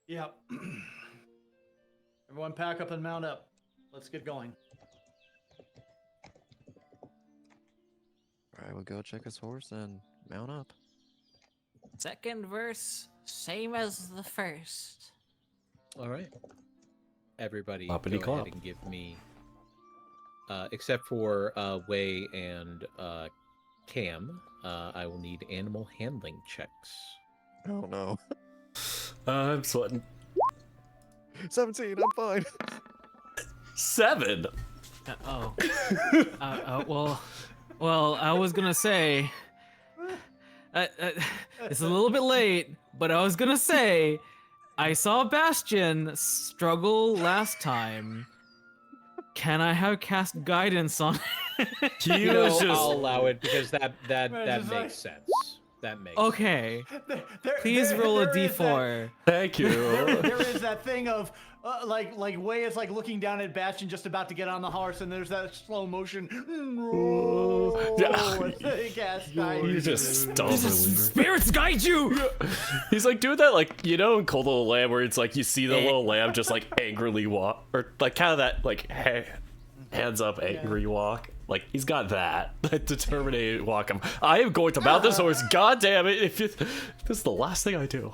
Yep. Everyone pack up and mount up. Let's get going. Alright, we'll go check his horse and mount up. Second verse, same as the first. All right. Everybody, Boppity go clop. ahead and give me except for Wei and Cam, I will need animal handling checks. Oh no. I'm sweating. 17, I'm fine. 7. Well, I was gonna say, it's a little bit late, but I was gonna say, I saw Bastion struggle last time. Can I have cast guidance on? He You was know, just. I'll allow it because that just like- makes sense. That makes Okay, There- please there- roll a there is that- d4. Thank you. there is that thing of like Wei is like looking down at Bastion just about to get on the horse, and there's that slow motion. Yeah. And then he casts You guidance. just stumble. Spirits guide you. He's like doing that, like, you know, in Cold Little Lamb, where it's like you see the little lamb just like angrily walk, or like kind of that like hands up angry walk. Like he's got that determined walk. I am going to mount this horse. God damn it! If this is the last thing I do.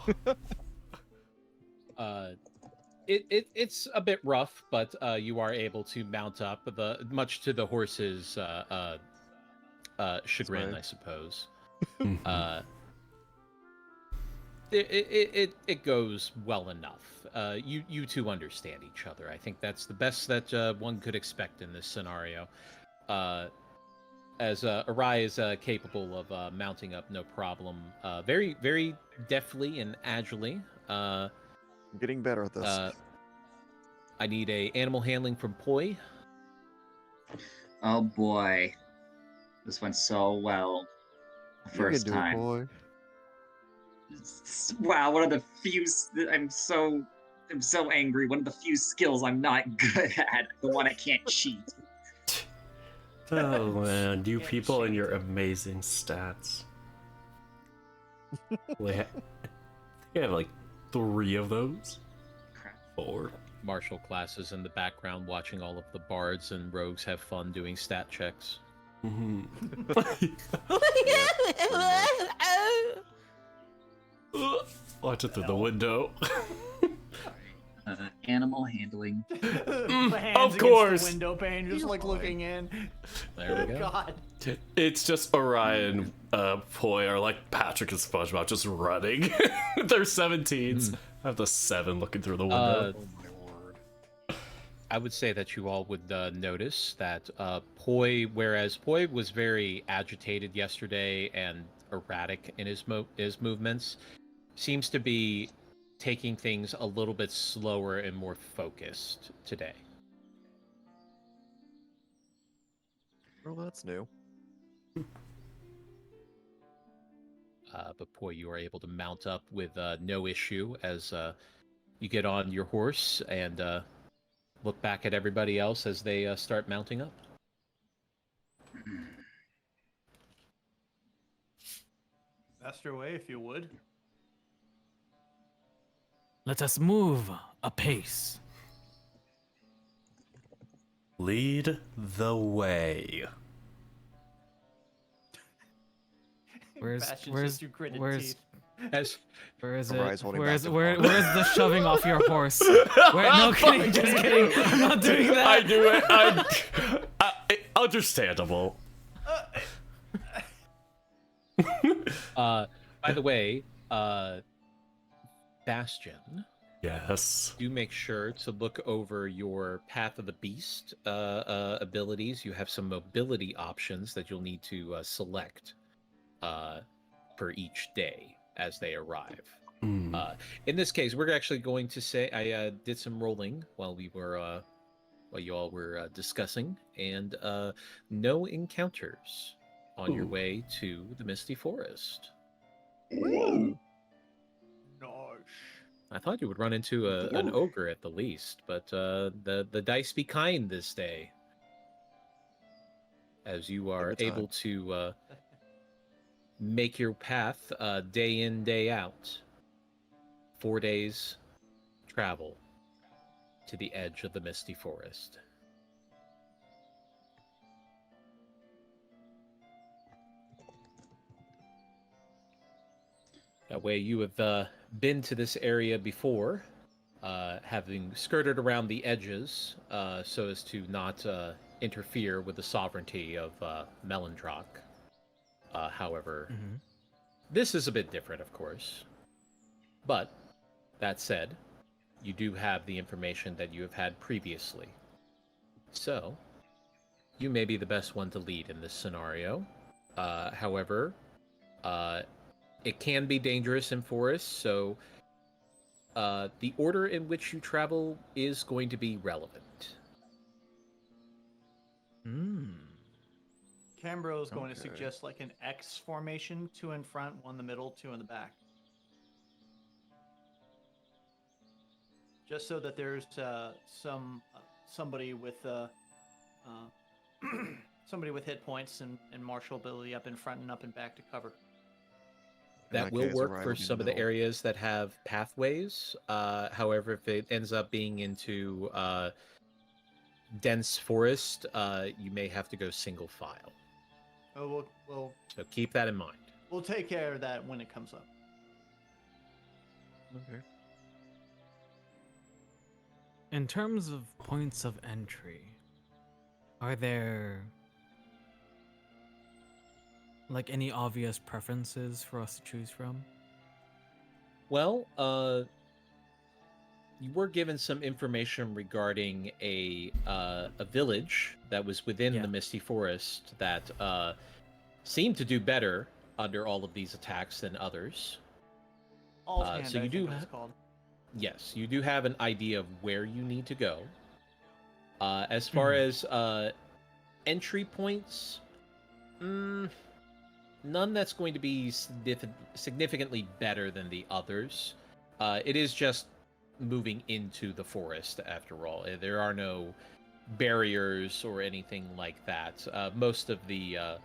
It's a bit rough, but you are able to mount up, much to the horse's chagrin, I suppose. It goes well enough. You two understand each other. I think that's the best that one could expect in this scenario. As Arai is capable of mounting up no problem, very, very deftly and agilely. I'm getting better at this. I need a animal handling from Poi. Oh boy, this went so well the first you can do time. it, boy. Wow, one of the few. I'm so angry. One of the few skills I'm not good at. The one I can't cheat. Oh man, you people and your amazing stats. I have like 3 of those. Crap. 4. Martial classes in the background, watching all of the bards and rogues have fun doing stat checks. Watch it through the window. Animal handling. The hands Of against course. the window pane, just like looking in. There we go. God. It's just Orion, Poi are like Patrick and SpongeBob just running. They're 17s. I have the 7 looking through the window. Oh my word. I would say that you all would notice that Poi, whereas Poi was very agitated yesterday and erratic in his movements, seems to be taking things a little bit slower and more focused today. Well, that's new. But Poi, you are able to mount up with no issue as you get on your horse and look back at everybody else as they start mounting up. Master Wei, if you would. Let us move apace. Lead the way. Bastion's just through gritted teeth. Where is Arise it? holding Where's back where, the where's the shoving off your horse? No kidding, just kidding. I'm not doing that. I do it. Understandable. By the way, Bastion, Yes. do make sure to look over your Path of the Beast abilities. You have some mobility options that you'll need to select for each day as they arrive. In this case, we're actually going to say I did some rolling while we were while you all were discussing, and no encounters on your way to the Misty Forest. Nosh. I thought you would run into an ogre at the least, but the dice be kind this day, as you are Every time. able to make your path day in, day out. 4 days travel to the edge of the Misty Forest. That way you have been to this area before, having skirted around the edges so as to not interfere with the sovereignty of Melendrock. However, this is a bit different, of course. But, that said, you do have the information that you have had previously. So, you may be the best one to lead in this scenario. However, it can be dangerous in forests, so the order in which you travel is going to be relevant. Cambro is going to suggest like an X formation, 2 in front, 1 in the middle, 2 in the back. Just so that there's somebody with somebody with hit points and martial ability up in front and up and back to cover. That will work for some of the areas that have pathways. However, if it ends up being into dense forest, you may have to go single file. Oh, we'll So keep that in mind. We'll take care of that when it comes up. Okay. In terms of points of entry, are there like any obvious preferences for us to choose from? Well, you were given some information regarding a village that was within the Misty Forest that seemed to do better under all of these attacks than others. Alt-hand, so you I do think it's called. Yes, you do have an idea of where you need to go. As far as entry points, none that's going to be significantly better than the others. It is just moving into the forest, after all. There are no barriers or anything like that. Most of the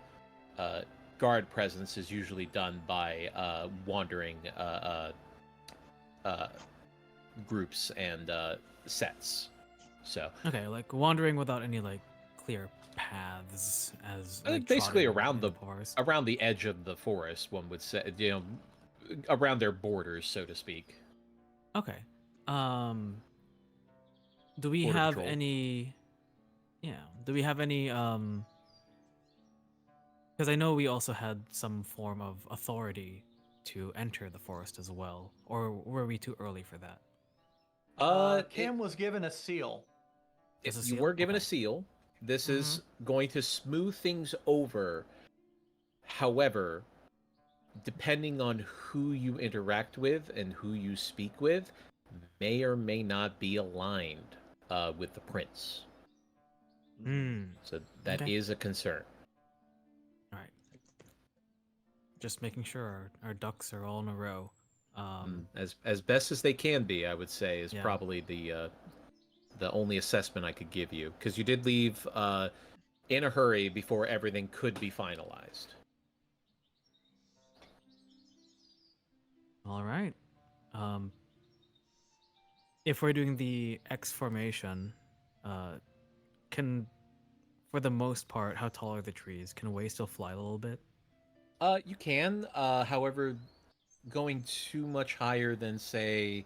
guard presence is usually done by wandering groups and sets. So okay, like wandering without any like clear paths as like, basically trotting around in the forest. around the edge of the forest, one would say, around their borders, so to speak. Okay. Do we Border have patrol. any? Yeah. Do we have any? Because I know we also had some form of authority to enter the forest as well, or were we too early for that? Cam was given a seal. If Just a you seal? were given a Okay. seal, this is going to smooth things over. However, depending on who you interact with and who you speak with, may or may not be aligned with the prince. So that is a concern. All right. Just making sure our ducks are all in a row. As best as they can be, I would say, is Yeah. probably the only assessment I could give you, because you did leave in a hurry before everything could be finalized. All right. If we're doing the X formation, for the most part, how tall are the trees? Can Way still fly a little bit? You can, however, going too much higher than, say,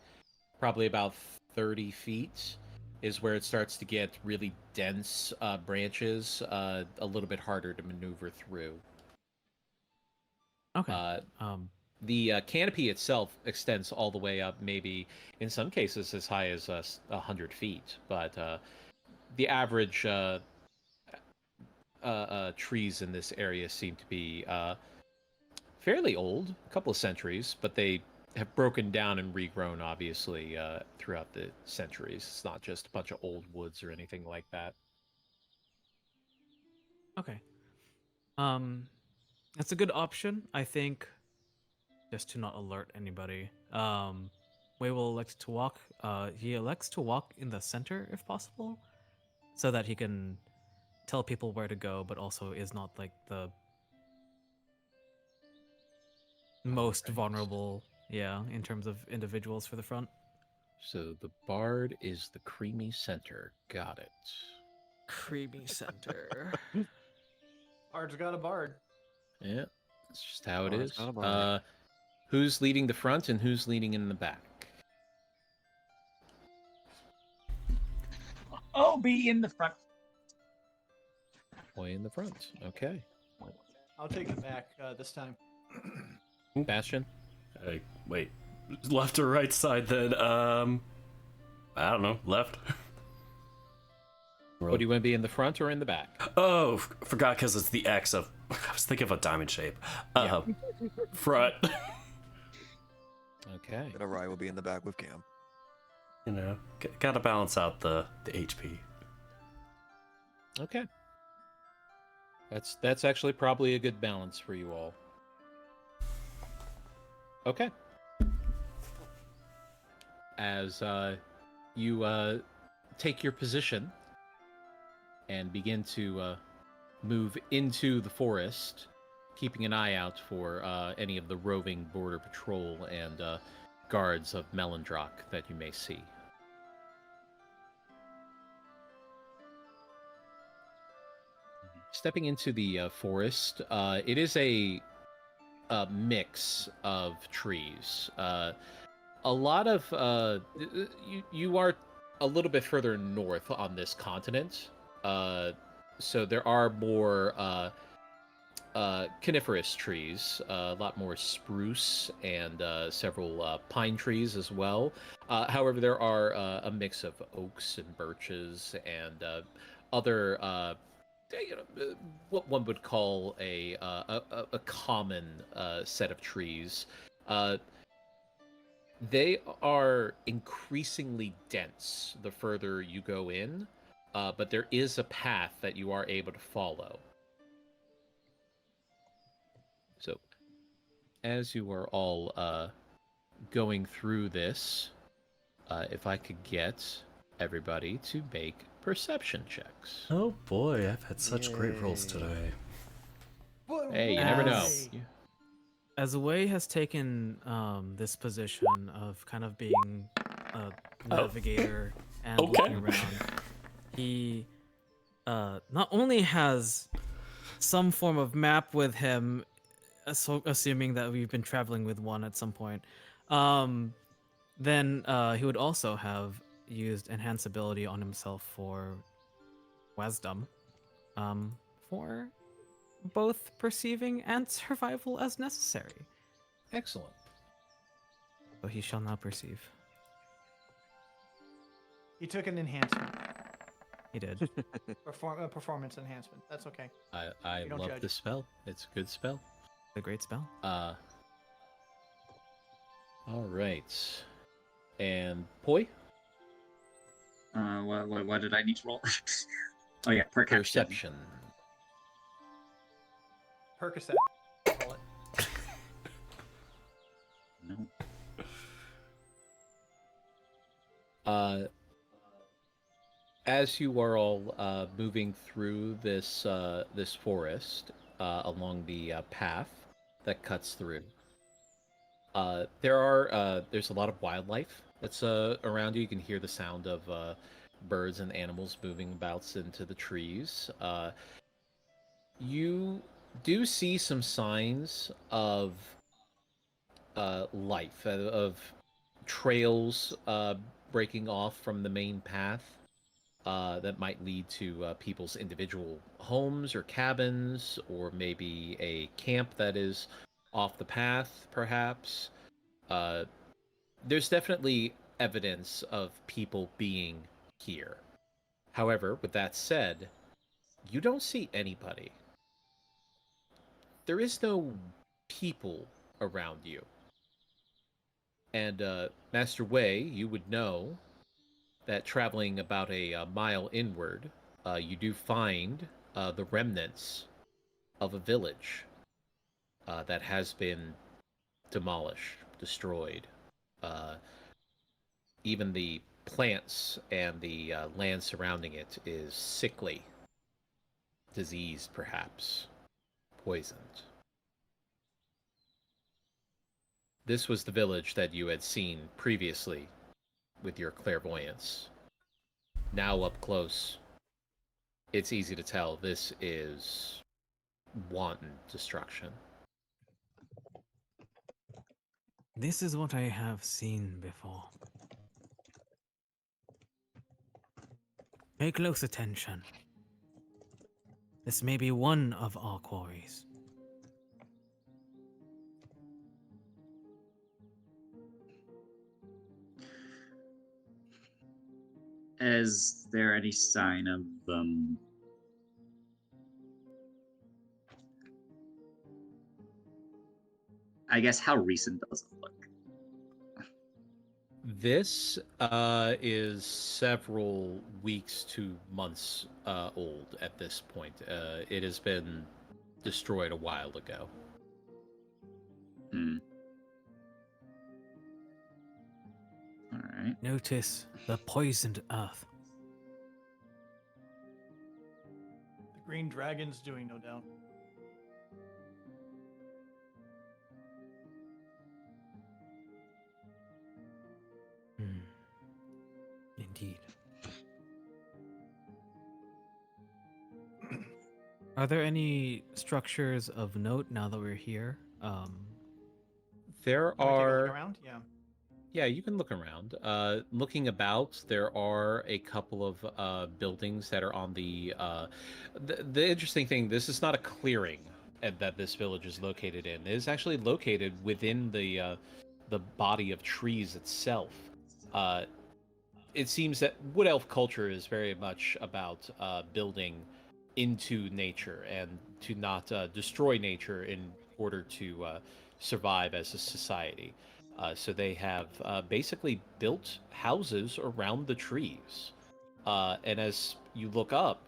probably about 30 feet is where it starts to get really dense branches, a little bit harder to maneuver through. Okay. The canopy itself extends all the way up, maybe in some cases as high as 100 feet, but the average trees in this area seem to be fairly old, a couple of centuries, but they have broken down and regrown, obviously, throughout the centuries. It's not just a bunch of old woods or anything like that. Okay. That's a good option, I think, just to not alert anybody. Wei will elect to walk. He elects to walk in the center if possible, so that he can tell people where to go, but also is not like the most vulnerable, in terms of individuals for the front. So the bard is the creamy center. Got it. Creamy center. Bard's got a bard. Yeah, that's just how it Bard's is. got a bard. Who's leading the front and who's leading in the back? I'll be in the front. Way in the front. Okay. I'll take the back this time. Bastion. Wait, left or right side then? I don't know, left. What do you want to be, in the front or in the back? Oh, forgot because it's the X of. I was thinking of a diamond shape. Front. Okay. And Arai will be in the back with Cam. You know, gotta balance out the HP. Okay. That's actually probably a good balance for you all. Okay. As you take your position and begin to move into the forest, keeping an eye out for any of the roving border patrol and guards of Melondrock that you may see. Stepping into the forest, it is a mix of trees. A lot of you are a little bit further north on this continent, so there are more coniferous trees, a lot more spruce and several pine trees as well. However, there are a mix of oaks and birches and other what one would call a common set of trees. They are increasingly dense the further you go in, but there is a path that you are able to follow. So, as you are all going through this, if I could get everybody to make perception checks. Oh boy, I've had such great rolls today. Hey, you never know. As Wei has taken this position of kind of being a navigator and looking around, he not only has some form of map with him, assuming that we've been traveling with one at some point, then he would also have used enhance ability on himself for wisdom, for both perceiving and survival as necessary. Excellent. So he shall now perceive. He took an enhancement. He did. Performance enhancement. That's okay. I don't love judge. the spell. It's a good spell. A great spell. All right. And Poi? What did I need to roll? Oh yeah, Perception. Percocet. Call it. No. As you are all moving through this this forest along the path that cuts through, there's a lot of wildlife that's around you. You can hear the sound of birds and animals moving about into the trees. You do see some signs of life, of trails breaking off from the main path that might lead to people's individual homes or cabins, or maybe a camp that is off the path, perhaps. There's definitely evidence of people being here. However, with that said, you don't see anybody. There is no people around you. And Master Wei, you would know that traveling about a mile inward, you do find the remnants of a village that has been demolished, destroyed. Even the plants and the land surrounding it is sickly, diseased perhaps, poisoned. This was the village that you had seen previously with your clairvoyance. Now up close, it's easy to tell this is wanton destruction. This is what I have seen before. Pay close attention. This may be one of our quarries. Is there any sign of I guess how recent does it look? This is several weeks to months old at this point. It has been destroyed a while ago. Alright. Notice the poisoned earth. The green dragon's doing, no doubt. Indeed. Are there any structures of note now that we're here? There Wanna take a look are. around? Yeah. Yeah, you can look around. Looking about, there are a couple of buildings that are on the. The interesting thing, this is not a clearing that this village is located in. It is actually located within the body of trees itself. It seems that Wood Elf culture is very much about building into nature and to not destroy nature in order to survive as a society. So they have basically built houses around the trees. And as you look up,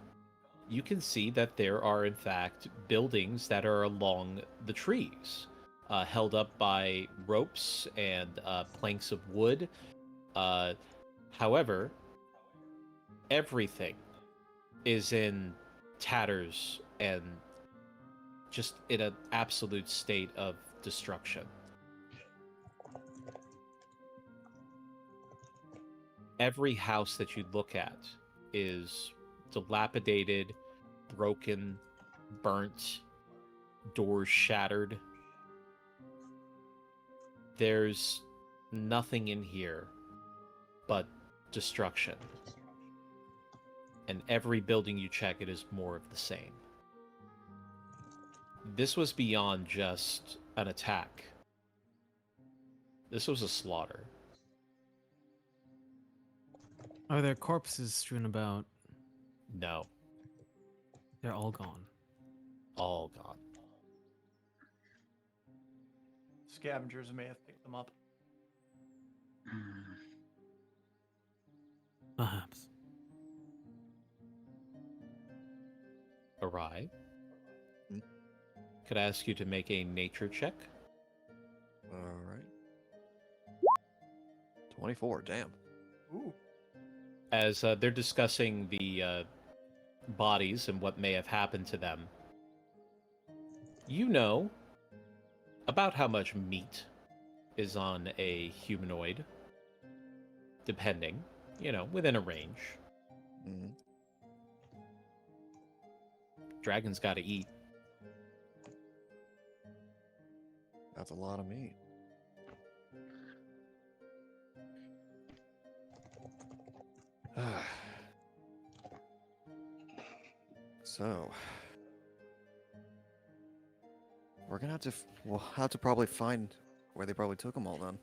you can see that there are, in fact, buildings that are along the trees, held up by ropes and planks of wood. However, everything is in tatters and just in an absolute state of destruction. Every house that you look at is dilapidated, broken, burnt, doors shattered. There's nothing in here but destruction. And every building you check, it is more of the same. This was beyond just an attack. This was a slaughter. Are there corpses strewn about? No. They're all gone. All gone. Scavengers may have picked them up. Perhaps. Arai. Could I ask you to make a nature check? Alright. 24, damn. Ooh. As they're discussing the bodies and what may have happened to them, you know about how much meat is on a humanoid, depending, within a range. Mm-hmm. Dragons gotta eat. That's a lot of meat. So, we're gonna we'll have to probably find where they probably took them all then.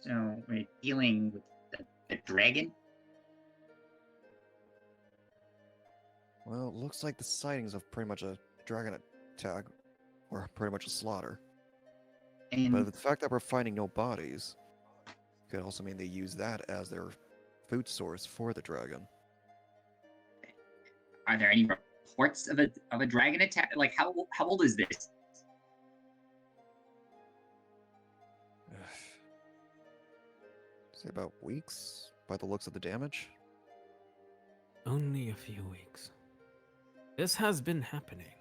So we're dealing with the dragon? Well, it looks like the sightings of pretty much a dragon attack, or pretty much a slaughter. And But the fact that we're finding no bodies could also mean they use that as their food source for the dragon. are there any reports of a dragon attack? Like how old is this? Say about weeks, by the looks of the damage. Only a few weeks. This has been happening,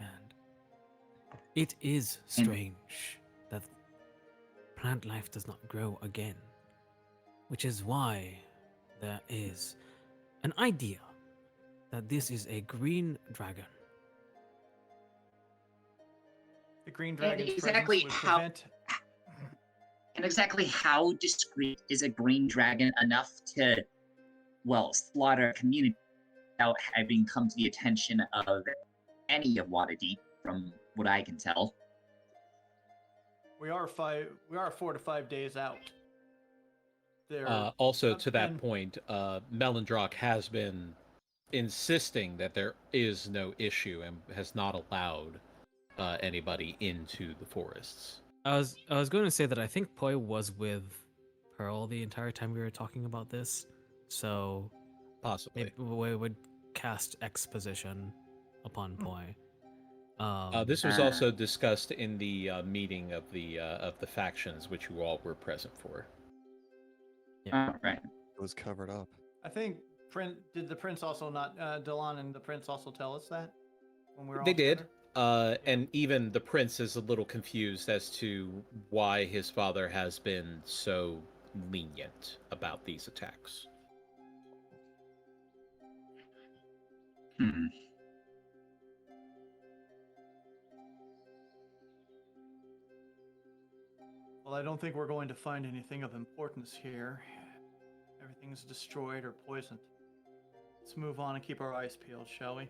and it is strange that plant life does not grow again, which is why there is an idea that this is a green dragon. The green dragon's exactly presence would how- prevent... And exactly how discreet is a green dragon enough to, well, slaughter a community without having come to the attention of any of Waterdeep, from what I can tell. We are 4 to 5 days out. There. Also, to that and- point, Melendrock has been insisting that there is no issue and has not allowed anybody into the forests. I was going to say that I think Poi was with Pearl the entire time we were talking about this, so Possibly. maybe we would cast exposition upon Poi. This was also discussed in the meeting of the factions, which you all were present for. All right. It was covered up. I think did the prince also not Delon and the prince also tell us that when we were all They did. together? And even the prince is a little confused as to why his father has been so lenient about these attacks. Well, I don't think we're going to find anything of importance here. Everything's destroyed or poisoned. Let's move on and keep our eyes peeled, shall we?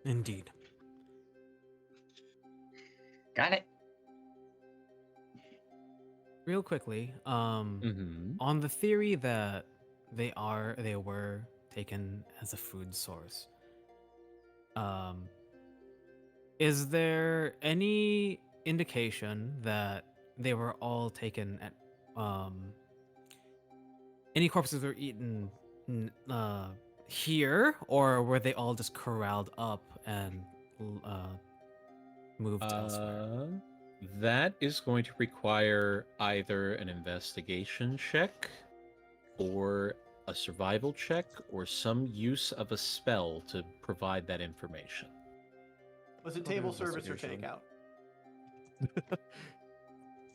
Indeed. Got it. Real quickly, Mm-hmm. on the theory that they were taken as a food source, is there any indication that they were all taken at any corpses were eaten here, or were they all just corralled up and moved elsewhere? That is going to require either an investigation check or a survival check or some use of a spell to provide that information. Was it Okay, table service or investigation. takeout?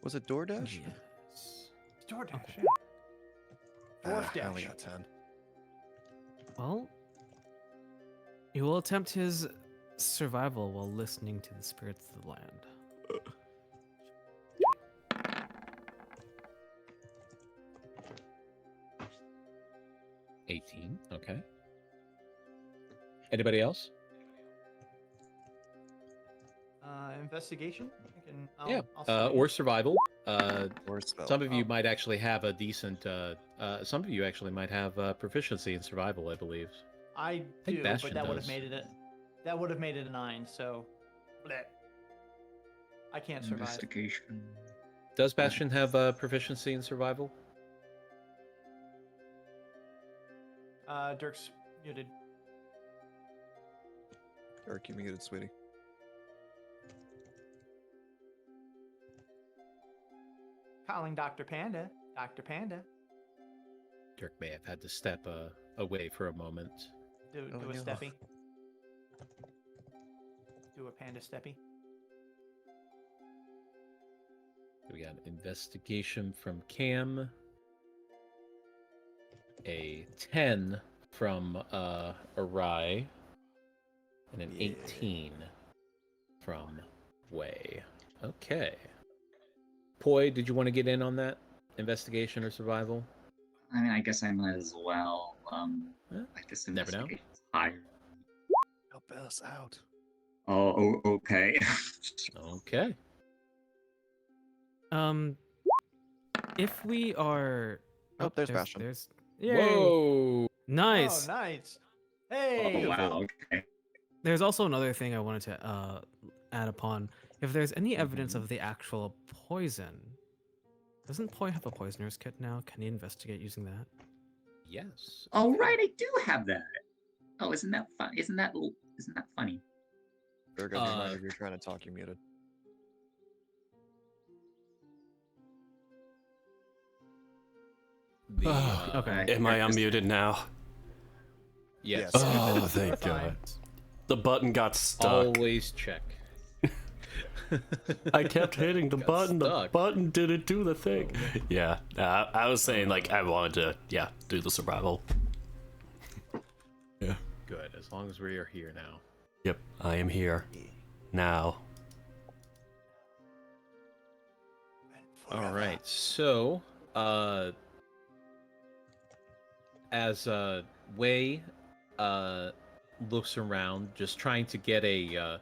Was it DoorDash? Yes. DoorDash. Okay. Yeah. Dwarf I only dash. got 10. Well, he will attempt his survival while listening to the spirits of the land. 18. Okay. Anybody else? Investigation. Yeah. I'll study. Or survival. Or spell. Some of you might actually have a decent. Some of you actually might have proficiency in survival, I believe. I think do, Bastion but that would have does. made it that would have made it a 9. So, bleh. I can't survive. Investigation. Does Bastion have proficiency in survival? Dirk's muted. Dirk, you muted, sweetie. Calling Dr. Panda. Dr. Panda. Dirk may have had to step away for a moment. Do Oh, a no. steppy. Do a panda steppy. We got investigation from Cam. A 10 from Arai. And an 18 from Way. Okay. Poi, did you want to get in on that? Investigation or survival? I mean, I guess I might as well. Yeah, I guess never know. investigation's higher. Help us out. Oh, okay. Okay. If we are, Oh, there's Bastion. There's yay. Whoa! Nice. Oh, nice. Hey. Oh, wow. Okay. There's also another thing I wanted to add upon. If there's any evidence of the actual poison, doesn't Poi have a poisoner's kit now? Can he investigate using that? Yes. Oh, right, I do have that. Oh, isn't that fun? Isn't that funny? Dirk, as a reminder, if you're trying to talk, you're muted. Okay. Am I unmuted now? Yes. Oh, thank Fine. God. The button got stuck. Always check. I kept hitting the Got button. The stuck. button didn't do the thing. Yeah, I was saying like I wanted to, do the survival. Yeah. Good, as long as we are here now. Yep, I am here now. All right, so as Wei looks around, just trying to get a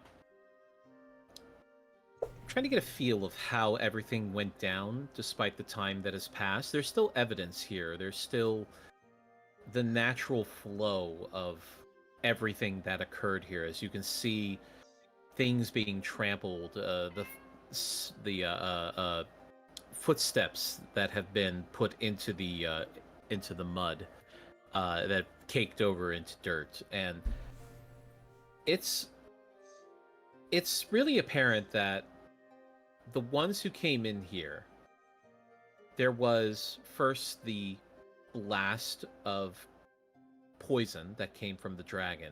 feel of how everything went down, despite the time that has passed. There's still evidence here. There's still the natural flow of everything that occurred here. As you can see, things being trampled, the footsteps that have been put into the mud, that caked over into dirt, and it's really apparent that the ones who came in here, there was first the blast of poison that came from the dragon,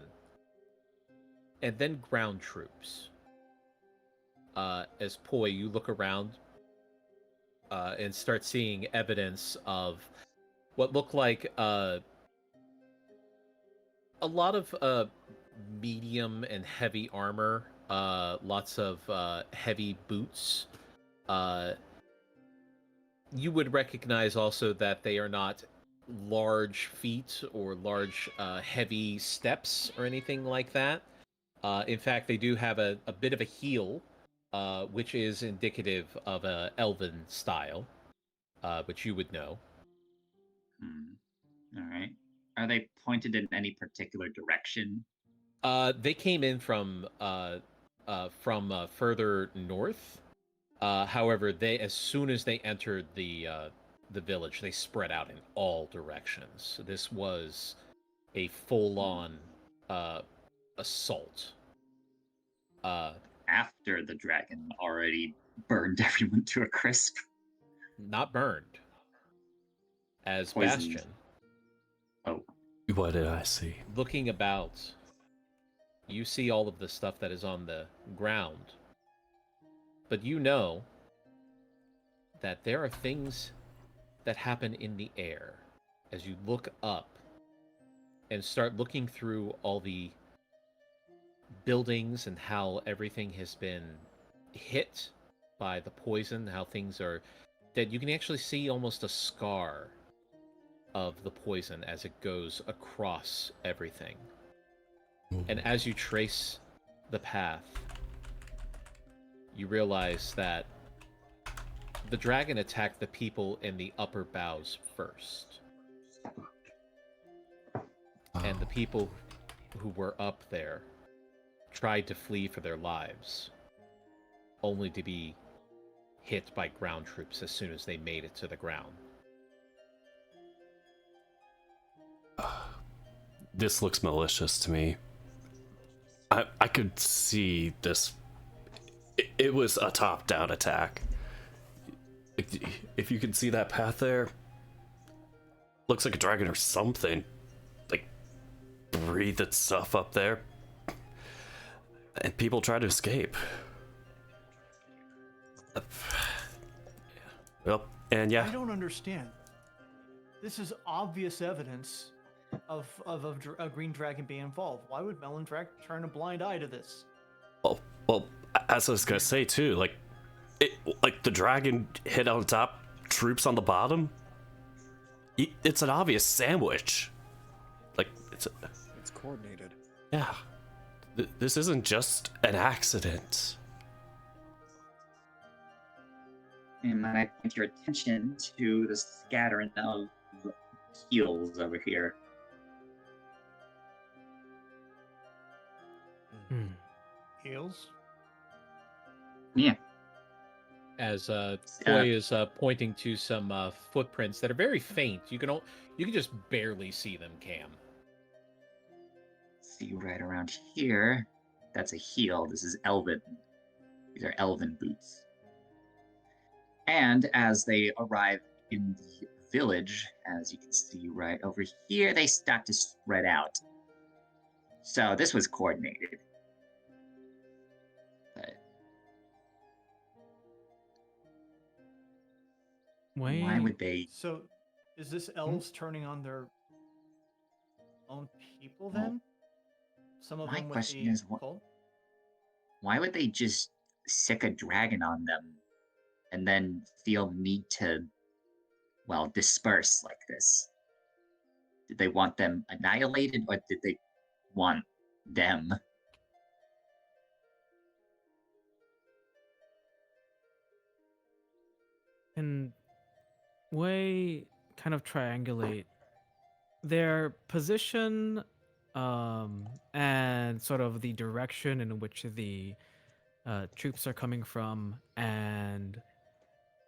and then ground troops. As Poi, you look around and start seeing evidence of what looked like a lot of medium and heavy armor, lots of heavy boots. You would recognize also that they are not large feet or large heavy steps or anything like that. In fact, they do have a bit of a heel, which is indicative of a elven style, which you would know. All right. Are they pointed in any particular direction? They came in from further north. However, as soon as they entered the village, they spread out in all directions. This was a full-on assault. After the dragon already burned everyone to a crisp. Not burned. As Poisoned. Bastion. Oh. What did I see? Looking about, you see all of the stuff that is on the ground. But you know that there are things that happen in the air as you look up and start looking through all the buildings and how everything has been hit by the poison, how things are dead. You can actually see almost a scar of the poison as it goes across everything. And as you trace the path, you realize that the dragon attacked the people in the upper boughs first. And the people who were up there tried to flee for their lives, only to be hit by ground troops as soon as they made it to the ground. This looks malicious to me. I could see this. It was a top-down attack. If you can see that path there, looks like a dragon or something. Like, breathe its stuff up there. And people try to escape. Well, and yeah. I don't understand. This is obvious evidence of a green dragon being involved. Why would Melon turn a blind eye to this? Well, as I was gonna say too, like the dragon hit on top, troops on the bottom. It's an obvious sandwich. Like it's coordinated. Yeah, this isn't just an accident. And I point your attention to the scattering of heels over here. Heels? Yeah. As Toy is pointing to some footprints that are very faint. You can just barely see them, Cam. See right around here. That's a heel. This is elven. These are elven boots. And as they arrive in the village, as you can see right over here, they start to spread out. So this was coordinated. But why would they? So, is this elves turning on their own people then? Some of My them with question the is, cult? why would they just sick a dragon on them and then feel need to, well, disperse like this? Did they want them annihilated, or did they want them? Can we kind of triangulate their position and sort of the direction in which the troops are coming from, and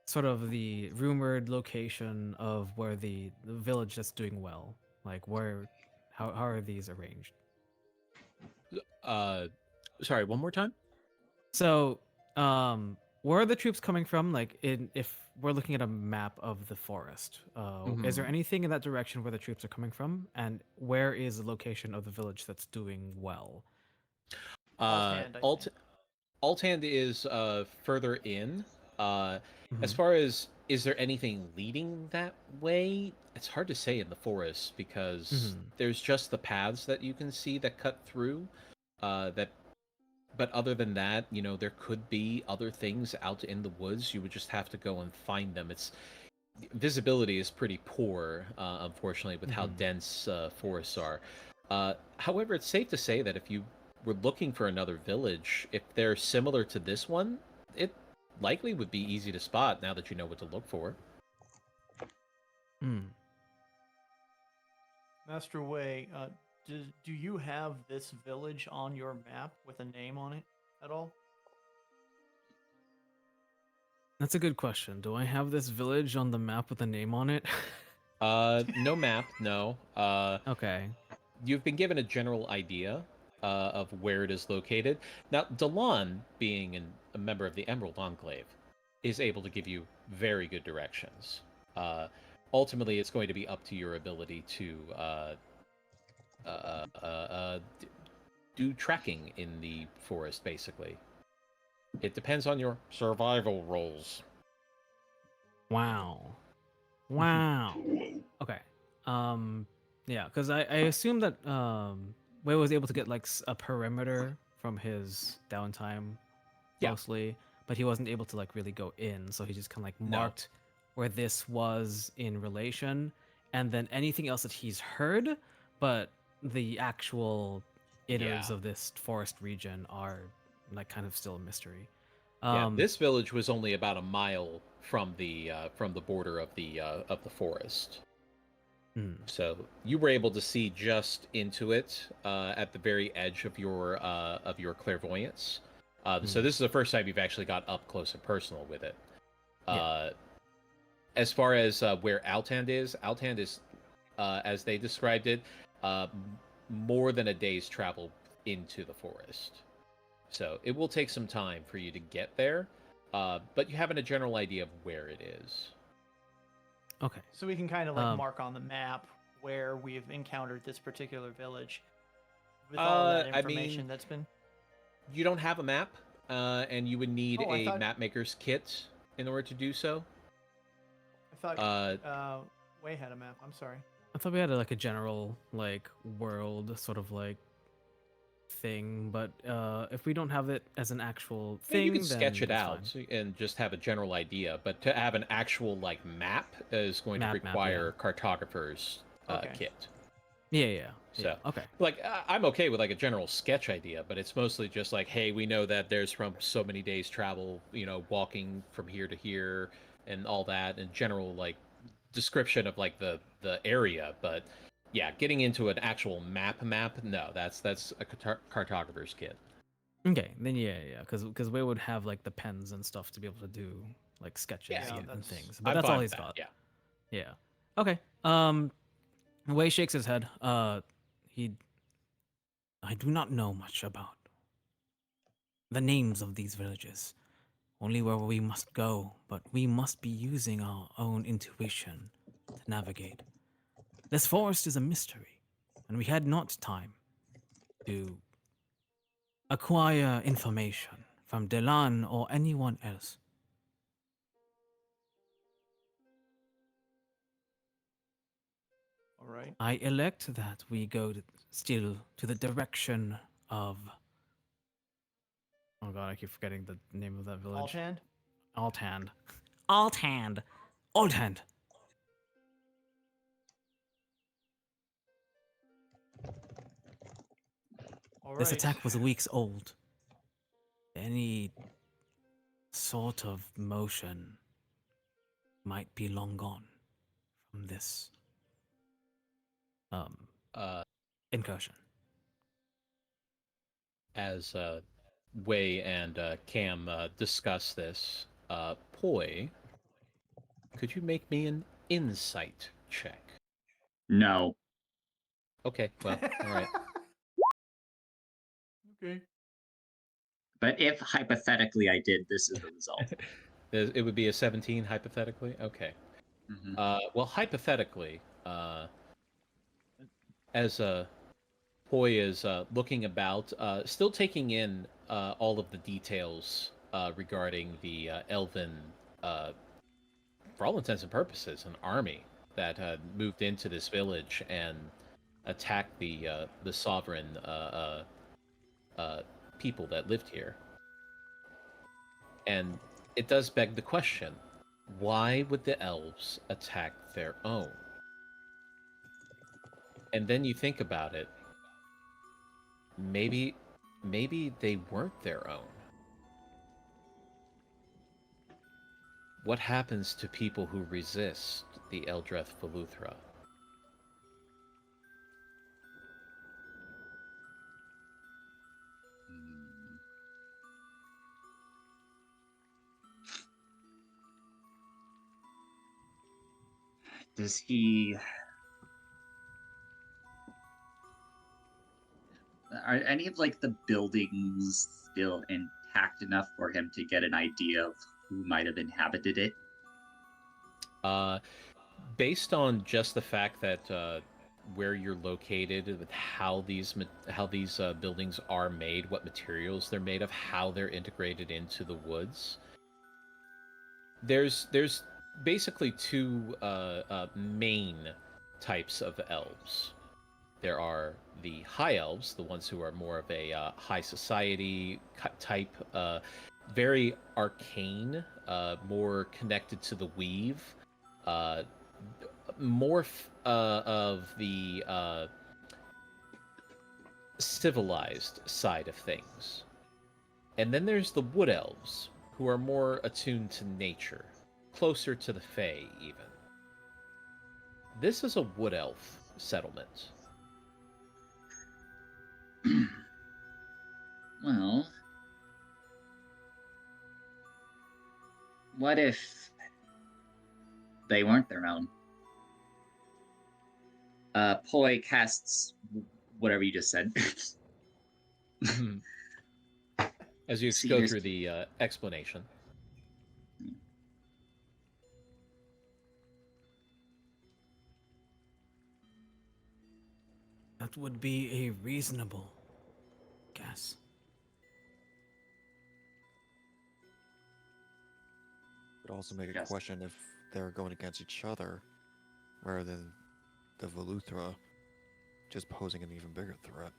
sort of the rumored location of where the village that's doing well? Like, how are these arranged? Sorry, one more time. So, where are the troops coming from? Like, if we're looking at a map of the forest, is there anything in that direction where the troops are coming from? And where is the location of the village that's doing well? Althand, I think. Althand is further in. As Mhm. far as is there anything leading that way? It's hard to say in the forest because there's just the paths that you can see that cut through. But other than that, you know, there could be other things out in the woods. You would just have to go and find them. Visibility is pretty poor, unfortunately, with how dense forests are. However, it's safe to say that if you were looking for another village, if they're similar to this one, it likely would be easy to spot now that you know what to look for. Master Wei, do you have this village on your map with a name on it at all? That's a good question. Do I have this village on the map with a name on it? No map, no. Okay. You've been given a general idea of where it is located. Now, Delon, being a member of the Emerald Enclave, is able to give you very good directions. Ultimately, it's going to be up to your ability to do tracking in the forest, basically. It depends on your survival rolls. Wow. Okay. Yeah, because I assume that Wei was able to get like a perimeter from his downtime mostly, but he wasn't able to like really go in, so he just kind of like marked where this was in relation, and then anything else that he's heard, but the actual innards of this forest region are like kind of still a mystery. This village was only about a mile from the border of the forest. So you were able to see just into it at the very edge of your clairvoyance. So this is the first time you've actually got up close and personal with it. As far as where Althand is, as they described it, more than a day's travel into the forest. So it will take some time for you to get there, but you have a general idea of where it is. Okay. So we can kind of like mark on the map where we've encountered this particular village with all that information that's been. You don't have a map, and you would need a thought... map maker's kit in order to do so. I thought Wei had a map. I'm sorry. I thought we had like a general like world sort of like thing, but if we don't have it as an actual thing, you can then sketch it that's out fine. and just have a general idea. But to have an actual like map is going to require cartographer's kit. Yeah. So okay. Like I'm okay with like a general sketch idea, but it's mostly just like, hey, we know that there's from so many days travel, you know, walking from here to here and all that, and general like description of like the area. But yeah, getting into an actual map, no, that's a cartographer's kit. Okay, then yeah, because we would have like the pens and stuff to be able to do like sketches and things, but that's all he's got. Yeah. Okay. Wei shakes his head. I do not know much about the names of these villages. Only where we must go, but we must be using our own intuition to navigate. This forest is a mystery, and we had not time to acquire information from Delan or anyone else. All right. I elect that we go still to the direction of... Oh god, I keep forgetting the name of that village. Althand? Althand. All This right. attack was weeks old. Any sort of motion might be long gone from this Uh, incursion. as Wei and Cam discuss this, Poi, could you make me an insight check? No. Okay, well, all right. Okay. But if hypothetically I did, this is the result. It would be a 17, hypothetically? Okay. Mhm. Well, hypothetically, as Poi is looking about, still taking in all of the details regarding the elven, for all intents and purposes, an army that moved into this village and attacked the sovereign people that lived here. And it does beg the question, why would the elves attack their own? And then you think about it, maybe they weren't their own. What happens to people who resist the Eldrath Veluthra? Does he... Are any of, like, the buildings still intact enough for him to get an idea of who might have inhabited it? Based on just the fact that where you're located, with how these buildings are made, what materials they're made of, how they're integrated into the woods, there's basically two main types of elves. There are the high elves, the ones who are more of a high society type, very arcane, more connected to the weave, more of the civilized side of things. And then there's the wood elves, who are more attuned to nature, closer to the Fae, even. This is a wood elf settlement. Well... What if... they weren't their own? Poi casts whatever you just said. As you go through the explanation. That would be a reasonable guess. Would also make a question if they're going against each other rather than the Veluthra just posing an even bigger threat.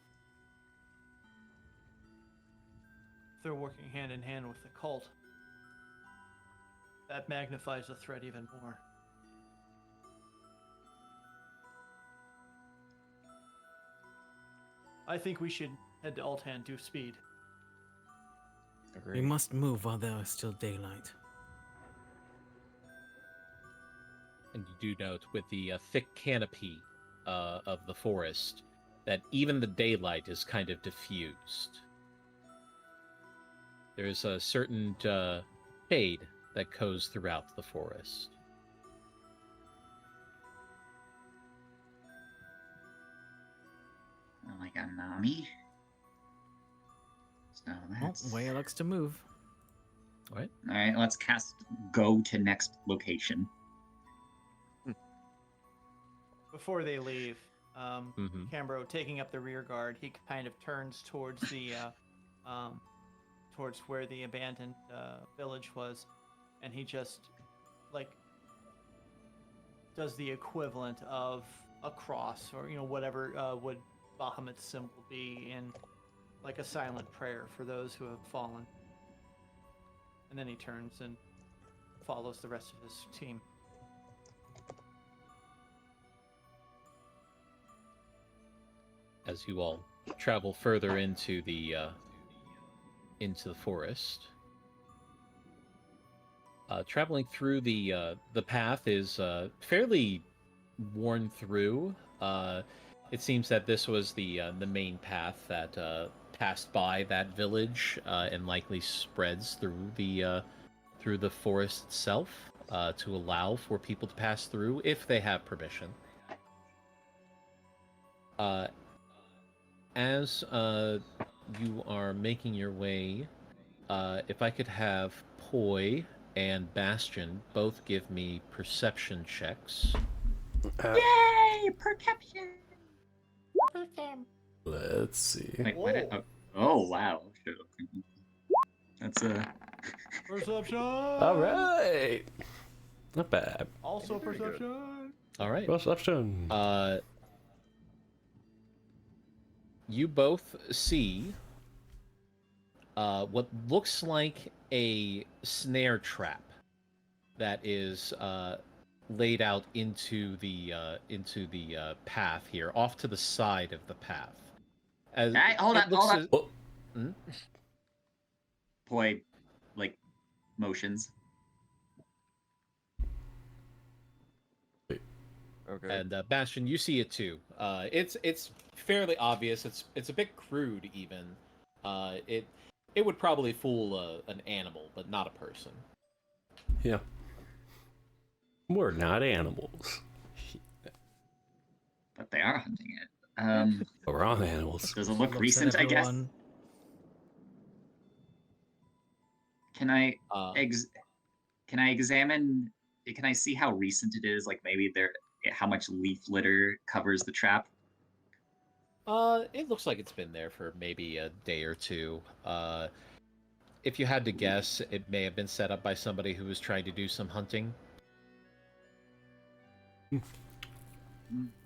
They're working hand in hand with the cult. That magnifies the threat even more. I think we should head to Altan to speed. We must move while there is still daylight. And you do note, with the thick canopy of the forest, that even the daylight is kind of diffused. There's a certain shade that goes throughout the forest. Like a Nami. So that's... Well, Wei likes to move. All right, let's cast Go to next location. Before they leave, Cambro, taking up the rear guard, he kind of turns towards the towards where the abandoned village was, and he just like does the equivalent of a cross, or whatever would Bahamut's symbol be, in like a silent prayer for those who have fallen. And then he turns and follows the rest of his team. As you all travel further into the forest. Traveling through the path is fairly worn through. It seems that this was the main path that passed by that village and likely spreads through the forest itself to allow for people to pass through if they have permission. As you are making your way, if I could have Poi and Bastion both give me perception checks. Yay! Perception! Let's see. Wait, oh, wow. That's a... Perception! All right. Not bad. Also perception. All right. Perception. You both see what looks like a snare trap that is laid out into the path here, off to the side of the path. As hold on. Poi, like, motions. Okay. And Bastion, you see it too. It's fairly obvious. It's a bit crude even. It would probably fool an animal, but not a person. Yeah. We're not animals. But they are hunting it. We're on animals. Does it look Looks at recent, I guess? everyone. Can I examine? Can I see how recent it is? Like maybe how much leaf litter covers the trap? It looks like it's been there for maybe a day or two. If you had to guess, it may have been set up by somebody who was trying to do some hunting.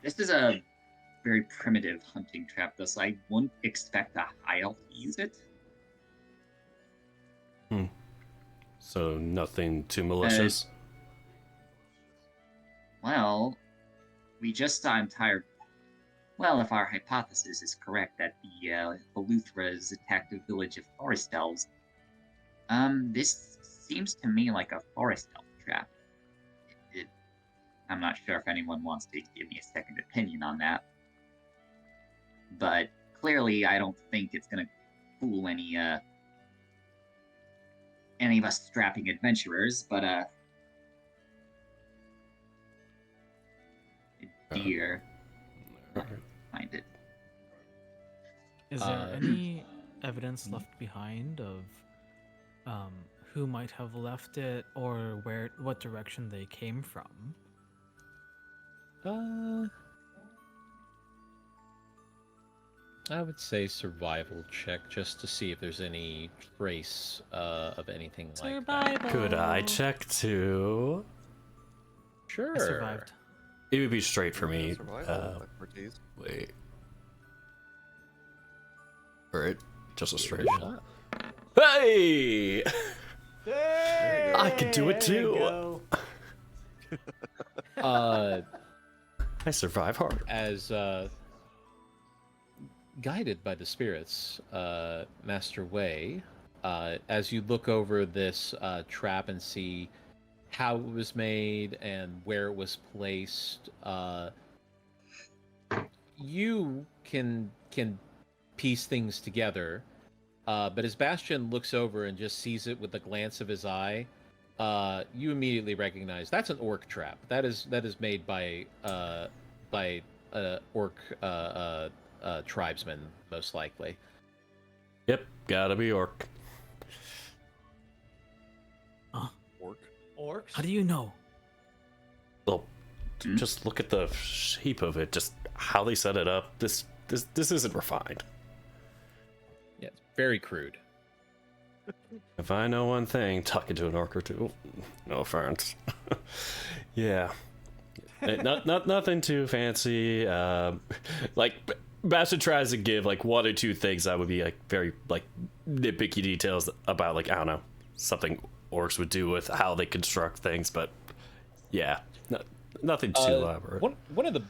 This is a very primitive hunting trap, though, so I wouldn't expect a high elf to use it. So nothing too malicious. Well, we just saw entire. Well, if our hypothesis is correct that the Eldrath attacked a village of forest elves, this seems to me like a forest elf trap. I'm not sure if anyone wants to give me a second opinion on that, but clearly I don't think it's gonna fool any of us strapping adventurers. But deer. Find it. Is there any evidence left behind of who might have left it or what direction they came from? I would say survival check just to see if there's any trace of anything like that. Could I check too? Sure. I survived. It would be straight for me. Survival, expertise. Wait. Alright, just a straight shot. Hey! I could do it too! I survive hard. As guided by the spirits, Master Wei, as you look over this trap and see how it was made and where it was placed, you can piece things together. But as Bastion looks over and just sees it with the glance of his eye, you immediately recognize that's an orc trap. That is made by orc tribesmen, most likely. Yep, gotta be orc. Orcs? How do you know? Well, just look at the shape of it, just how they set it up. This isn't refined. Yeah, it's very crude. If I know one thing, talking to an orc or two, no offense. Yeah. Nothing too fancy. Like, Bastion tries to give, like, one or two things that would be, like, very, like, nitpicky details about, like, I don't know, something orcs would do with how they construct things, but, yeah, nothing too elaborate. One of the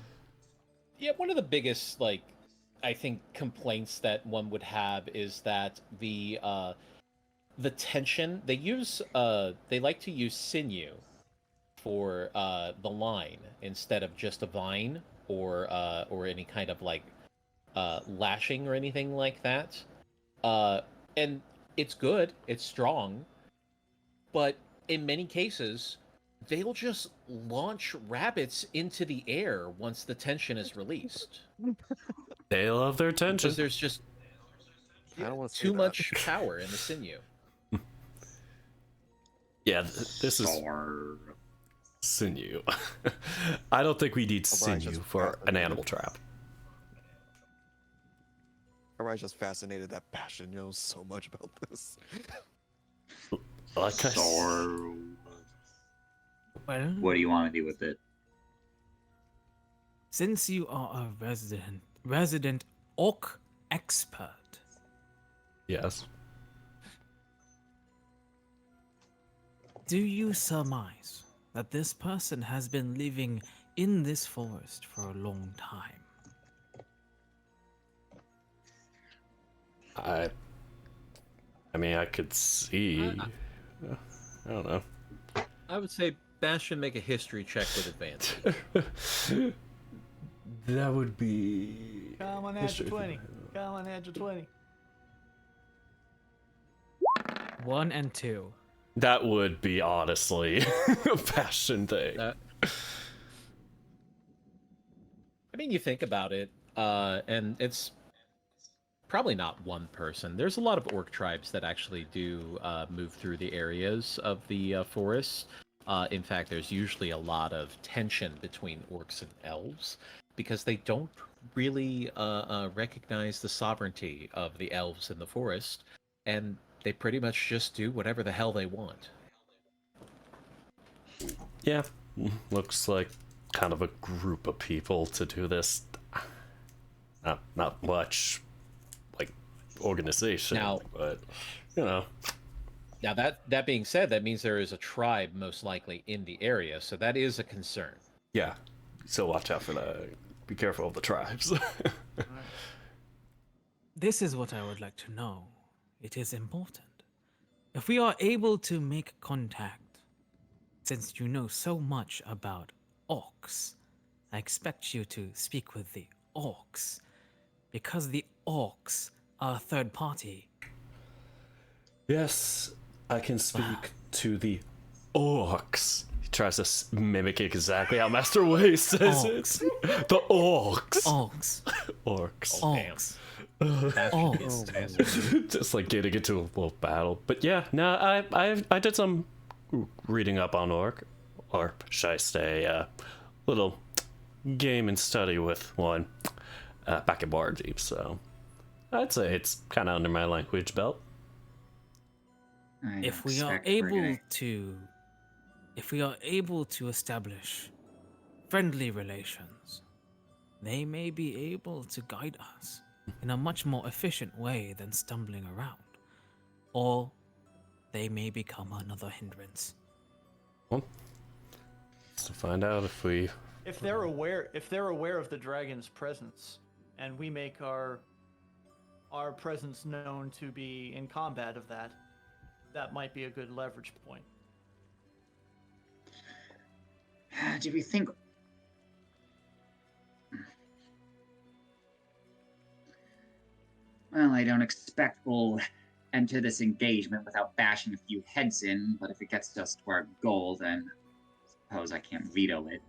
biggest, like, I think complaints that one would have is that the tension they like to use sinew for the line instead of just a vine or any kind of like lashing or anything like that. And it's good, it's strong, but in many cases, they'll just launch rabbits into the air once the tension is released. They love their tension. Because there's just I don't want to too much power in the sinew. Yeah, this is sinew. I don't think we need sinew for an animal trap. I'm just fascinated that Bastion knows so much about this. Like Well, what do you want to do with it? Since you are a resident orc expert, yes. Do you surmise that this person has been living in this forest for a long time? I mean, I could see. I don't know. I would say Bash should make a history check with advantage. That would be. Come on, add your 20. Come on, add your 20. 1 and 2. That would be honestly a passion thing. I mean, you think about it, and it's probably not one person. There's a lot of orc tribes that actually do move through the areas of the forests. In fact, there's usually a lot of tension between orcs and elves because they don't really recognize the sovereignty of the elves in the forest, and they pretty much just do whatever the hell they want. Yeah, looks like kind of a group of people to do this. Not much like organization, Now, but you know. Now that being said, that means there is a tribe most likely in the area, so that is a concern. Yeah, so watch out for that. Be careful of the tribes. This is what I would like to know. It is important. If we are able to make contact, since you know so much about orcs, I expect you to speak with the orcs, because the orcs are a third party. Yes, I can speak to the orcs. He tries to mimic exactly how Master Way says Orcs. it. The orcs. Orcs. Orcs. Orcs. Just like getting into a little battle. But yeah, no, I did some reading up on orc, or should I say, little game and study with one back at Bardeep. So I'd say it's kind of under my language belt. If we are able to establish friendly relations, they may be able to guide us in a much more efficient way than stumbling around, or they may become another hindrance. Well, to find out if they're aware of the dragon's presence, and we make our presence known to be in combat of that might be a good leverage point. Do we think? Well, I don't expect we'll enter this engagement without bashing a few heads in, but if it gets us to our goal, then I suppose I can't veto it.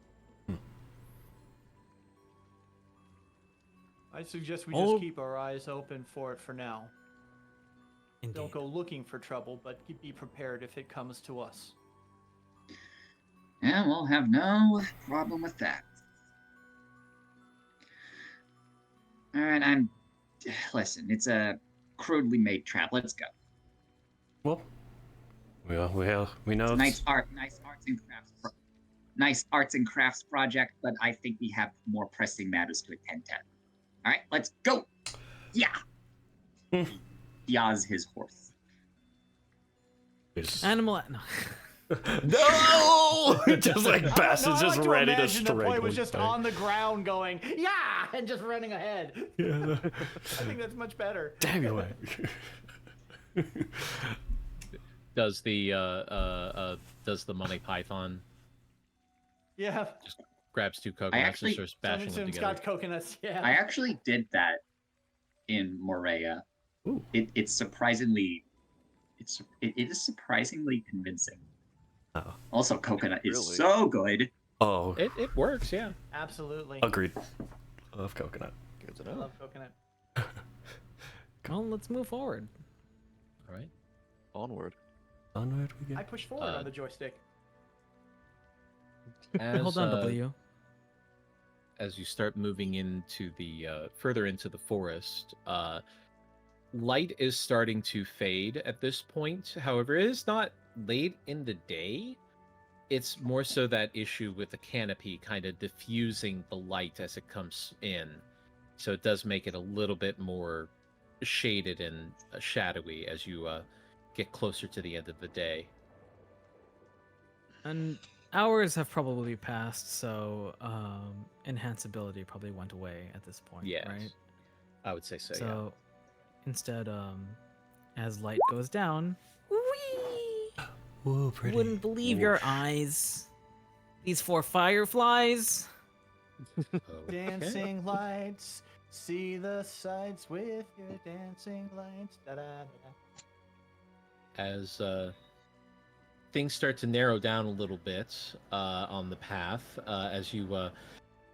I suggest we just keep our eyes open for it for now. Indeed. Don't go looking for trouble, but be prepared if it comes to us. Yeah, we'll have no problem with that. Alright, listen, it's a crudely made trap. Let's go. well, we know It's nice arts and crafts project, but I think we have more pressing matters to attend to. Alright, let's go! Yeah! Yaws his horse. Animal. No. No! Just like I Bastion's just like to ready to imagine the boy strangle was just thing. on the ground going, yeah, and just running ahead. Yeah. I think that's much better. Damn you, Does the Monty Python Yeah. just grabs two coconuts and starts bashing them together? Got coconuts, yeah. I actually did that in Morea. It's surprisingly, it is surprisingly convincing. Oh. Also, coconut is Really? so good. Oh. It works, yeah. Absolutely. Agreed. I love coconut. Good to I know. love coconut. Well, let's move forward. All right. Onward. Onward we go. I push forward on the joystick. Hold on, W. As you start moving into the further into the forest, light is starting to fade at this point. However, it is not late in the day. It's more so that issue with the canopy kind of diffusing the light as it comes in. So it does make it a little bit more shaded and shadowy as you get closer to the end of the day. And hours have probably passed, so enhanceability probably went away at this point, Yes. right? I would say so, So instead, as light goes down, Whoa, pretty. wouldn't believe your eyes. These 4 fireflies. yeah. Dancing lights, see the sights with your dancing lights. Da, da, da, da. As things start to narrow down a little bit on the path, as you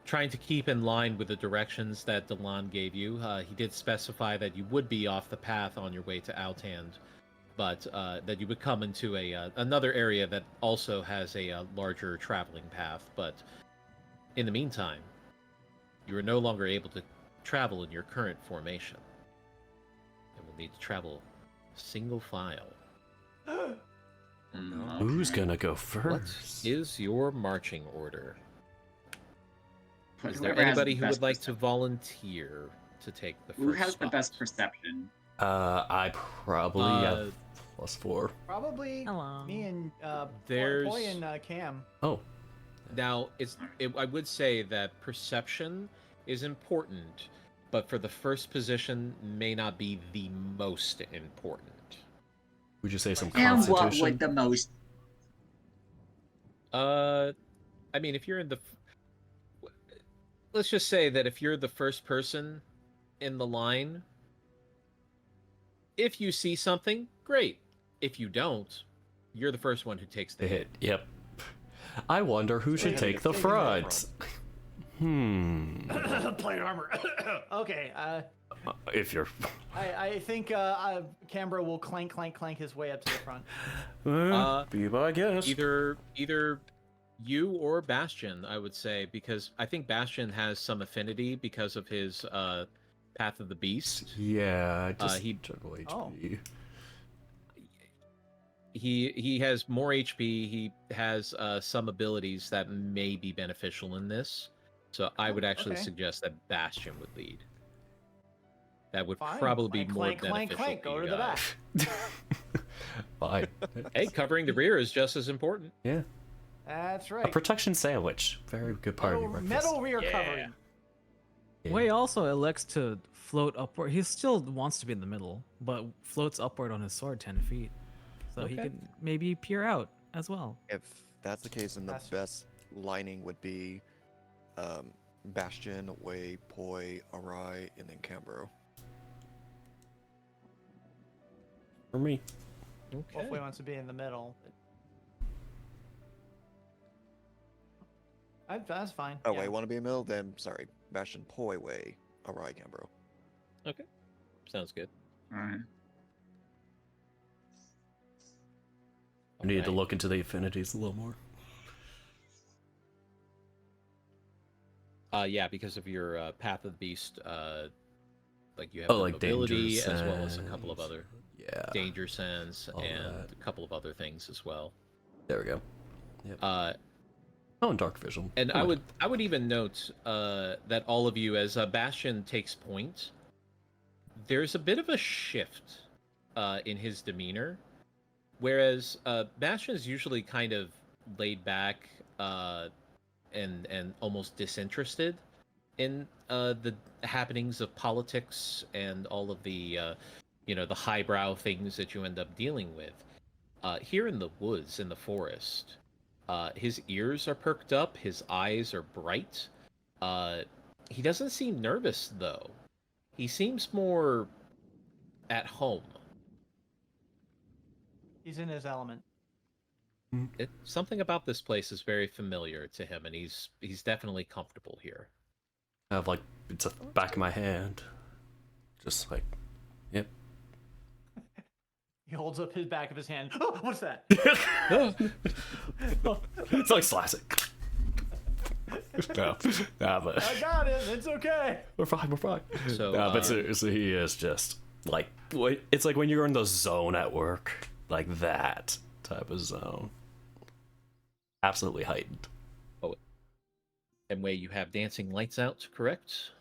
trying to keep in line with the directions that Delon gave you. He did specify that you would be off the path on your way to Outhand, but that you would come into another area that also has a larger traveling path. But in the meantime, you are no longer able to travel in your current formation, and will need to travel single file. Who's gonna go What first? is your marching order? Is there Whoever has anybody the who best would like to perception. volunteer to take the first Who has the spot? best perception? I probably have +4. Probably Hello. me and There's- Boy and Cam. Oh. Now, I would say that perception is important, but for the first position may not be the most important. Would you say some And what constitution? would the most? I mean, if you're in the, let's just say that if you're the first person in the line, if you see something, great. If you don't, you're the first one who takes the hit. Yep. I wonder who should take the front. Plate armor. Okay. If you're. I think Canberra will clank his way up to the front. Be my guest. Either you or Bastion, I would say, because I think Bastion has some affinity because of his Path of the Beast. Yeah, just he general HP. Oh. He has more HP. He has some abilities that may be beneficial in this. So I would actually okay. suggest that Bastion would lead. That would Fine. probably be more Clank, beneficial. clank. Go you to the back. guys. Fine. Hey, covering the rear is just as important. Yeah. That's A right. protection sandwich. Very good part of your breakfast. Metal rear covering. Way also elects to float upward. He still wants to be in the middle, but floats upward on his sword 10 feet. So he Okay. could maybe peer out as well. If that's the case, then the best lining would be Bastion, Wei, Poi, Arai, and then Cambro. For me. Hopefully wants to be in the middle. That's fine. Oh, yeah. Wei want to be in the middle? Then, sorry. Bastion, Poi, Wei, Arai, Cambro. Okay, sounds good. Alright. I needed to look into the affinities a little more. Yeah, because of your Path of the Beast, like you have Oh, the like mobility danger as well as a couple of sense. other danger sense all and that. a couple of other things as well. There we go. Yep. Oh, and dark vision. And Come on. I would even note that all of you, as Bastion takes point, there's a bit of a shift in his demeanor, Whereas Bastion is usually kind of laid back and almost disinterested in the happenings of politics and all of the the highbrow things that you end up dealing with. Here in the woods, in the forest, his ears are perked up, his eyes are bright. He doesn't seem nervous though. He seems more at home. He's in his element. Something about this place is very familiar to him, and he's definitely comfortable here. I have like it's a back of my hand, just like, yep. He holds up his back of his hand. Oh, what's that? It's like slice it. No, but I got it. It's okay. we're fine. So, but seriously, he is just like it's like when you're in the zone at work, like that type of zone. Absolutely heightened. Oh, and where you have dancing lights out, correct?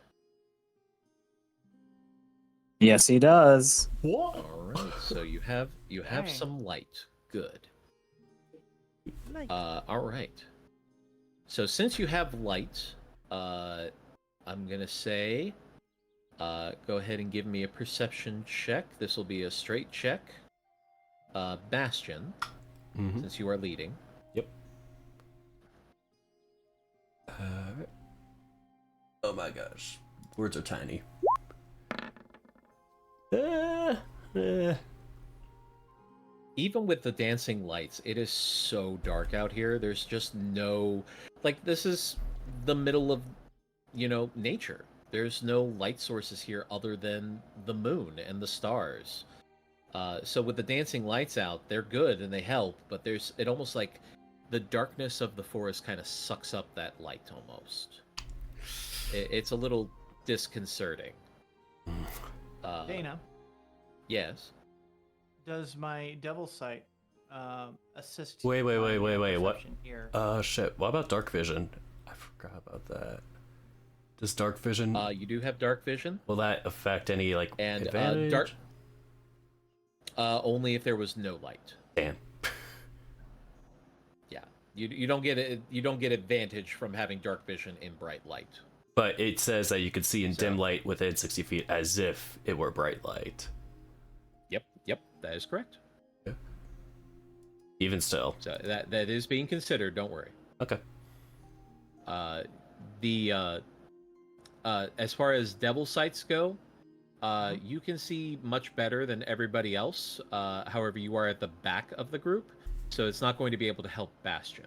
Yes, he does. What? All right. So you have Dang. some light. Good. All right. So since you have light, I'm gonna say, go ahead and give me a perception check. This will be a straight check. Bastion, since you are leading. Yep. Oh my gosh, words are tiny. Even with the dancing lights, it is so dark out here. There's just no, like, this is the middle of, nature. There's no light sources here other than the moon and the stars. So with the dancing lights out, they're good and they help, but it almost like the darkness of the forest kind of sucks up that light almost. It's a little disconcerting. Dana, Yes. does my devil sight assist? Wait, my what? perception Here? Shit. What about dark vision? I forgot about that. Does dark vision? You do have dark vision. Will that affect any And advantage? dark. Only if there was no light. Damn. Yeah, you don't get it. You don't get advantage from having dark vision in bright light. But it says that you can see in dim light within 60 feet as if it were bright light. Yep, that is correct. Yeah. Even still. So that is being considered. Don't worry. Okay. As far as devil sights go, you can see much better than everybody else. However, you are at the back of the group, so it's not going to be able to help Bastion.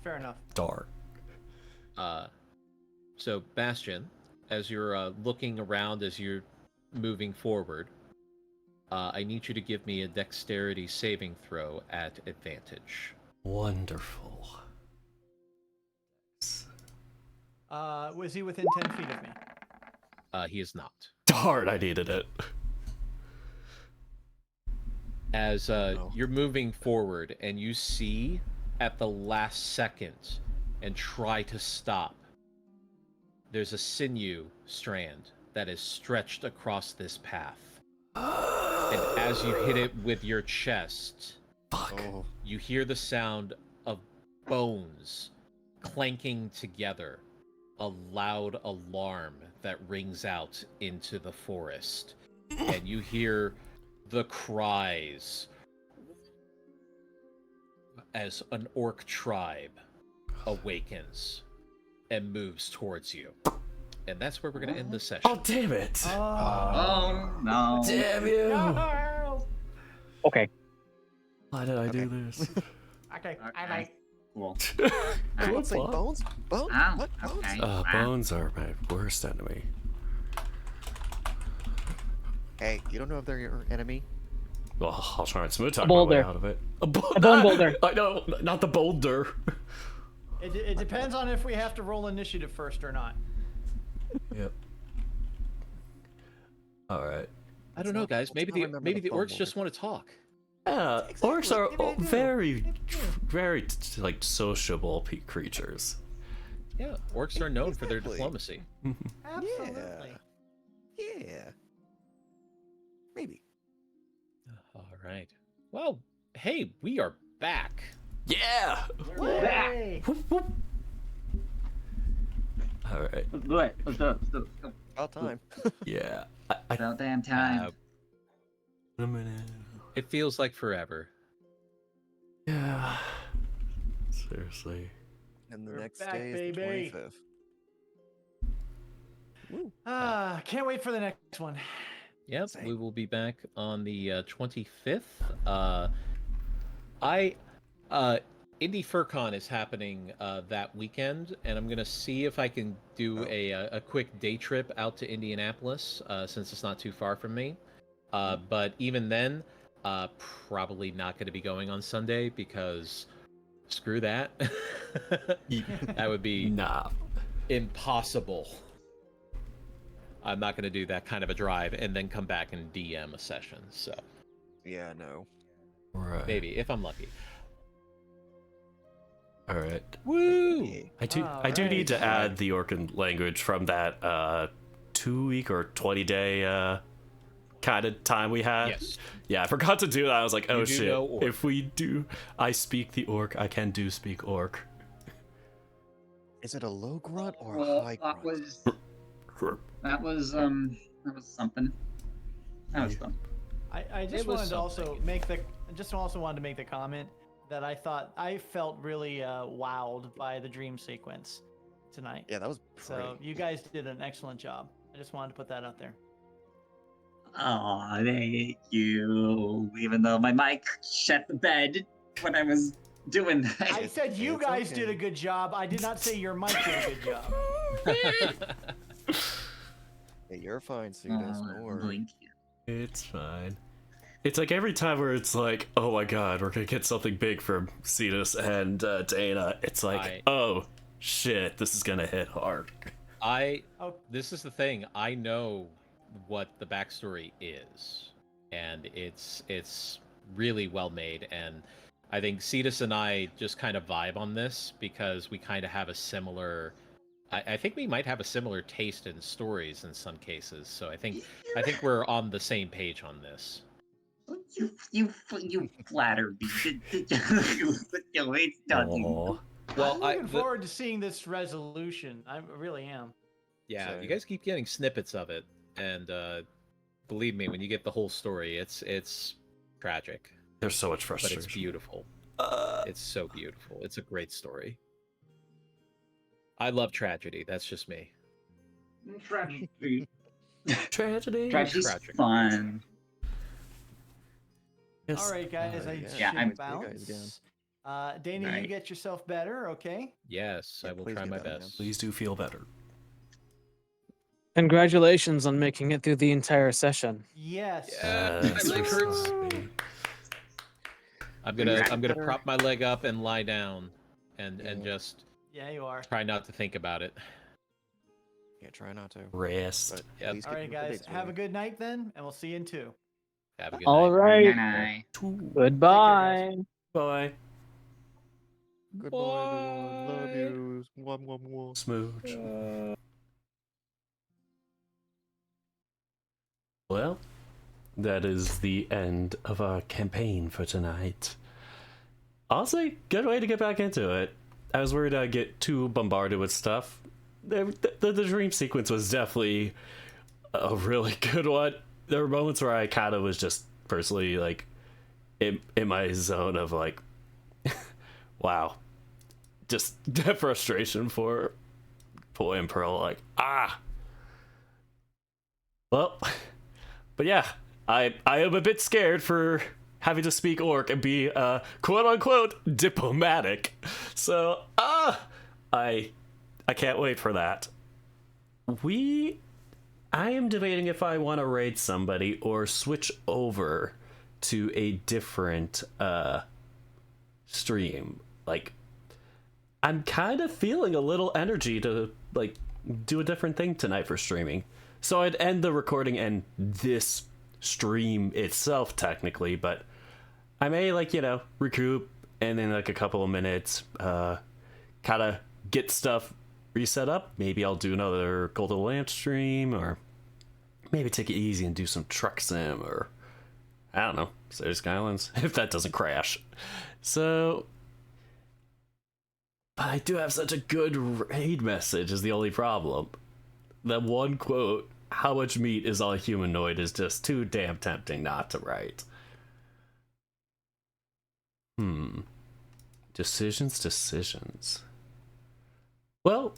Fair enough. Dark. So Bastion, as you're looking around, as you're moving forward, I need you to give me a dexterity saving throw at advantage. Wonderful. Was he within 10 feet of me? He is not. Darn, I needed it. As you're moving forward and you see at the last second and try to stop, there's a sinew strand that is stretched across this path. And as you hit it with your chest, you hear the sound of bones clanking together, a loud alarm that rings out into the forest. And you hear the cries as an orc tribe awakens and moves towards you. And that's where we're going to end the session. Oh, damn it! Oh, no. Damn you! No! Okay. Why did I do this? Okay, I like. Cool. What's like bones? Bones? Oh, What? Bones? okay. Bones are my worst enemy. Hey, you don't know if they're your enemy? Well, I'll try and smooth talk A my way boulder. out of it. A bone boulder. I know, not the boulder. It depends on if we have to roll initiative first or not. Yep. All right. I don't know, guys. Maybe the remember the orcs phone just want to talk. Yeah, orcs are Maybe they do. very like sociable creatures. Yeah, orcs are known for their Exactly. diplomacy. Absolutely. Yeah. Maybe. All right. Well, Hey, we are back. Yeah. Yay! All right. Let's do it. Let's do it. Let's do it. Let's go. About time. Yeah. About damn time. A minute. It feels like forever. Yeah. Seriously. And the We're next back, day is the baby. 25th. Woo. Can't wait for the next one. Yep, Same. we will be back on the 25th. Indie FurCon is happening that weekend, and I'm gonna see if I can do a quick day trip out to Indianapolis, since it's not too far from me. But even then, probably not going to be going on Sunday because screw that. That would be impossible. I'm not going to do that kind of a drive and then come back and DM a session. So Yeah, no. Right. maybe if I'm lucky. All right. Woo! I do need to add the Orcan language from that 2-week or 20-day kind of time we had. Yes. Yeah, I forgot to do that. I was like, oh You do shit. know Orc. If we do, I speak the Orc. I can do speak Orc. Is it a low grunt or a Well, high that grunt? was something. That was fun. I just It was wanted to also something. make the comment that I felt really wowed by the dream sequence tonight. Yeah, that was pretty. So you guys did an excellent job. I just wanted to put that out there. Aw, thank you. Even though my mic shut the bed when I was doing that. I said you it's guys okay. did a good job. I did not say your mic did a good job. Hey, you're fine, Cetus. Don't worry. Thank you. It's fine. It's like every time where it's like, oh my god, we're gonna get something big from Cetus and Dana. It's like, oh shit, this is gonna hit hard. This is the thing. I know what the backstory is, and it's really well made. And I think Cetus and I just kind of vibe on this because we kind of have a similar. I think we might have a similar taste in stories in some cases. So I think we're on the same page on this. You flatter me. It's nothing. Aw. Well, I'm looking forward to seeing this resolution. I really am. Yeah, Same. you guys keep getting snippets of it, and believe me, when you get the whole story, it's tragic, There's so much but frustration. it's beautiful. It's so beautiful. It's a great story. I love tragedy. That's just me. Tragedy. Tragedy. Tragedy's Tragic. fun. Yes. All right, guys. I Yeah, should I'm- You guys again. bounce. Dana, you Right. get yourself better, okay? Yes, Yeah, I will please try do my that, man. best. Please do feel better. Congratulations on making it through the entire session. Yes. Yes, my leg we're hurts. sorry. I'm gonna prop my leg up and lie down, and just Yeah, you are. try not to think about it. Yeah, try not to. Rest. But Yep. at least All keep right, me up to guys. date, Have a sweetie. good night then, and we'll see you in 2. Have a good All night. right. Night. Goodbye. Bye. Goodbye, everyone. Love you. Mwah, mwah, mwah. Smooch. Well, that is the end of our campaign for tonight. Honestly, good way to get back into it. I was worried I'd get too bombarded with stuff. The dream sequence was definitely a really good one. There were moments where I kind of was just personally like in my zone of like, wow, just that frustration for Boy and Pearl. Like, well, but yeah, I am a bit scared for having to speak Orc and be quote unquote diplomatic. So I can't wait for that. I am debating if I want to raid somebody or switch over to a different stream. Like, I'm kind of feeling a little energy to like do a different thing tonight for streaming. So I'd end the recording and this stream itself technically, but I may recoup and then like a couple of minutes kind of get stuff reset up. Maybe I'll do another Golden Lamp stream, or maybe take it easy and do some truck sim or I don't know, City Skylines, if that doesn't crash. So, but I do have such a good raid message is the only problem. That one quote, how much meat is on a humanoid, is just too damn tempting not to write. Decisions. Well,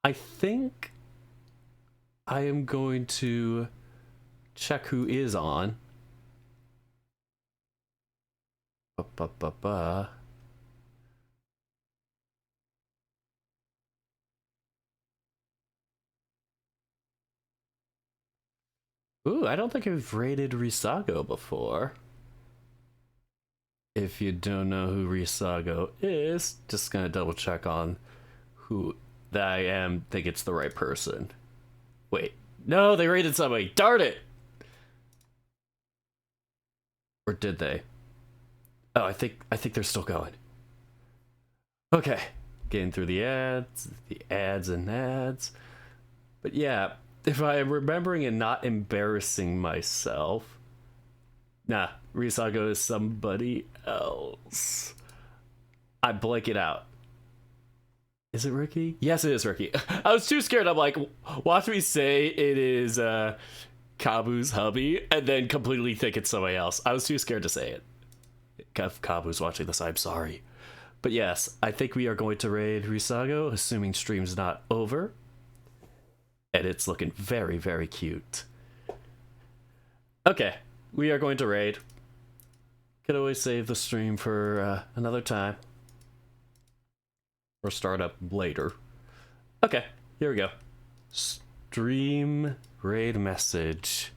I think I am going to check who is on. Ooh, I don't think I've rated Risago before. If you don't know who Risago is, just gonna double check on who that I am, think it's the right person. Wait, no, they rated somebody. Darn it! Or did they? Oh, I think they're still going. Okay, getting through the ads and ads. But yeah, if I am remembering and not embarrassing myself, nah, Risago is somebody else. I blank it out. Is it Ricky? Yes, it is Ricky. I was too scared. I'm like, watch me say it is Kabu's hubby, and then completely think it's somebody else. I was too scared to say it. If Kabu's watching this, I'm sorry. But yes, I think we are going to raid Risago, assuming stream's not over. And it's looking very, very cute. Okay, we are going to raid. Could always save the stream for another time. Or start up later. Okay, here we go. Stream raid message.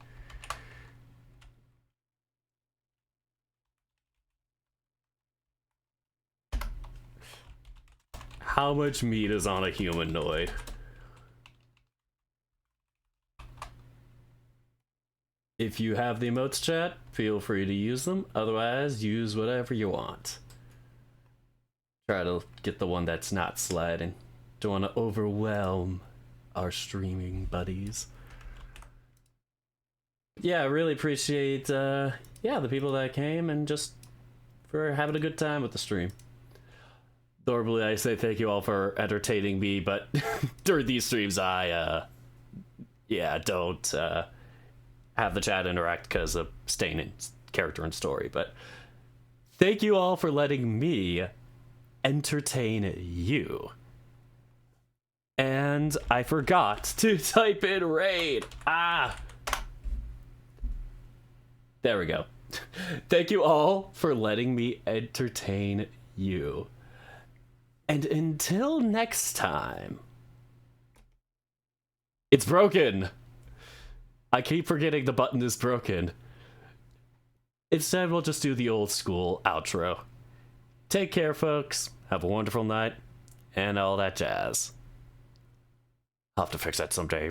How much meat is on a humanoid? If you have the emotes chat, feel free to use them. Otherwise, use whatever you want. Try to get the one that's not sliding. Don't want to overwhelm our streaming buddies. Yeah, I really appreciate the people that came and just for having a good time with the stream. Normally I say thank you all for entertaining me, but during these streams I don't have the chat interact because of staying in character and story. But thank you all for letting me entertain you. And I forgot to type in raid. There we go. Thank you all for letting me entertain you. And until next time. It's broken. I keep forgetting the button is broken. Instead, we'll just do the old school outro. Take care, folks. Have a wonderful night. And all that jazz. I'll have to fix that someday.